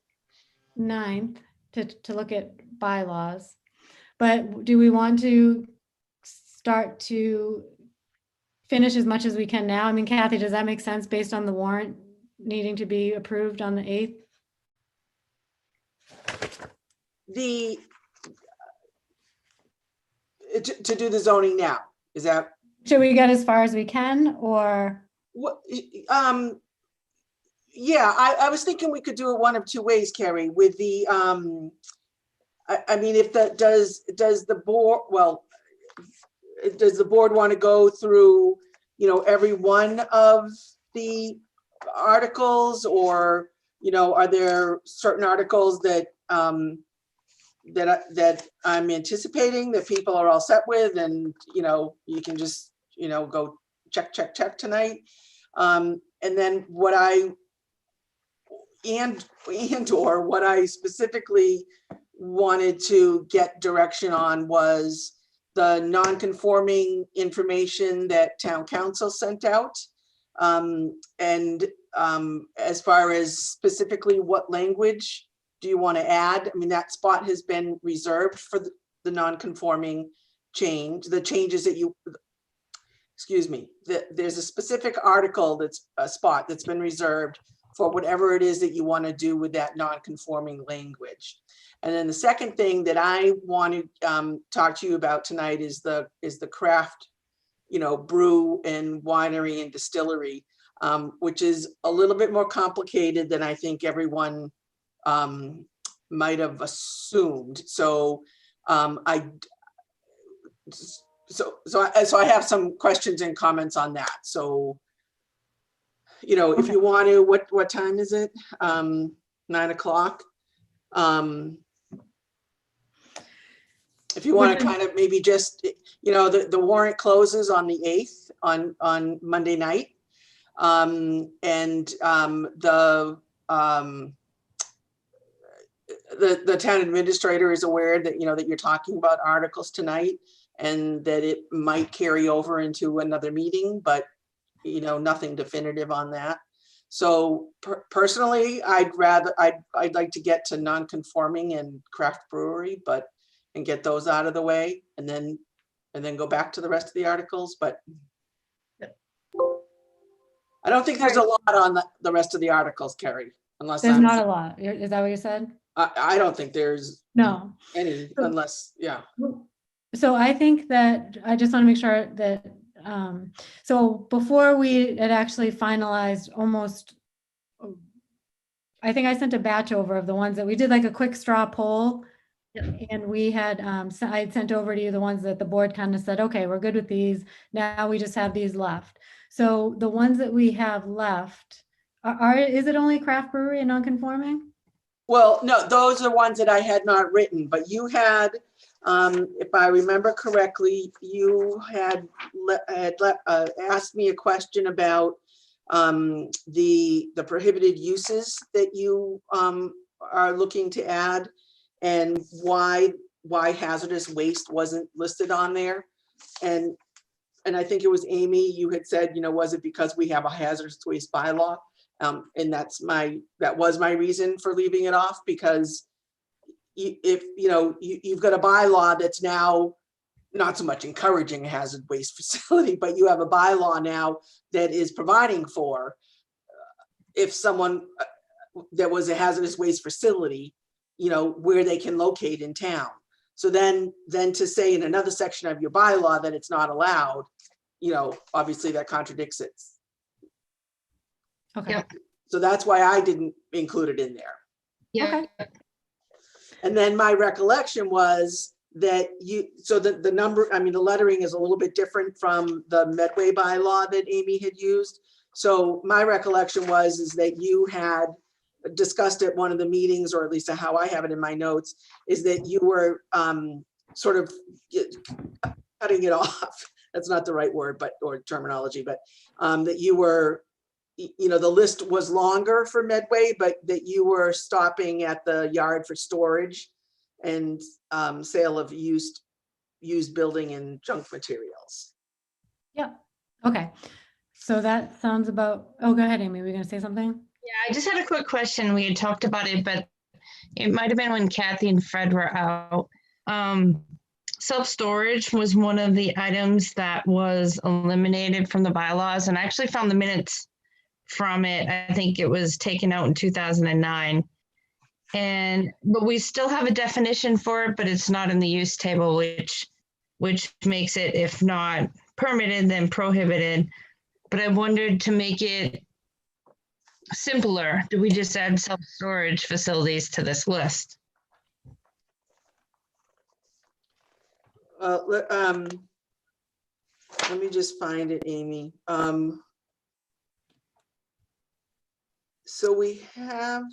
9th to look at bylaws, but do we want to start to finish as much as we can now? I mean, Kathy, does that make sense based on the warrant needing to be approved on the 8th? To do the zoning now, is that? Should we get as far as we can, or? What, yeah, I was thinking we could do it one of two ways, Carrie, with the, I mean, if that does the board, well, does the board want to go through, you know, every one of the articles, or, you know, are there certain articles that, that I'm anticipating that people are all set with, and, you know, you can just, you know, go check tonight. And then what or what I specifically wanted to get direction on was the non-conforming information that town council sent out. And as far as specifically what language do you want to add? I mean, that spot has been reserved for the non-conforming change, the changes that you, excuse me, there's a specific article that's a spot that's been reserved for whatever it is that you want to do with that non-conforming language. And then the second thing that I want to talk to you about tonight is the craft, you know, brew and winery and distillery, which is a little bit more complicated than I think everyone might have assumed. So I have some questions and comments on that. So, you know, if you want to, what time is it? 9 o'clock. If you want to kind of maybe just, you know, the warrant closes on the 8th on Monday night. The town administrator is aware that, you know, that you're talking about articles tonight, and that it might carry over into another meeting, but, you know, nothing definitive on that. So personally, I'd like to get to non-conforming and craft brewery, and get those out of the way, and then go back to the rest of the articles. But I don't think there's a lot on the rest of the articles, Carrie, unless there's not a lot. Is that what you said? I don't think there's any, unless, yeah. So I think that I just want to make sure that, so before we had actually finalized almost, I think I sent a batch over of the ones that we did, like a quick straw poll And we had, I had sent over to you the ones that the board kind of said, okay, we're good with these. Now we just have these left. So the ones that we have left, is it only craft brewery and non-conforming? Well, no, those are ones that I had not written, but you had, if I remember correctly, you had asked me a question about the prohibited uses that you are looking to add, and why hazardous waste wasn't listed on there. And I think it was Amy, you had said, was it because we have a hazardous waste bylaw? And that was my reason for leaving it off, because you've got a bylaw that's now not so much encouraging a hazard waste facility, but you have a bylaw now that is providing for if someone that was a hazardous waste facility, where they can locate in town. So then to say in another section of your bylaw that it's not allowed, obviously that contradicts it. Okay. Yep. So that's why I didn't include it in there. Yeah. Okay. And then my recollection was that the number, the lettering is a little bit different from the Medway bylaw that Amy had used. So my recollection is that you had discussed at one of the meetings, or at least how I have it in my notes, is that you were sort of cutting it off. That's not the right word, or terminology, but that you were, the list was longer for Medway, but that you were stopping at the yard for storage and sale of used building and junk materials. Yeah. Okay. So that sounds about, oh, go ahead, Amy. Were you going to say something? Yeah, I just had a quick question. We had talked about it, but it might have been when Kathy and Fred were out. Self-storage was one of the items that was eliminated from the bylaws, and I actually found the minutes from it. I think it was taken out in 2009. But we still have a definition for it, but it's not in the use table, which makes it, if not permitted, then prohibited. But I wondered, to make it simpler, do we just add self-storage facilities to this list? Let me just find it, Amy. So we have.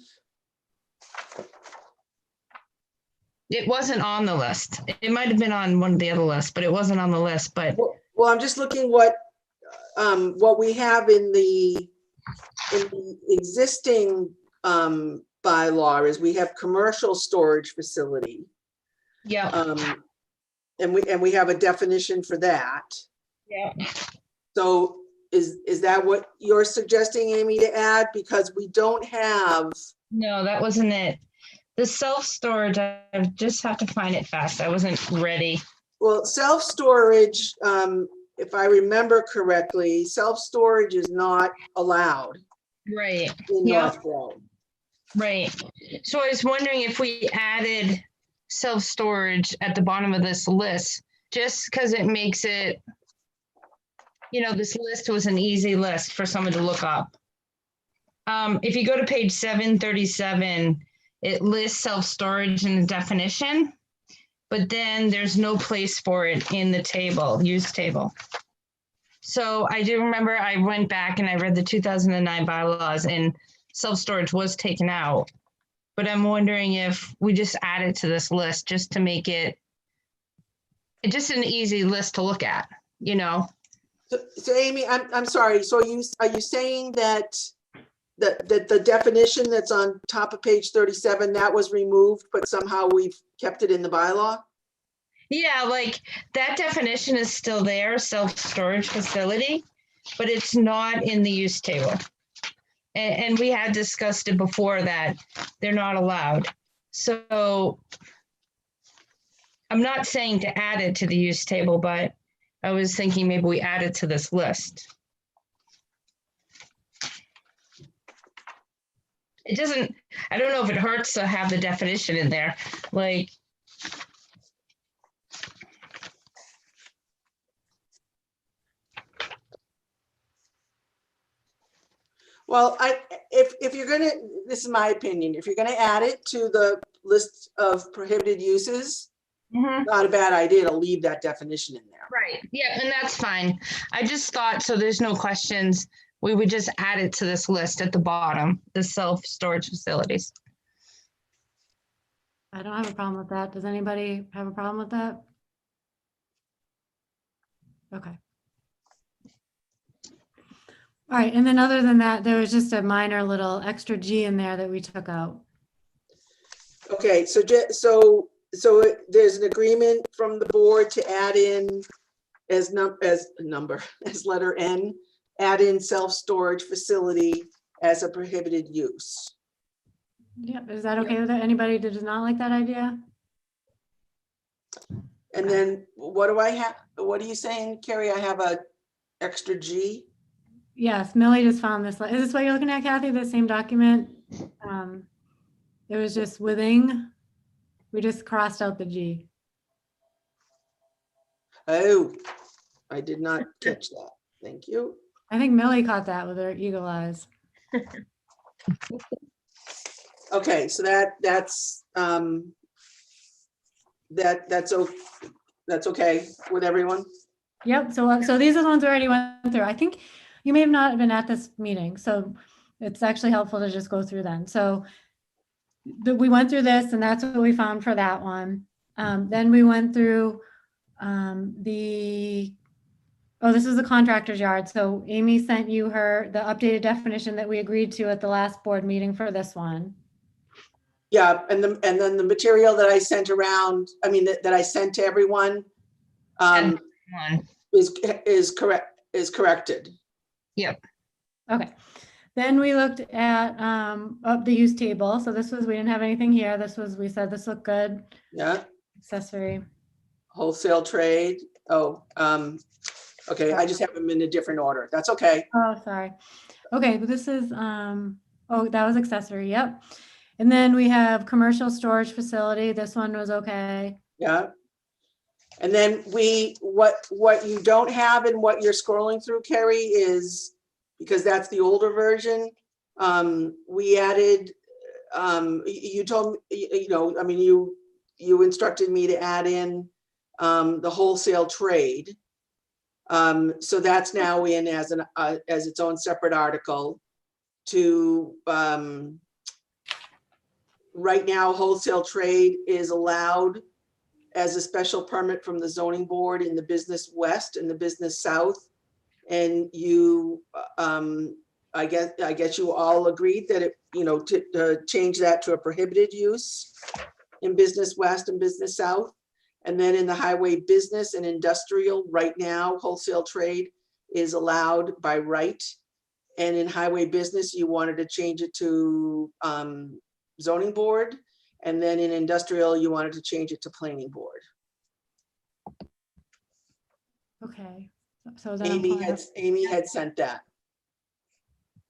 It wasn't on the list. It might have been on one of the other lists, but it wasn't on the list. But well, I'm just looking what we have in the existing bylaw is we have commercial storage facility. yeah, And we have a definition for that. yeah. So is that what you're suggesting, Amy, to add? Because we don't have. No, that wasn't it. The self-storage, I just have to find it fast. I wasn't ready. Well, self-storage, if I remember correctly, self-storage is not allowed Right. in Yeah. Northborough. Right. So I was wondering if we added self-storage at the bottom of this list, just because it makes it, this list was an easy list for someone to look up. If you go to page 737, it lists self-storage in the definition, but then there's no place for it in the table, use table. So I do remember I went back and I read the 2009 bylaws, and self-storage was taken out. But I'm wondering if we just add it to this list just to make it just an easy list to look at, So Amy, I'm sorry. So are you saying that the definition that's on top of page 37, that was removed, but somehow we've kept it in the bylaw? Yeah, like that definition is still there, self-storage facility, but it's not in the use table. And we had discussed it before that they're not allowed. So I'm not saying to add it to the use table, but I was thinking maybe we add it to this list. It doesn't, I don't know if it hurts to have the definition in there. Like, Well, if you're gonna, this is my opinion, if you're gonna add it to the list of prohibited uses, Mhm. not a bad idea to leave that definition in there. Right, yeah, and that's fine. I just thought, so there's no questions, we would just add it to this list at the bottom, the self-storage facilities. I don't have a problem with that. Does anybody have a problem with that? Okay. All right, and then other than that, there was just a minor little extra G in there that we took out. Okay, so there's an agreement from the board to add in as letter N, add in self-storage facility as a prohibited use. Yep, is that okay with anybody that does not like that idea? And then what do I have? What are you saying, Carrie? I have a extra G? Yes, Millie just found this. Is this what you're looking at, Kathy? The same document? It was just within. We just crossed out the G. Oh, I did not catch that. Thank you. I think Millie caught that with her eagle eyes. Okay, so that's okay with everyone? Yep, so these are the ones we already went through. I think you may have not been at this meeting, so it's actually helpful to just go through then. So we went through this and that's what we found for that one. Then we went through this is the contractor's yard. So Amy sent you the updated definition that we agreed to at the last board meeting for this one. Yeah, and then the material that I sent around, I mean, that I sent to everyone is corrected. Yep. Okay. Then we looked at the use table. So this was, we didn't have anything here. We said this looked good. Yeah. Accessory. Wholesale trade. Oh, okay. I just have them in a different order. That's okay. Oh, sorry. Okay, but this is, that was accessory. Yep. And then we have commercial storage facility. This one was okay. Yeah. And then what you don't have and what you're scrolling through, Carrie, is, because that's the older version, we added, you told me, I mean, you instructed me to add in the wholesale trade. So that's now in as its own separate article. To right now, wholesale trade is allowed as a special permit from the zoning board in the business west and the business south. And you, I guess you all agreed that to change that to a prohibited use in business west and business south. And then in the highway business and industrial, right now, wholesale trade is allowed by right. And in highway business, you wanted to change it to zoning board. And then in industrial, you wanted to change it to planning board. Okay. So then Amy had sent that.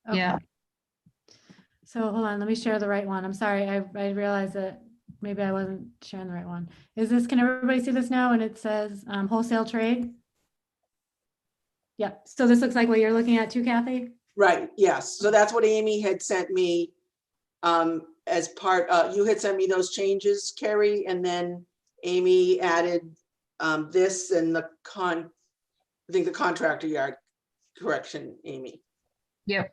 Okay. Yeah. So hold on, let me share the right one. I'm sorry, I realized that maybe I wasn't sharing the right one. Can everybody see this now? And it says wholesale trade? Yep, so this looks like what you're looking at too, Kathy? Right, yes. So that's what Amy had sent me as part, you had sent me those changes, Carrie, and then Amy added this and I think the contractor yard correction, Amy. Yep.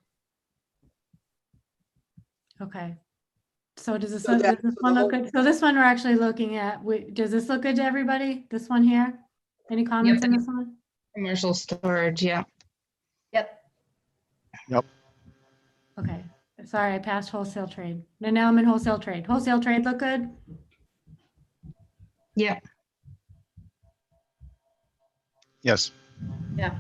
Okay. So does this, So does this one look good? So this one we're actually looking at, does this look good to everybody? This one here? Any comments on this one? Commercial storage, yeah. Yep. Yep. Okay, sorry, I passed wholesale trade. And now I'm in wholesale trade. Wholesale trade look good? Yeah. Yes. Yeah.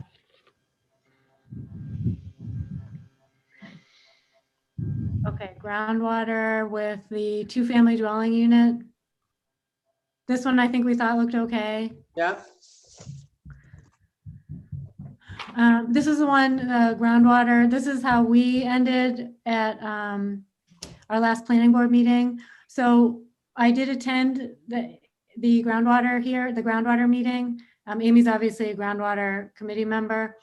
Okay, groundwater with the 2-family dwelling unit. This one I think we thought looked okay. Yeah. This is the one, groundwater. This is how we ended at our last planning board meeting. So I did attend the groundwater meeting. Amy's obviously a groundwater committee member,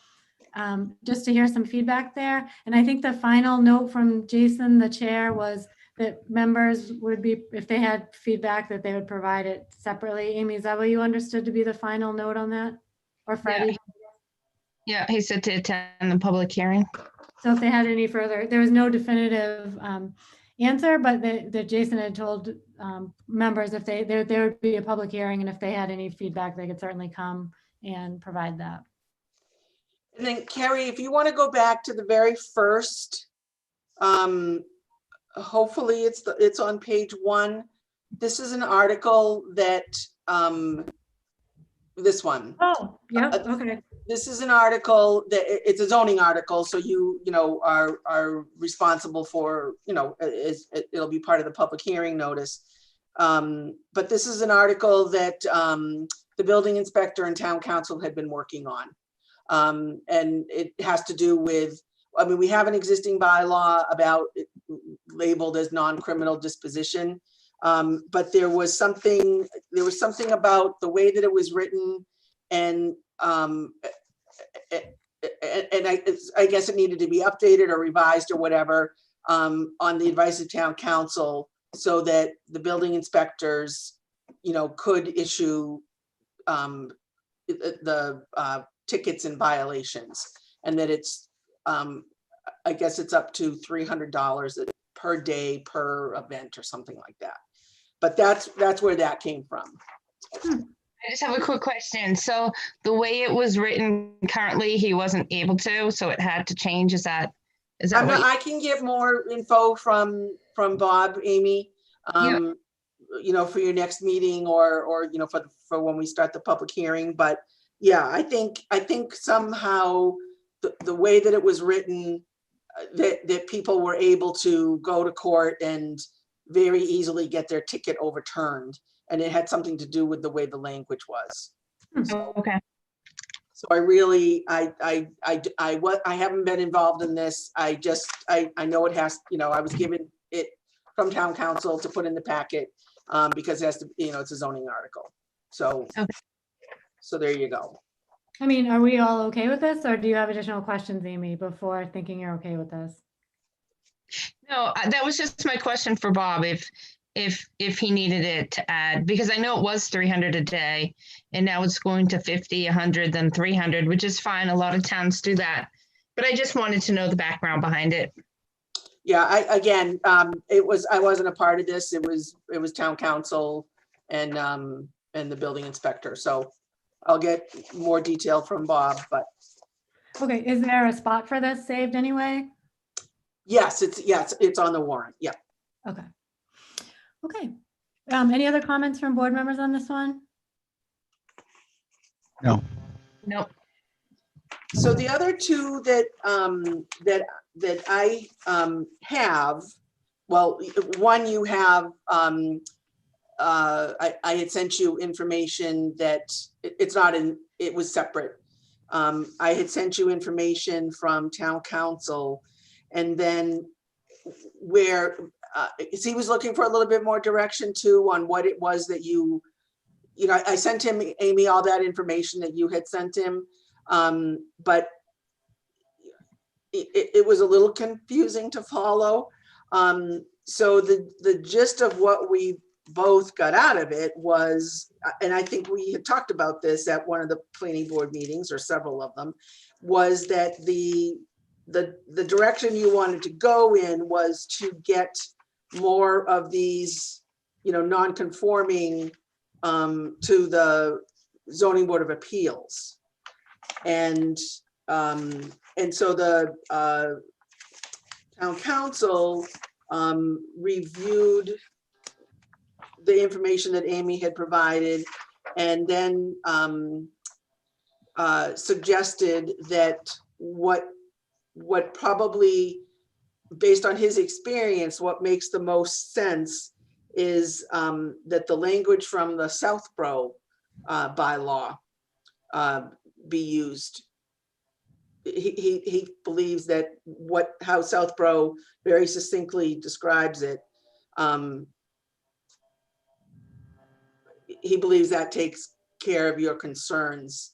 just to hear some feedback there. And I think the final note from Jason, the chair, was that members would be, if they had feedback, that they would provide it separately. Amy, is that what you understood to be the final note on that? Or Freddie? Yeah, he said to attend the public hearing. So if they had any further, there was no definitive answer, but that Jason had told members if there would be a public hearing, and if they had any feedback, they could certainly come and provide that. And then Carrie, if you want to go back to the very first, hopefully it's on page 1. This is an article that, this one. Oh, yeah, okay. This is an article that it's a zoning article, so you know are responsible for, you know, it'll be part of the public hearing notice. But this is an article that the building inspector and town council had been working on. And it has to do with, I mean, we have an existing bylaw about it labeled as non-criminal disposition. But there was something about the way that it was written, and I guess it needed to be updated or revised or whatever on the advice of town council, so that the building inspectors, you know, could issue the tickets and violations, and that it's I guess it's up to $300 per day per event or something like that. But that's where that came from. I just have a quick question. So the way it was written currently, he wasn't able to, so it had to change. Is that what I can get more info from Bob, Amy, you know, for your next meeting, or you know, for when we start the public hearing. But yeah, I think somehow the way that it was written, that people were able to go to court and very easily get their ticket overturned, and it had something to do with the way the language was. So, okay. So I really, I haven't been involved in this. I know it has, you know, I was given it from town council to put in the packet because it has to, you know, it's a zoning article. So, okay. So there you go. I mean, are we all okay with this, or do you have additional questions, Amy, before thinking you're okay with this? No, that was just my question for Bob, if he needed it to add, because I know it was 300 a day, and now it's going to 50, 100, then 300, which is fine. A lot of towns do that, but I just wanted to know the background behind it. Yeah, I wasn't a part of this. It was town council and the building inspector. So I'll get more detail from Bob, but. Okay, is there a spot for this saved anyway? Yes, it's on the warrant. Yeah. Okay. Okay. Any other comments from board members on this one? No. Nope. So the other two that I have, well, one you have, I had sent you information that it's not in, it was separate. I had sent you information from town council, and then where he was looking for a little bit more direction too on what it was that you know, I sent him, Amy, all that information that you had sent him. But it was a little confusing to follow. So the gist of what we both got out of it was, and I think we had talked about this at one of the planning board meetings, or several of them, was that the direction you wanted to go in was to get more of these, you know, non-conforming to the zoning board of appeals. And so the town council reviewed the information that Amy had provided, and then suggested that what probably, based on his experience, what makes the most sense is that the language from the Southborough bylaw be used. He believes that how Southborough very succinctly describes it, he believes that takes care of your concerns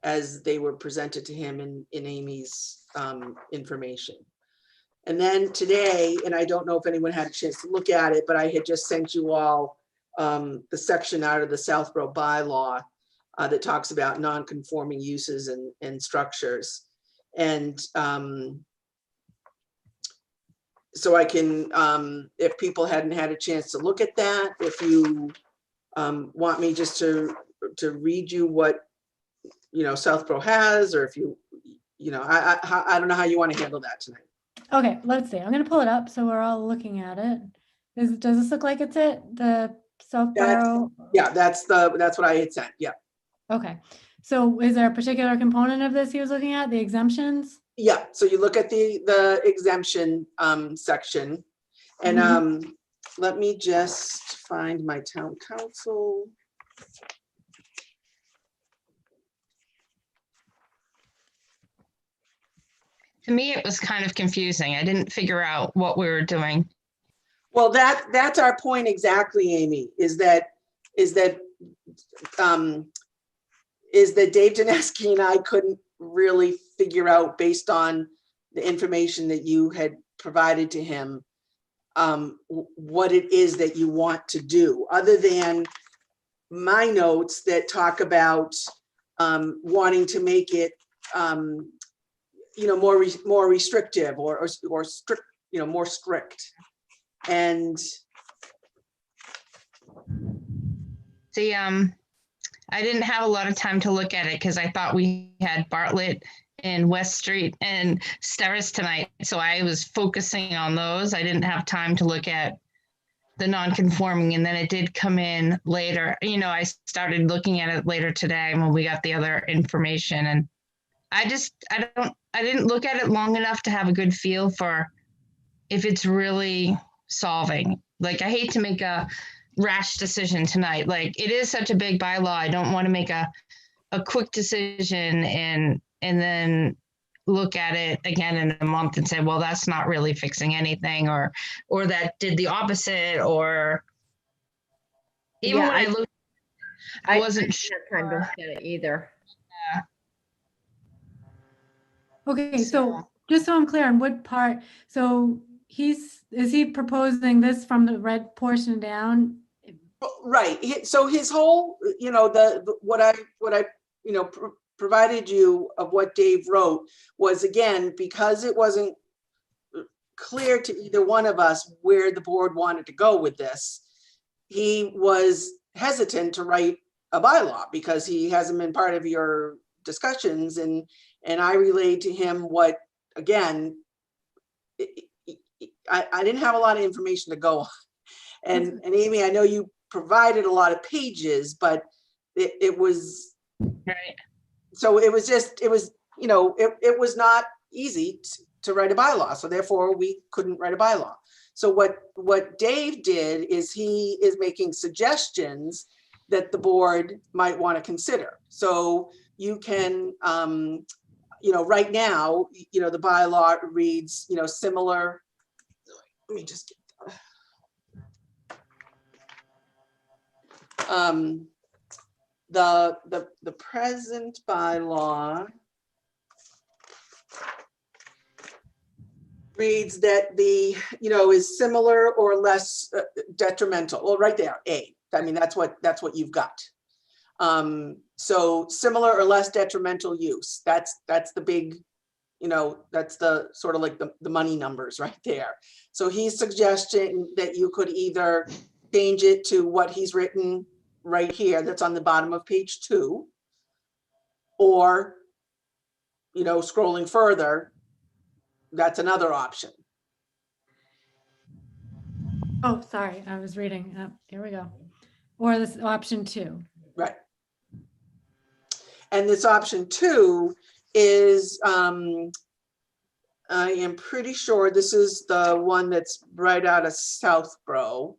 as they were presented to him in Amy's information. And then today, and I don't know if anyone had a chance to look at it, but I had just sent you all the section out of the Southborough bylaw that talks about non-conforming uses and structures. And so I can, if people hadn't had a chance to look at that, if you want me just to read you what, Southborough has, or if you know, I don't know how you want to handle that tonight. Okay, let's see. I'm gonna pull it up so we're all looking at it. Does this look like it's it? The Southborough? Yeah, that's what I had sent. Yeah. Okay. So is there a particular component of this he was looking at, the exemptions? Yeah. So you look at the exemption section, and let me just find my town council. To me, it was kind of confusing. I didn't figure out what we were doing. Well, that's our point exactly, Amy, is that Dave Janeski and I couldn't really figure out, based on the information that you had provided to him, what it is that you want to do, other than my notes that talk about wanting to make it more restrictive or strict, more strict. And see, I didn't have a lot of time to look at it because I thought we had Bartlett and West Street and Sterris tonight. So I was focusing on those. I didn't have time to look at the non-conforming, and then it did come in later. I started looking at it later today when we got the other information, and I didn't look at it long enough to have a good feel for if it's really solving. Like, I hate to make a rash decision tonight. Like, it is such a big bylaw. I don't want to make a quick decision and then look at it again in a month and say, well, that's not really fixing anything, or that did the opposite, or even Yeah, when I looked, I wasn't sure. Time to look at it either. Yeah. Okay, so just so I'm clear on what part, so is he proposing this from the red portion down? right, so his whole, what I provided you of what Dave wrote was, again, because it wasn't clear to either one of us where the board wanted to go with this, he was hesitant to write a bylaw because he hasn't been part of your discussions, and I relayed to him what, again, I didn't have a lot of information to go on. And Amy, I know you provided a lot of pages, but it was, right. So it was it was not easy to write a bylaw. So therefore we couldn't write a bylaw. So what Dave did is he is making suggestions that the board might want to consider. So you can, right now, the bylaw reads, similar. Let me just get the present bylaw reads that is similar or less detrimental. Well, right there, A. I mean, that's what you've got. So similar or less detrimental use. That's the big, that's the sort of like the money numbers right there. So he's suggesting that you could either change it to what he's written right here, that's on the bottom of page 2, or, scrolling further, that's another option. Oh, sorry, I was reading. Here we go. Or this option 2. Right. And this option 2 is, I am pretty sure this is the one that's right out of Southborough,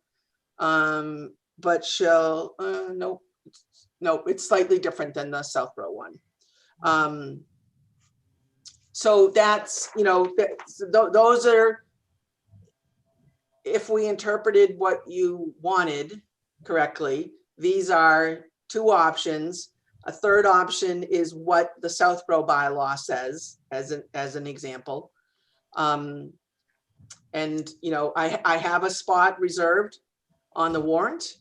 but nope, it's slightly different than the Southborough one. So that's, those are, if we interpreted what you wanted correctly, these are 2 options. A third option is what the Southborough bylaw says, as an example. you know, I have a spot reserved on the warrant.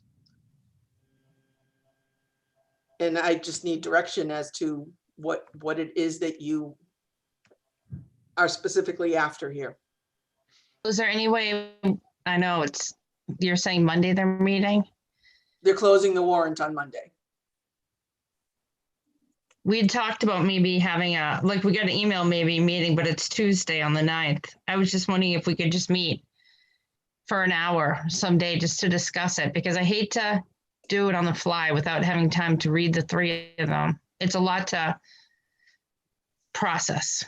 And I just need direction as to what it is that you are specifically after here. Is there any way, I know you're saying Monday they're meeting? They're closing the warrant on Monday. We had talked about maybe having we got an email maybe meeting, but it's Tuesday on the 9th. I was just wondering if we could just meet for an hour someday just to discuss it, because I hate to do it on the fly without having time to read the 3 of them. It's a lot to process.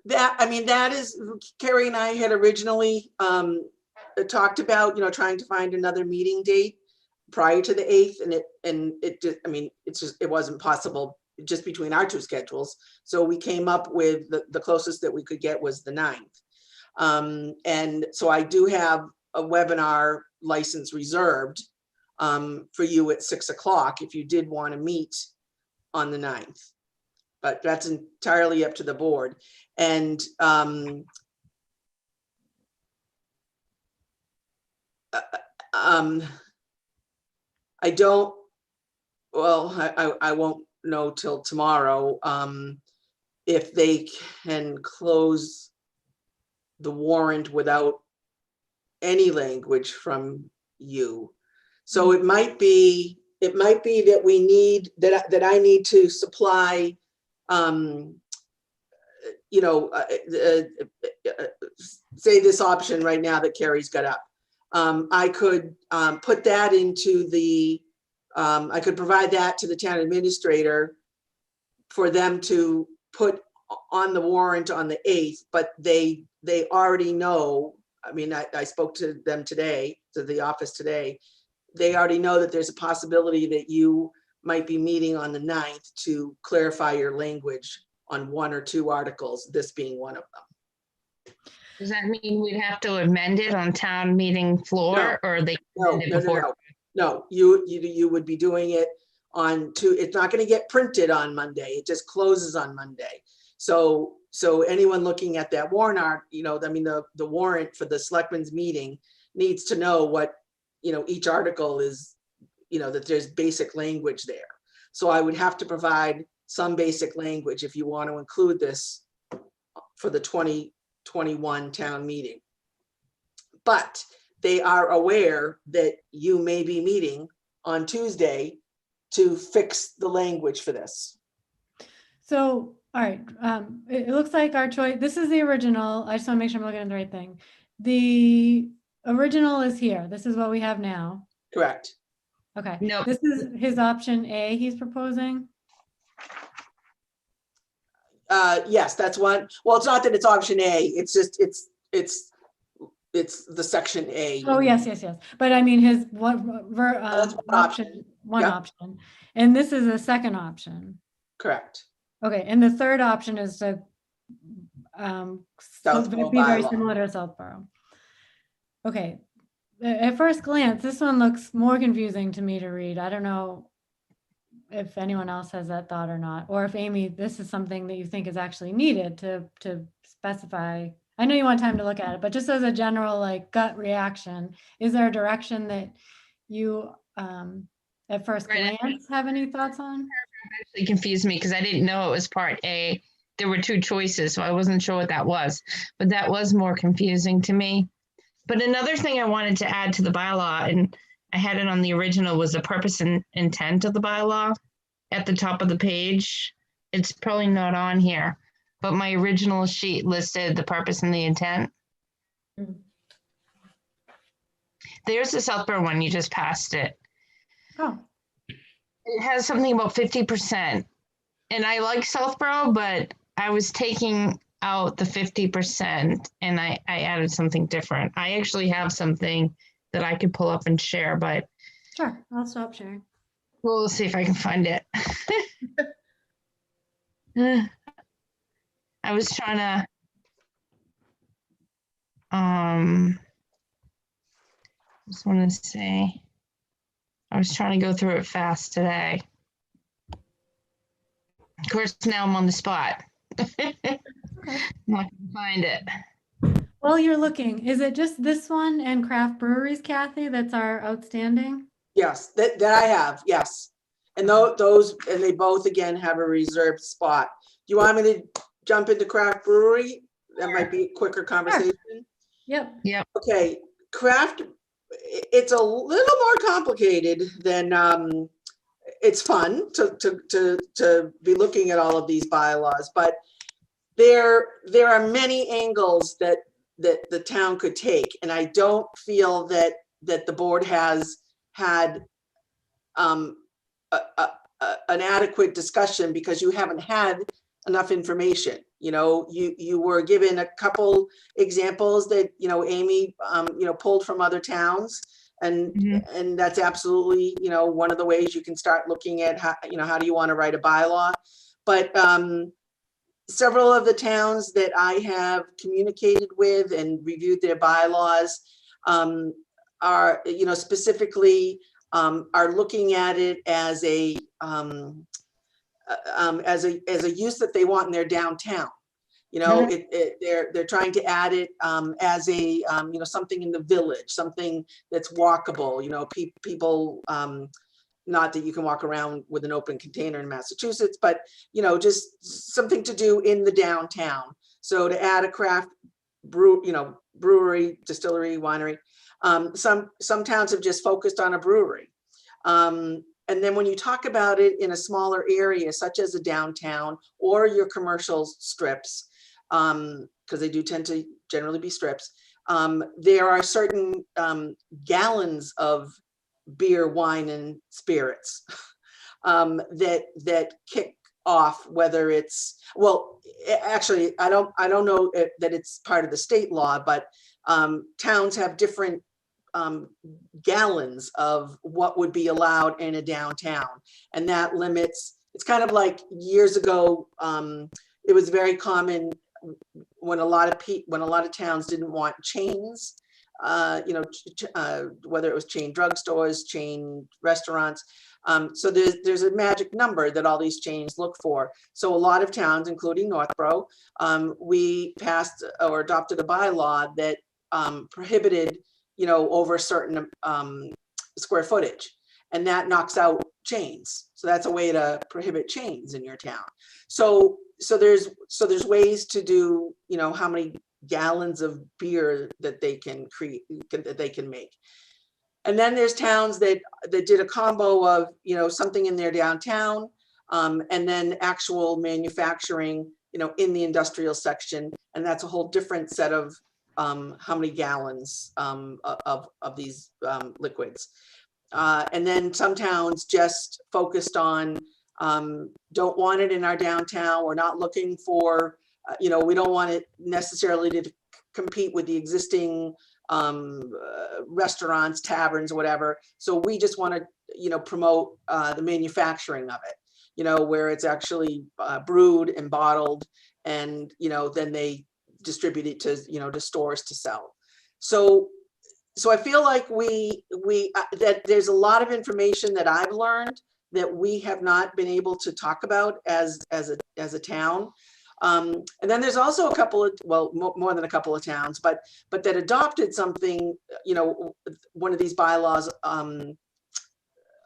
That is, Carrie and I had originally talked about, you know, trying to find another meeting date prior to the 8th, and it just, I mean, it wasn't possible just between our 2 schedules. So we came up with the closest that we could get was the 9th. And so I do have a webinar license reserved for you at 6 o'clock if you did want to meet on the 9th. But that's entirely up to the board. And I don't, well, I won't know till tomorrow if they can close the warrant without any language from you. So it might be that we need, that I need to supply, you know, say this option right now that Carrie's got up. I could put that into the, I could provide that to the town administrator for them to put on the warrant on the 8th, but they already know, I mean, I spoke to them today, to the office today. They already know that there's a possibility that you might be meeting on the 9th to clarify your language on 1 or 2 articles, this being one of them. Does that mean we'd have to amend it on town meeting floor, or they amend it before? No, you would be doing it on it's not going to get printed on Monday. It just closes on Monday. So anyone looking at that warrant, you know, I mean, the warrant for the selectmen's meeting needs to know what, you know, each article is, you know, that there's basic language there. So I would have to provide some basic language if you want to include this for the 2021 town meeting. But they are aware that you may be meeting on Tuesday to fix the language for this. So, all right, it looks like our choice, this is the original. I just want to make sure I'm looking at the right thing. The original is here. This is what we have now. Correct. Okay. No. This is his option A he's proposing. Yes, that's one. Well, it's not that it's option A. It's just it's the section A. Oh, yes. But I mean, his That's one option, one Yep. option, and this is a second option. Correct. Okay, and the third option is to Southborough be very bylaw. similar to Southborough. Okay, at first glance, this one looks more confusing to me to read. I don't know if anyone else has that thought or not, or if Amy, this is something that you think is actually needed to specify. I know you want time to look at it, but just as a general like gut reaction, is there a direction that you at first glance have any thoughts on? Actually confused me because I didn't know it was part A. There were 2 choices, so I wasn't sure what that was, but that was more confusing to me. But another thing I wanted to add to the bylaw, and I had it on the original, was the purpose and intent of the bylaw at the top of the page. It's probably not on here, but my original sheet listed the purpose and the intent. Mhm. There's the Southborough one, you just passed it. Oh, It has something about 50%. And I like Southborough, but I was taking out the 50% and I added something different. I actually have something that I could pull up and share, but sure, I'll stop sharing. we'll see if I can find it. I was trying to, just want to say, I was trying to go through it fast today. Of course, now I'm on the spot. I'm not gonna find it. While you're looking, is it just this one and craft breweries, Kathy, that's our outstanding? Yes, that I have, yes. And those, and they both again have a reserved spot. Do you want me to jump into craft brewery? That might be a quicker conversation. Yep. Yep. Okay, craft, it's a little more complicated than, it's fun to be looking at all of these bylaws, but there are many angles that the town could take, and I don't feel that the board has had an adequate discussion because you haven't had enough information. You know, you were given a couple examples that, you know, Amy, you know, pulled from other towns, and that's absolutely, you know, one of the ways you can start looking at how, you know, how do you want to write a bylaw. But several of the towns that I have communicated with and reviewed their bylaws are, you know, specifically are looking at it as a use that they want in their downtown. You know, they're trying to add it as a you know, something in the village, something that's walkable. You know, people. Not that you can walk around with an open container in Massachusetts, but, you know, just something to do in the downtown. So to add a craft brewery, distillery, winery. Some towns have just focused on a brewery. And then when you talk about it in a smaller area, such as a downtown or your commercial strips, because they do tend to generally be strips, there are certain gallons of beer, wine, and spirits that kick off, whether it's, well, actually, I don't know that it's part of the state law, but towns have different gallons of what would be allowed in a downtown, and that limits. It's kind of like years ago, it was very common when a lot of towns didn't want chains. You know, whether it was chain drugstores, chain restaurants. So there's a magic number that all these chains look for. So a lot of towns, including Northborough, we passed or adopted a bylaw that prohibited, you know, over a certain square footage, and that knocks out chains. So that's a way to prohibit chains in your town. So there's ways to do, you know, how many gallons of beer that they can create, that they can make. And then there's towns that did a combo of, you know, something in their downtown, and then actual manufacturing, you know, in the industrial section. And that's a whole different set of how many gallons of these liquids. And then some towns just focused on, don't want it in our downtown. We're not looking for, you know, we don't want it necessarily to compete with the existing restaurants, taverns, whatever. So we just want to, you know, promote the manufacturing of it, you know, where it's actually brewed and bottled, and, you know, then they distribute it to, you know, to stores to sell. So I feel like that there's a lot of information that I've learned that we have not been able to talk about as a town. And then there's also a couple of, well, more than a couple of towns, but that adopted something, you know, one of these bylaws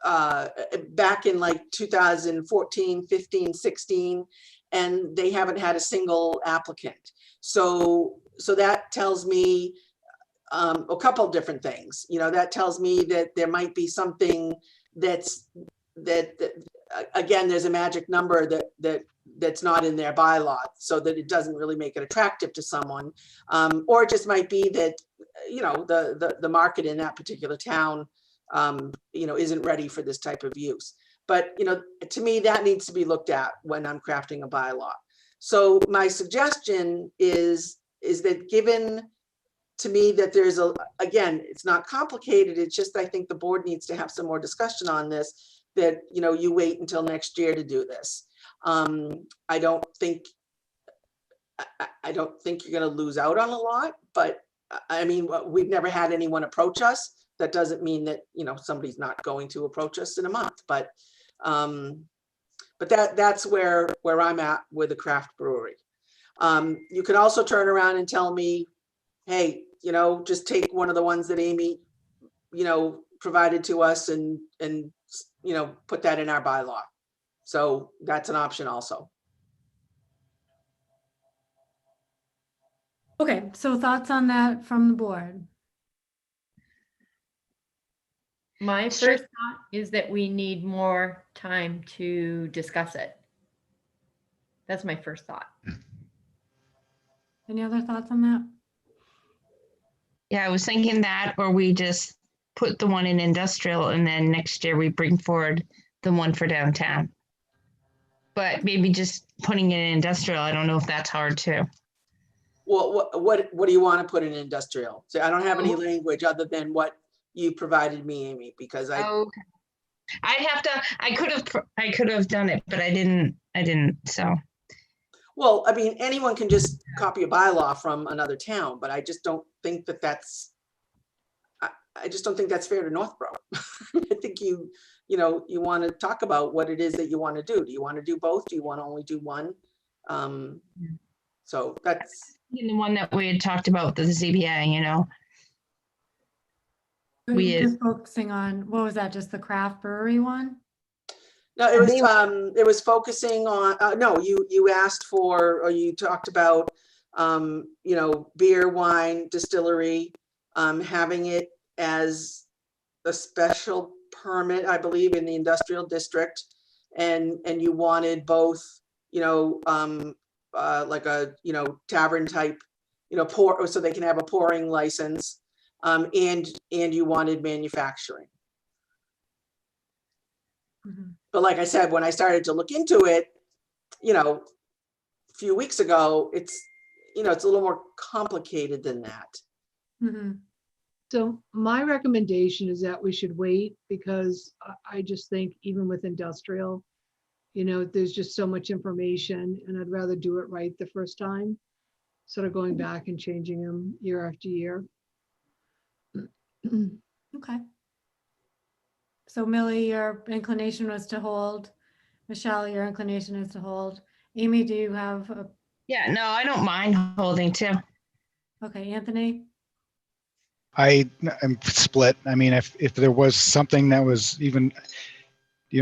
back in like 2014, 15, 16, and they haven't had a single applicant. So that tells me a couple of different things. You know, that tells me that there might be something that again, there's a magic number that's not in their bylaw, so that it doesn't really make it attractive to someone. Or it just might be that, you know, the market in that particular town, you know, isn't ready for this type of use. But, you know, to me, that needs to be looked at when I'm crafting a bylaw. So my suggestion is that, given to me that there's again, it's not complicated, it's just, I think the board needs to have some more discussion on this, that, you know, you wait until next year to do this. I don't think you're going to lose out on a lot, but I mean, we've never had anyone approach us. That doesn't mean that, you know, somebody's not going to approach us in a month, but that's where I'm at with the craft brewery. You can also turn around and tell me, hey, you know, just take one of the ones that Amy, you know, provided to us and, you know, put that in our bylaw. So that's an option also. Okay, so thoughts on that from the board? My Sure. first thought is that we need more time to discuss it. That's my first thought. Any other thoughts on that? Yeah, I was thinking that, or we just put the one in industrial and then next year we bring forward the one for downtown. But maybe just putting it in industrial, I don't know if that's hard too. Well, what do you want to put in industrial? So I don't have any language other than what you provided me, Amy, because Okay. I could have done it, but I didn't, so. well, I mean, anyone can just copy a bylaw from another town, but I just don't think that that's, I just don't think that's fair to Northborough. I think you know, you want to talk about what it is that you want to do. Do you want to do both? Do you want to only do one? So that's. The one that we had talked about, the ZBA, you know. We had- Just focusing on, what was that, just the craft brewery one? No, it was focusing on, no, you asked for, or you talked about, you know, beer, wine, distillery, having it as a special permit, I believe, in the industrial district. And you wanted both, you know, like a, you know, tavern type, you know, pour, so they can have a pouring license, and you wanted manufacturing. Mhm. But like I said, when I started to look into it, you know, a few weeks ago, it's, you know, it's a little more complicated than that. Mhm. So my recommendation is that we should wait because I just think even with industrial, you know, there's just so much information and I'd rather do it right the first time. Sort of going back and changing them year after year. Okay. So Millie, your inclination was to hold. Michelle, your inclination is to hold. Amy, do you have a, Yeah, no, I don't mind holding too. okay, Anthony? I'm split. I mean, if there was something that was even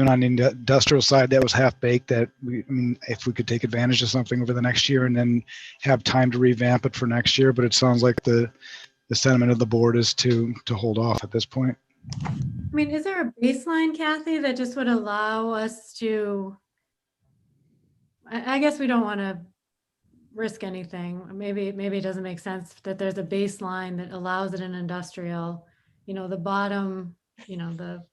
on the industrial side that was half baked, that I mean, if we could take advantage of something over the next year and then have time to revamp it for next year, but it sounds like the sentiment of the board is to hold off at this point. I mean, is there a baseline, Kathy, that just would allow us to, I guess we don't want to risk anything. Maybe it doesn't make sense that there's a baseline that allows it in industrial, you know, the bottom, you know, the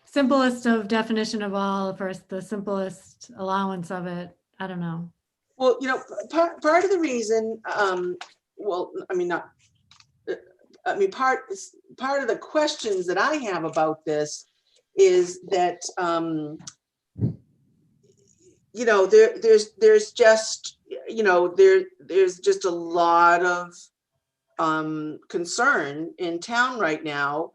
simplest of definition of all, first, the simplest allowance of it. I don't know. Well, you know, part of the reason, well, I mean, not, I mean, part of the questions that I have about this is that, you know, there's just, you know, there's just a lot of concern in town right now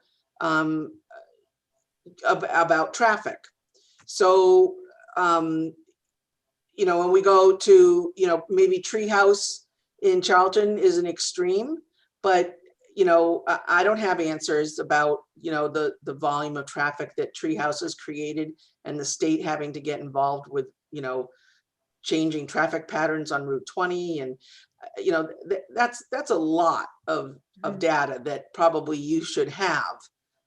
about traffic. So, you know, when we go to, you know, maybe Treehouse in Charlton is an extreme, but, you know, I don't have answers about, you know, the volume of traffic that Treehouse has created and the state having to get involved with, you know, changing traffic patterns on Route 20. And, you know, that's a lot of data that probably you should have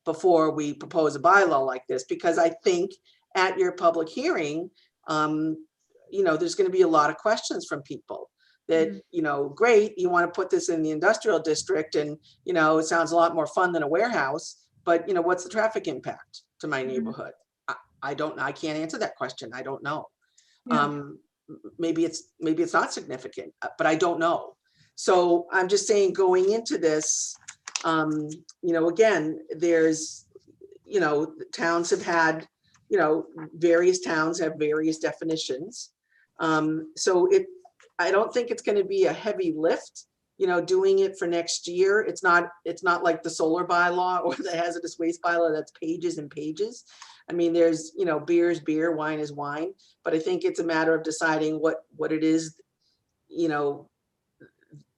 before we propose a bylaw like this, because I think at your public hearing, you know, there's going to be a lot of questions from people that, you know, great, you want to put this in the industrial district and, you know, it sounds a lot more fun than a warehouse, but, you know, what's the traffic impact to my neighborhood? I can't answer that question. I don't know. Yeah. Maybe it's not significant, but I don't know. So I'm just saying, going into this, you know, again, there's, you know, towns have had, you know, various towns have various definitions. So I don't think it's going to be a heavy lift, you know, doing it for next year. It's not like the solar bylaw or the hazardous waste bylaw that's pages and pages. I mean, there's, you know, beer is beer, wine is wine, but I think it's a matter of deciding what it is, you know,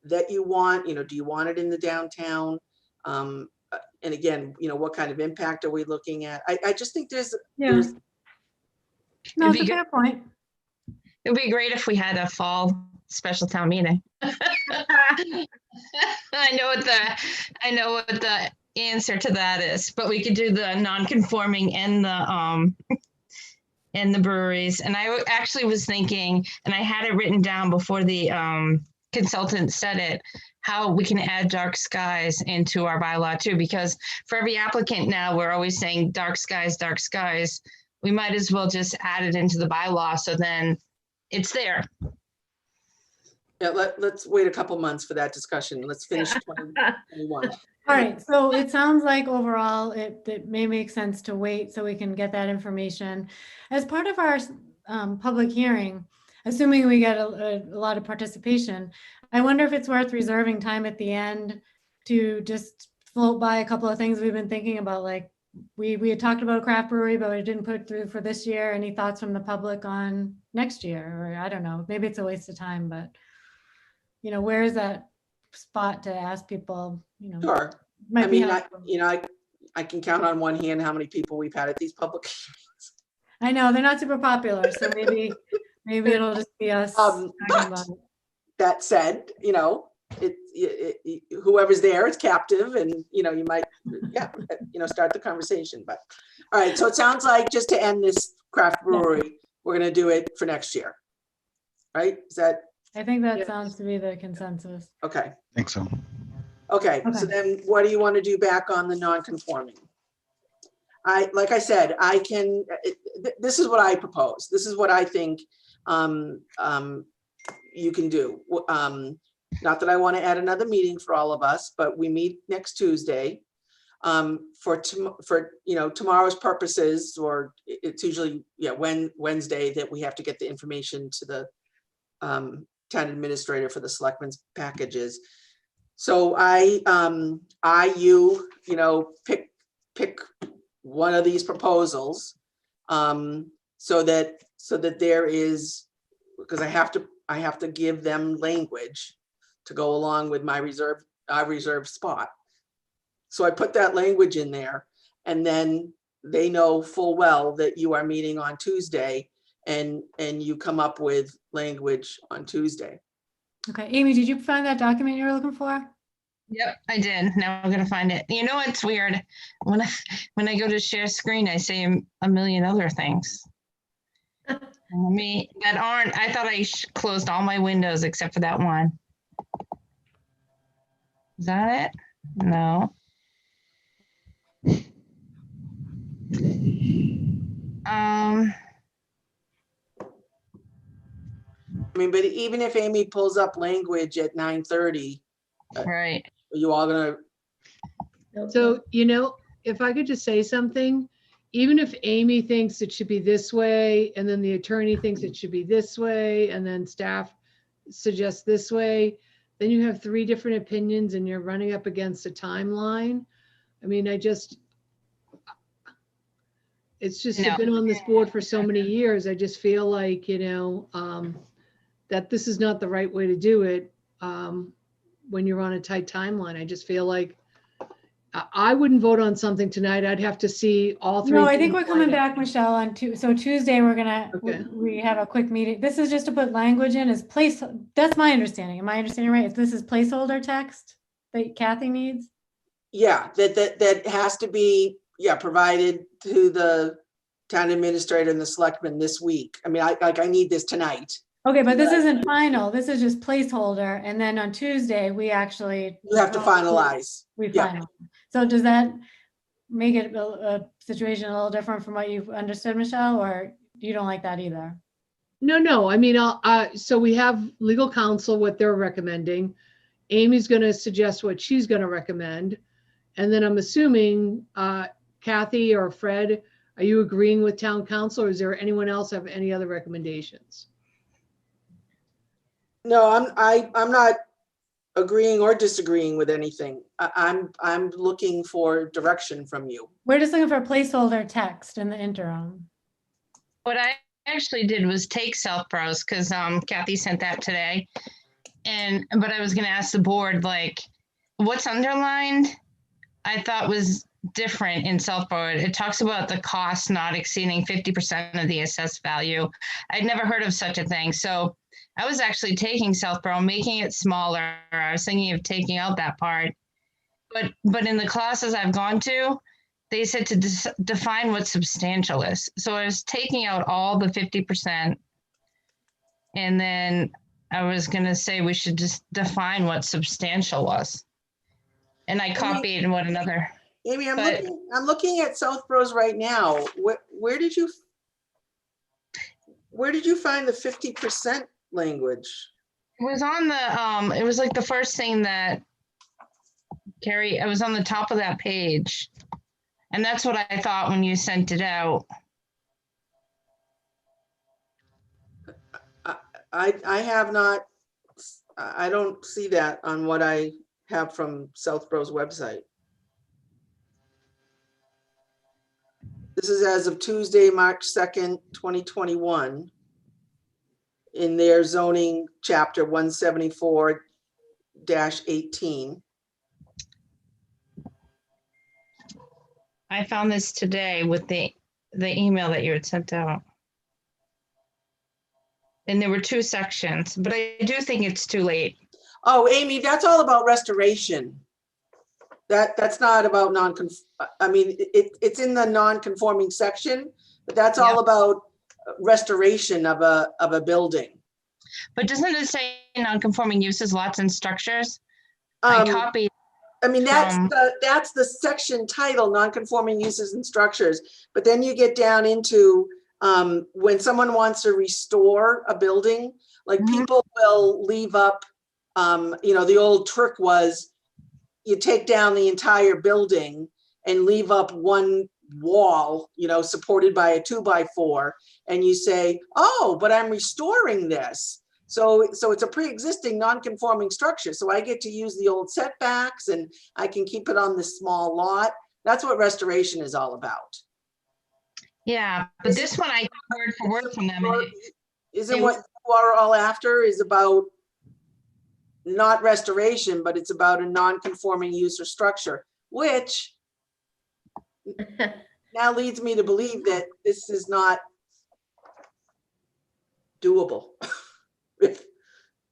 that you want? Do you want it in the downtown? And again, what kind of impact are we looking at? I just think Yeah. there's No, It'd it's a be fair point. It would be great if we had a fall special town meeting. I know what the answer to that is, but we could do the non-conforming and the breweries. And I actually was thinking, and I had it written down before the consultant said it, how we can add dark skies into our bylaw too, because for every applicant now, we're always saying dark skies, dark skies. We might as well just add it into the bylaw, so then it's there. Yeah, let's wait a couple months for that discussion. Let's finish 2021. All right, so it sounds like overall it may make sense to wait so we can get that information. As part of our public hearing, assuming we get a lot of participation, I wonder if it's worth reserving time at the end to just float by a couple of things we've been thinking about. Like we had talked about a craft brewery, but we didn't put through for this year. Any thoughts from the public on next year? Or I don't know, maybe it's a waste of time, but where is that spot to ask people, Sure. might I be mean, helpful. I can count on one hand how many people we've had at these public. I know they're not super popular, so maybe it'll just be us talking about it. That said, whoever's there is captive, and you might, start the conversation. But all right, so it sounds like, just to end this craft brewery, we're going to do it for next year, right? Is that? I think that sounds to be the consensus. Okay. I think so. Okay. So then, what do you want to do back on the non-conforming? Like I said, this is what I propose. This is what I think you can do. Not that I want to add another meeting for all of us, but we meet next Tuesday. For tomorrow's purposes, or it's usually Wednesday that we have to get the information to the town administrator for the selectmen's packages. So pick one of these proposals, so that there is, because I have to give them language to go along with my reserve spot. So I put that language in there, and then they know full well that you are meeting on Tuesday, and you come up with language on Tuesday. Okay, Amy, did you find that document you were looking for? Yep, I did. Now I'm gonna find it. It's weird. When I go to share screen, I say a million other things. I thought I closed all my windows except for that one. Is that it? No. But even if Amy pulls up language at 9:30, right? Are you all gonna? So, if I could just say something, even if Amy thinks it should be this way, and then the attorney thinks it should be this way, and then staff suggests this way, then you have 3 different opinions and you're running up against a timeline. I mean, it's just, I've been on this board for so many years. I just feel like, that this is not the right way to do it when you're on a tight timeline. I just feel like I wouldn't vote on something tonight. I'd have to see all 3. No, I think we're coming back, Michelle, on Tuesday, we're gonna, Okay. we have a quick meeting. This is just to put language in as place, that's my understanding. Am I understanding right? If this is placeholder text that Kathy needs? Yeah, that has to be, provided to the town administrator and the selectmen this week. I mean, I need this tonight. Okay, but this isn't final. This is just placeholder. And then on Tuesday, we actually. You have to finalize. We Yeah. finalize. So does that make it a situation a little different from what you've understood, Michelle, or you don't like that either? No. I mean, so we have legal counsel, what they're recommending. Amy's going to suggest what she's going to recommend. And then I'm assuming Kathy or Fred, are you agreeing with town council, or is there anyone else have any other recommendations? No, I'm not agreeing or disagreeing with anything. I'm looking for direction from you. We're just looking for placeholder text in the interim. What I actually did was take self-browse, because Kathy sent that today, but I was gonna ask the board, like, what's underlined, I thought was different in Southborough. It talks about the cost not exceeding 50% of the assessed value. I'd never heard of such a thing. So I was actually taking Southborough, making it smaller. I was thinking of taking out that part. But in the classes I've gone to, they said to define what substantial is. So I was taking out all the 50%. And then I was going to say we should just define what substantial was. And I copied what another. Amy, I'm looking at Southborough's right now. Where did you find the 50% language? It was on the, it was like the first thing that, Carrie, it was on the top of that page. And that's what I thought when you sent it out. I have not, I don't see that on what I have from Southborough's website. This is as of Tuesday, March 2nd, 2021. In their zoning chapter 174-18. I found this today with the email that you had sent out. And there were 2 sections, but I do think it's too late. Oh, Amy, that's all about restoration. That's not about I mean, it's in the non-conforming section, but that's all about restoration of a building. But doesn't it say non-conforming uses, lots and structures? I copied. I mean, that's the section title, non-conforming uses and structures. But then you get down into when someone wants to restore a building, like people will leave up, the old trick was you take down the entire building and leave up one wall, supported by a 2x4, and you say, oh, but I'm restoring this. So it's a pre-existing non-conforming structure. So I get to use the old setbacks and I can keep it on this small lot. That's what restoration is all about. Yeah, but this one I got word for word from them. Isn't what you are all after is about not restoration, but it's about a non-conforming use or structure, which now leads me to believe that this is not doable.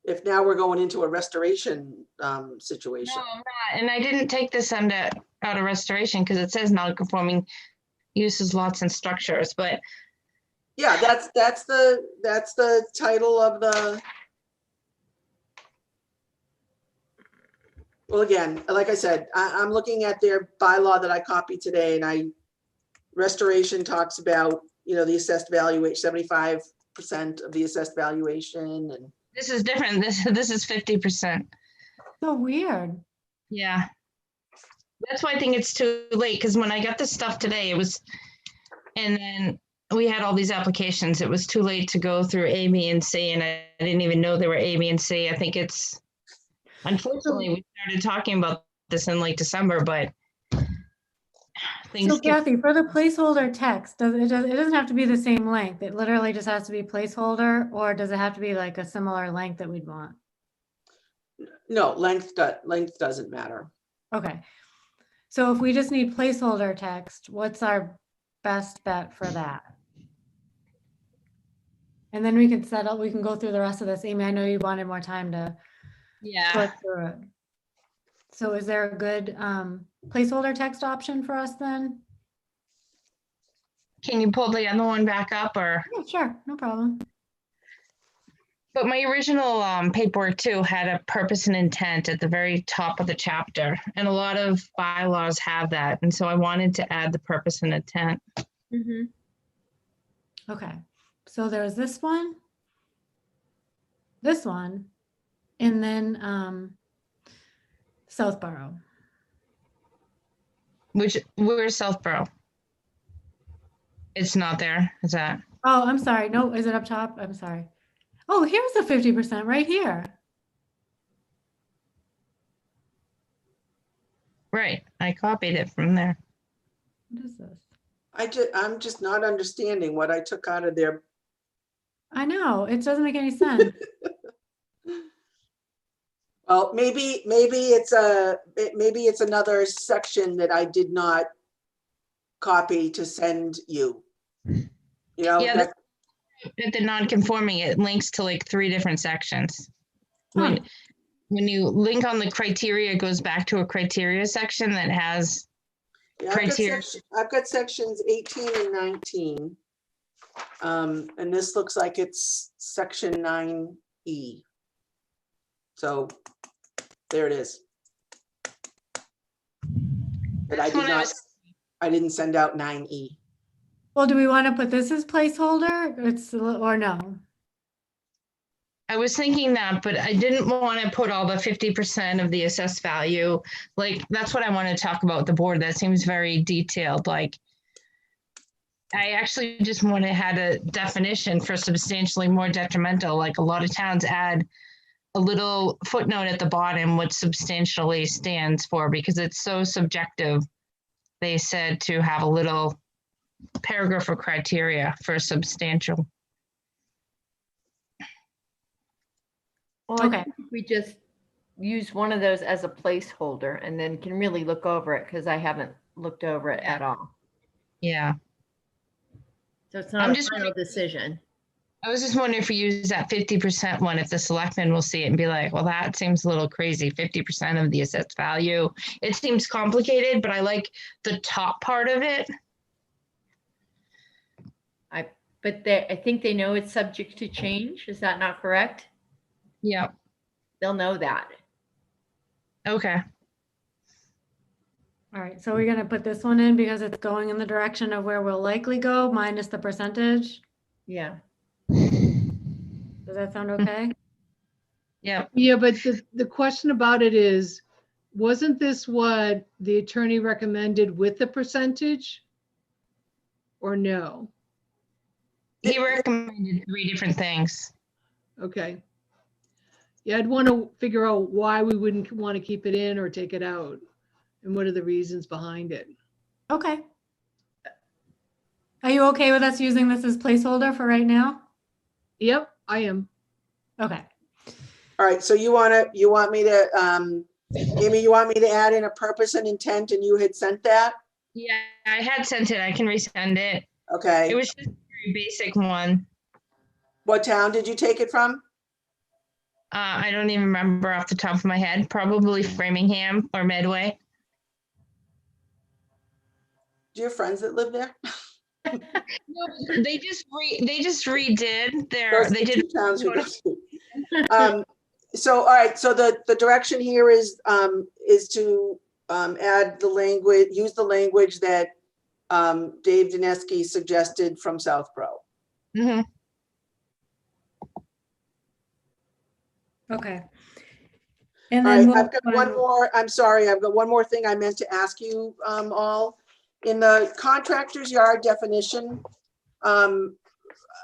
If now we're going into a restoration situation. No, I'm not. And I didn't take this out of restoration because it says non-conforming uses, lots and structures, but yeah, that's the title of the. Well, again, like I said, I'm looking at their bylaw that I copied today, and restoration talks about, the assessed valuation, 75% of the assessed valuation, and this is different. This is 50%. So weird. Yeah. That's why I think it's too late, because when I got this stuff today, and then we had all these applications, it was too late to go through A, B, and C, and I didn't even know there were A, B, and C. I think unfortunately, we started talking about this in late December, but so Kathy, for the placeholder text, it doesn't have to be the same length. It literally just has to be placeholder, or does it have to be like a similar length that we'd want? No, length doesn't matter. Okay. So if we just need placeholder text, what's our best bet for that? And then we can go through the rest of this. Amy, I know you wanted more time to sort through it. So is there a good placeholder text option for us then? Can you pull the other one back up, or? Yeah, sure, no problem. But my original paperwork too had a purpose and intent at the very top of the chapter, and a lot of bylaws have that. And so I wanted to add the purpose and intent. Mm-hmm. Okay, so there's this one, and then Southborough. Where's Southborough? It's not there, is that? Oh, I'm sorry. No, is it up top? I'm sorry. Oh, here's the 50% right here. Right, I copied it from there. What is this? I'm just not understanding what I took out of there. I know, it doesn't make any sense. Oh, maybe it's another section that I did not copy to send you. You know, Yeah, that, at the non-conforming, it links to like 3 different sections. When you link on the criteria, it goes back to a criteria section that has yeah, I've got sections 18 and 19. And this looks like it's section 9E. So there it is. But That's when I didn't send out 9E. Well, do we want to put this as placeholder? Or no? I was thinking that, but I didn't want to put all the 50% of the assessed value. Like, that's what I want to talk about with the board. That seems very detailed. Like, I actually just want to have a definition for substantially more detrimental. Like, a lot of towns add a little footnote at the bottom, what substantially stands for, because it's so subjective. They said to have a little paragraph of criteria for substantial. Well, Okay. I think we just use one of those as a placeholder and then can really look over it, because I haven't looked over it at all. Yeah. So it's not a final decision. I was just wondering if we use that 50% one, if the selectmen will see it and be like, well, that seems a little crazy, 50% of the assessed value. It seems complicated, but I like the top part of it. But I think they know it's subject to change. Is that not correct? Yeah. They'll know that. Okay. All right, so we're gonna put this one in because it's going in the direction of where we'll likely go minus the percentage. Yeah. Does that sound okay? Yeah. Yeah, but the question about it is, wasn't this what the attorney recommended with the percentage? Or no? He recommended 3 different things. Okay. Yeah, I'd want to figure out why we wouldn't want to keep it in or take it out. And what are the reasons behind it? Okay. Are you okay with us using this as placeholder for right now? Yep, I am. Okay. All right, so you want me to, Amy, you want me to add in a purpose and intent, and you had sent that? Yeah, I had sent it. I can resend it. Okay. It was just a very basic one. What town did you take it from? I don't even remember off the top of my head. Probably Framingham or Medway. Do you have friends that live there? No, they just redid their. Those are They the did. 2 towns we go to. So, all right, so the direction here is to add the language, use the language that Dave Dineski suggested from Southborough. Mm-hmm. Okay. And All then right, I've got one more, I'm sorry, I've got one more thing I meant to ask you all. In the contractor's yard definition, Amy,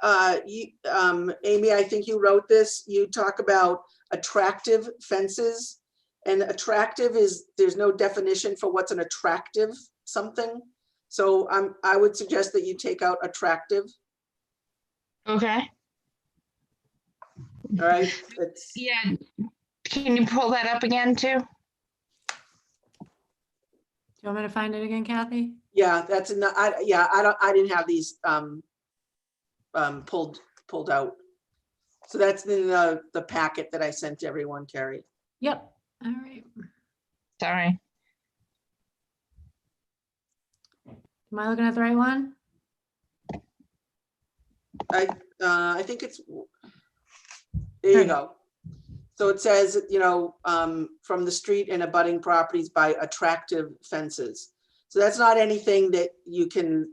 I think you wrote this, you talk about attractive fences, and attractive is, there's no definition for what's an attractive something. So I would suggest that you take out attractive. Okay. All right. Yeah. Can you pull that up again too? Do you want me to find it again, Kathy? Yeah, that's enough. I didn't have these pulled out. So that's in the packet that I sent to everyone, Carrie. Yep. All right. Sorry. Am I looking at the right one? I think it's, there you go. So it says, from the street and abutting properties by attractive fences. So that's not anything that you can't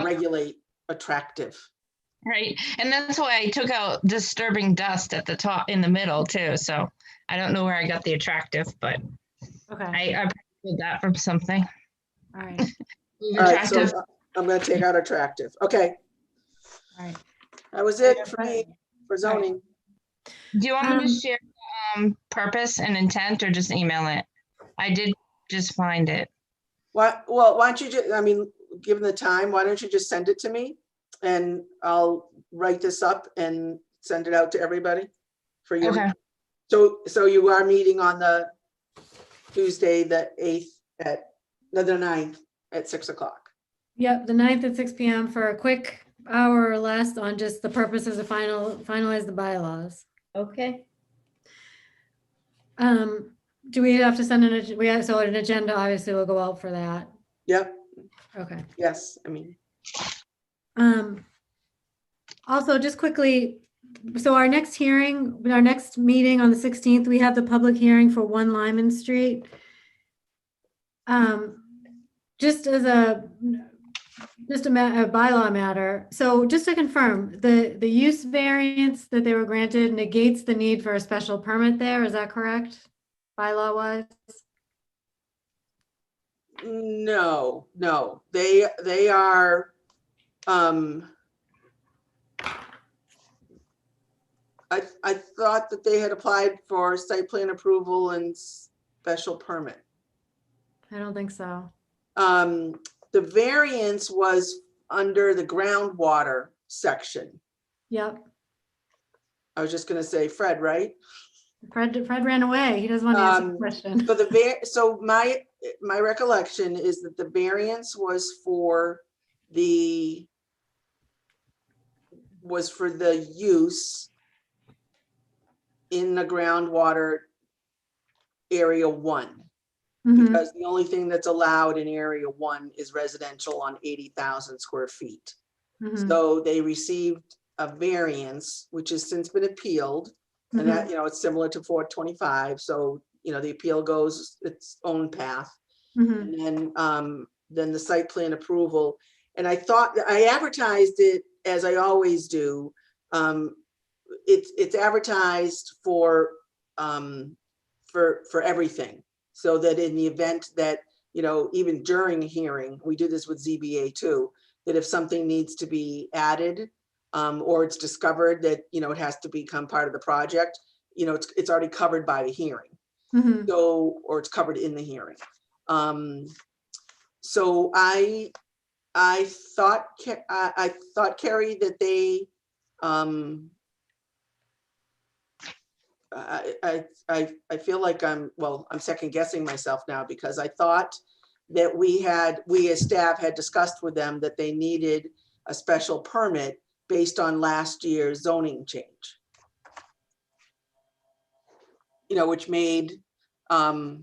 regulate attractive. Right. And that's why I took out disturbing dust at the top in the middle too. So I don't know where I got the attractive, but okay. I pulled that from something. All right. All right, so I'm going to take out attractive. Okay. All right. That was it for me for zoning. Do you want me to share purpose and intent or just email it? I did just find it. Well, why don't you just, given the time, why don't you just send it to me and I'll write this up and send it out to everybody for you. Okay. So you are meeting on the Tuesday, the 8th the 9th at 6 o'clock. Yep, the 9th at 6 p.m. for a quick hour or less on just the purposes of finalize the bylaws. Okay. Do we have to send so an agenda obviously will go out for that. Yep, Okay. yes, I mean, Also, just quickly, so our next meeting on the 16th, we have the public hearing for 1 Lyman Street. Just as a bylaw matter. So just to confirm, the use variance that they were granted negates the need for a special permit there. Is that correct? Bylaw wise? no, they are, I thought that they had applied for site plan approval and special permit. I don't think so. The variance was under the groundwater section. Yep. I was just gonna say Fred, right? Fred ran away. He doesn't want to answer the question. So my recollection is that the variance was for the use in the groundwater area 1. Mhm. Because the only thing that's allowed in area 1 is residential on 80,000 square feet. Mhm. So they received a variance, which has since been appealed. And that, it's similar to 425. So, the appeal goes its own path. Mhm. And then the site plan approval. And I thought I advertised it as I always do. It's advertised for everything. So that in the event that, even during a hearing, we do this with ZBA too, that if something needs to be added, or it's discovered that, it has to become part of the project, it's already covered by the hearing. Mhm. So, or it's covered in the hearing. So I thought, Carrie, that they, I feel like I'm second guessing myself now, because I thought that we as staff had discussed with them that they needed a special permit based on last year's zoning change. Which made, oh,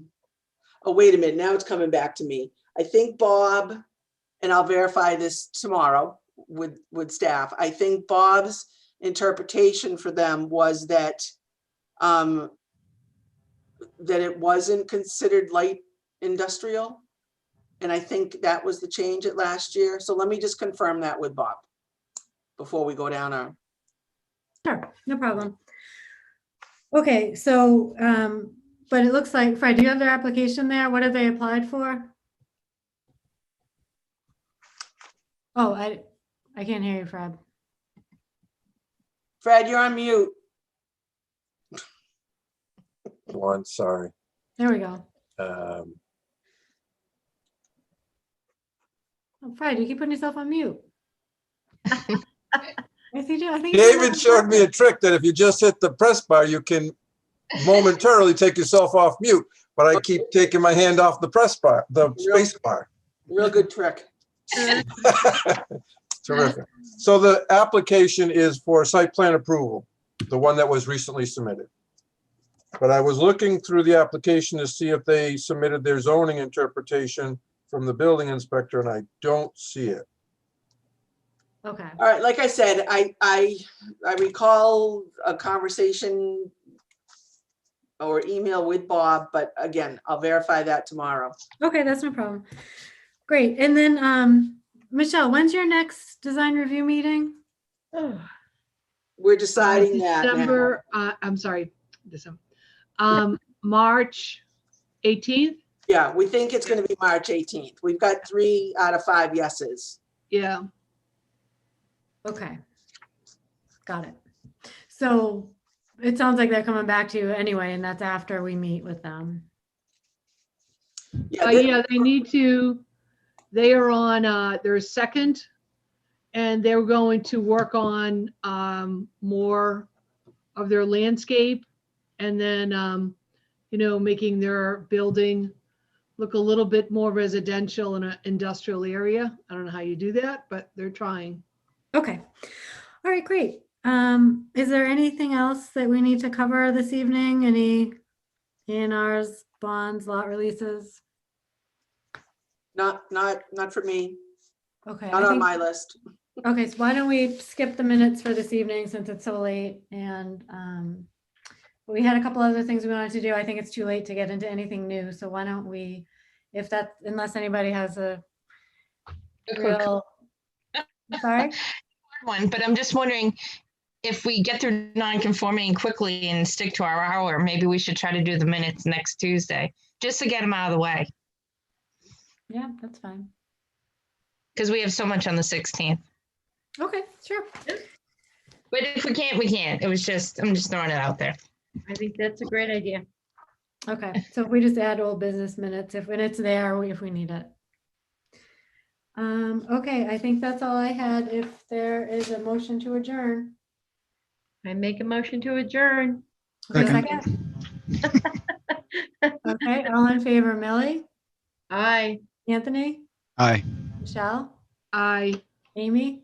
wait a minute, now it's coming back to me. I think Bob, and I'll verify this tomorrow with staff. I think Bob's interpretation for them was that it wasn't considered light industrial. And I think that was the change at last year. So let me just confirm that with Bob before we go down our. Sure, no problem. Okay, so, but it looks like, Fred, do you have their application there? What have they applied for? Oh, I can't hear you, Fred. Fred, you're on mute. One, sorry. There we go. Oh, Fred, you keep putting yourself on mute. I think David showed me a trick that if you just hit the press bar, you can momentarily take yourself off mute, but I keep taking my hand off the press bar, the space bar. Real good trick. Terrific. So the application is for site plan approval, the one that was recently submitted. But I was looking through the application to see if they submitted their zoning interpretation from the building inspector, and I don't see it. Okay. All right, like I said, I recall a conversation or email with Bob, but again, I'll verify that tomorrow. Okay, that's no problem. Great. And then, Michelle, when's your next design review meeting? We're deciding that now. December, I'm sorry, December. March 18th? Yeah, we think it's going to be March 18th. We've got 3 out of 5 yeses. Yeah. Okay. Got it. So it sounds like they're coming back to you anyway, and that's after we meet with them. Yeah, Yeah, they need to, they are on their second, and they're going to work on more of their landscape and then, making their building look a little bit more residential in an industrial area. I don't know how you do that, but they're trying. Okay. All right, great. Is there anything else that we need to cover this evening? Any A&Rs, bonds, lot releases? Not for me, Okay. not I on think- my list. Okay, so why don't we skip the minutes for this evening since it's so late, and we had a couple other things we wanted to do. I think it's too late to get into anything new, so why don't we, unless anybody has a real, sorry? One, but I'm just wondering if we get through non-conforming quickly and stick to our hour, maybe we should try to do the minutes next Tuesday, just to get them out of the way, Yeah, that's fine. because we have so much on the 16th. Okay, sure. But if we can't, we can't. I'm just throwing it out there. I think that's a great idea. Okay, so if we just add old business minutes, when it's there, if we need it. Okay, I think that's all I had. If there is a motion to adjourn. I make a motion to adjourn. Okay, second. Okay, all in favor, Millie, Aye. Anthony, Aye. Michelle, I Amy,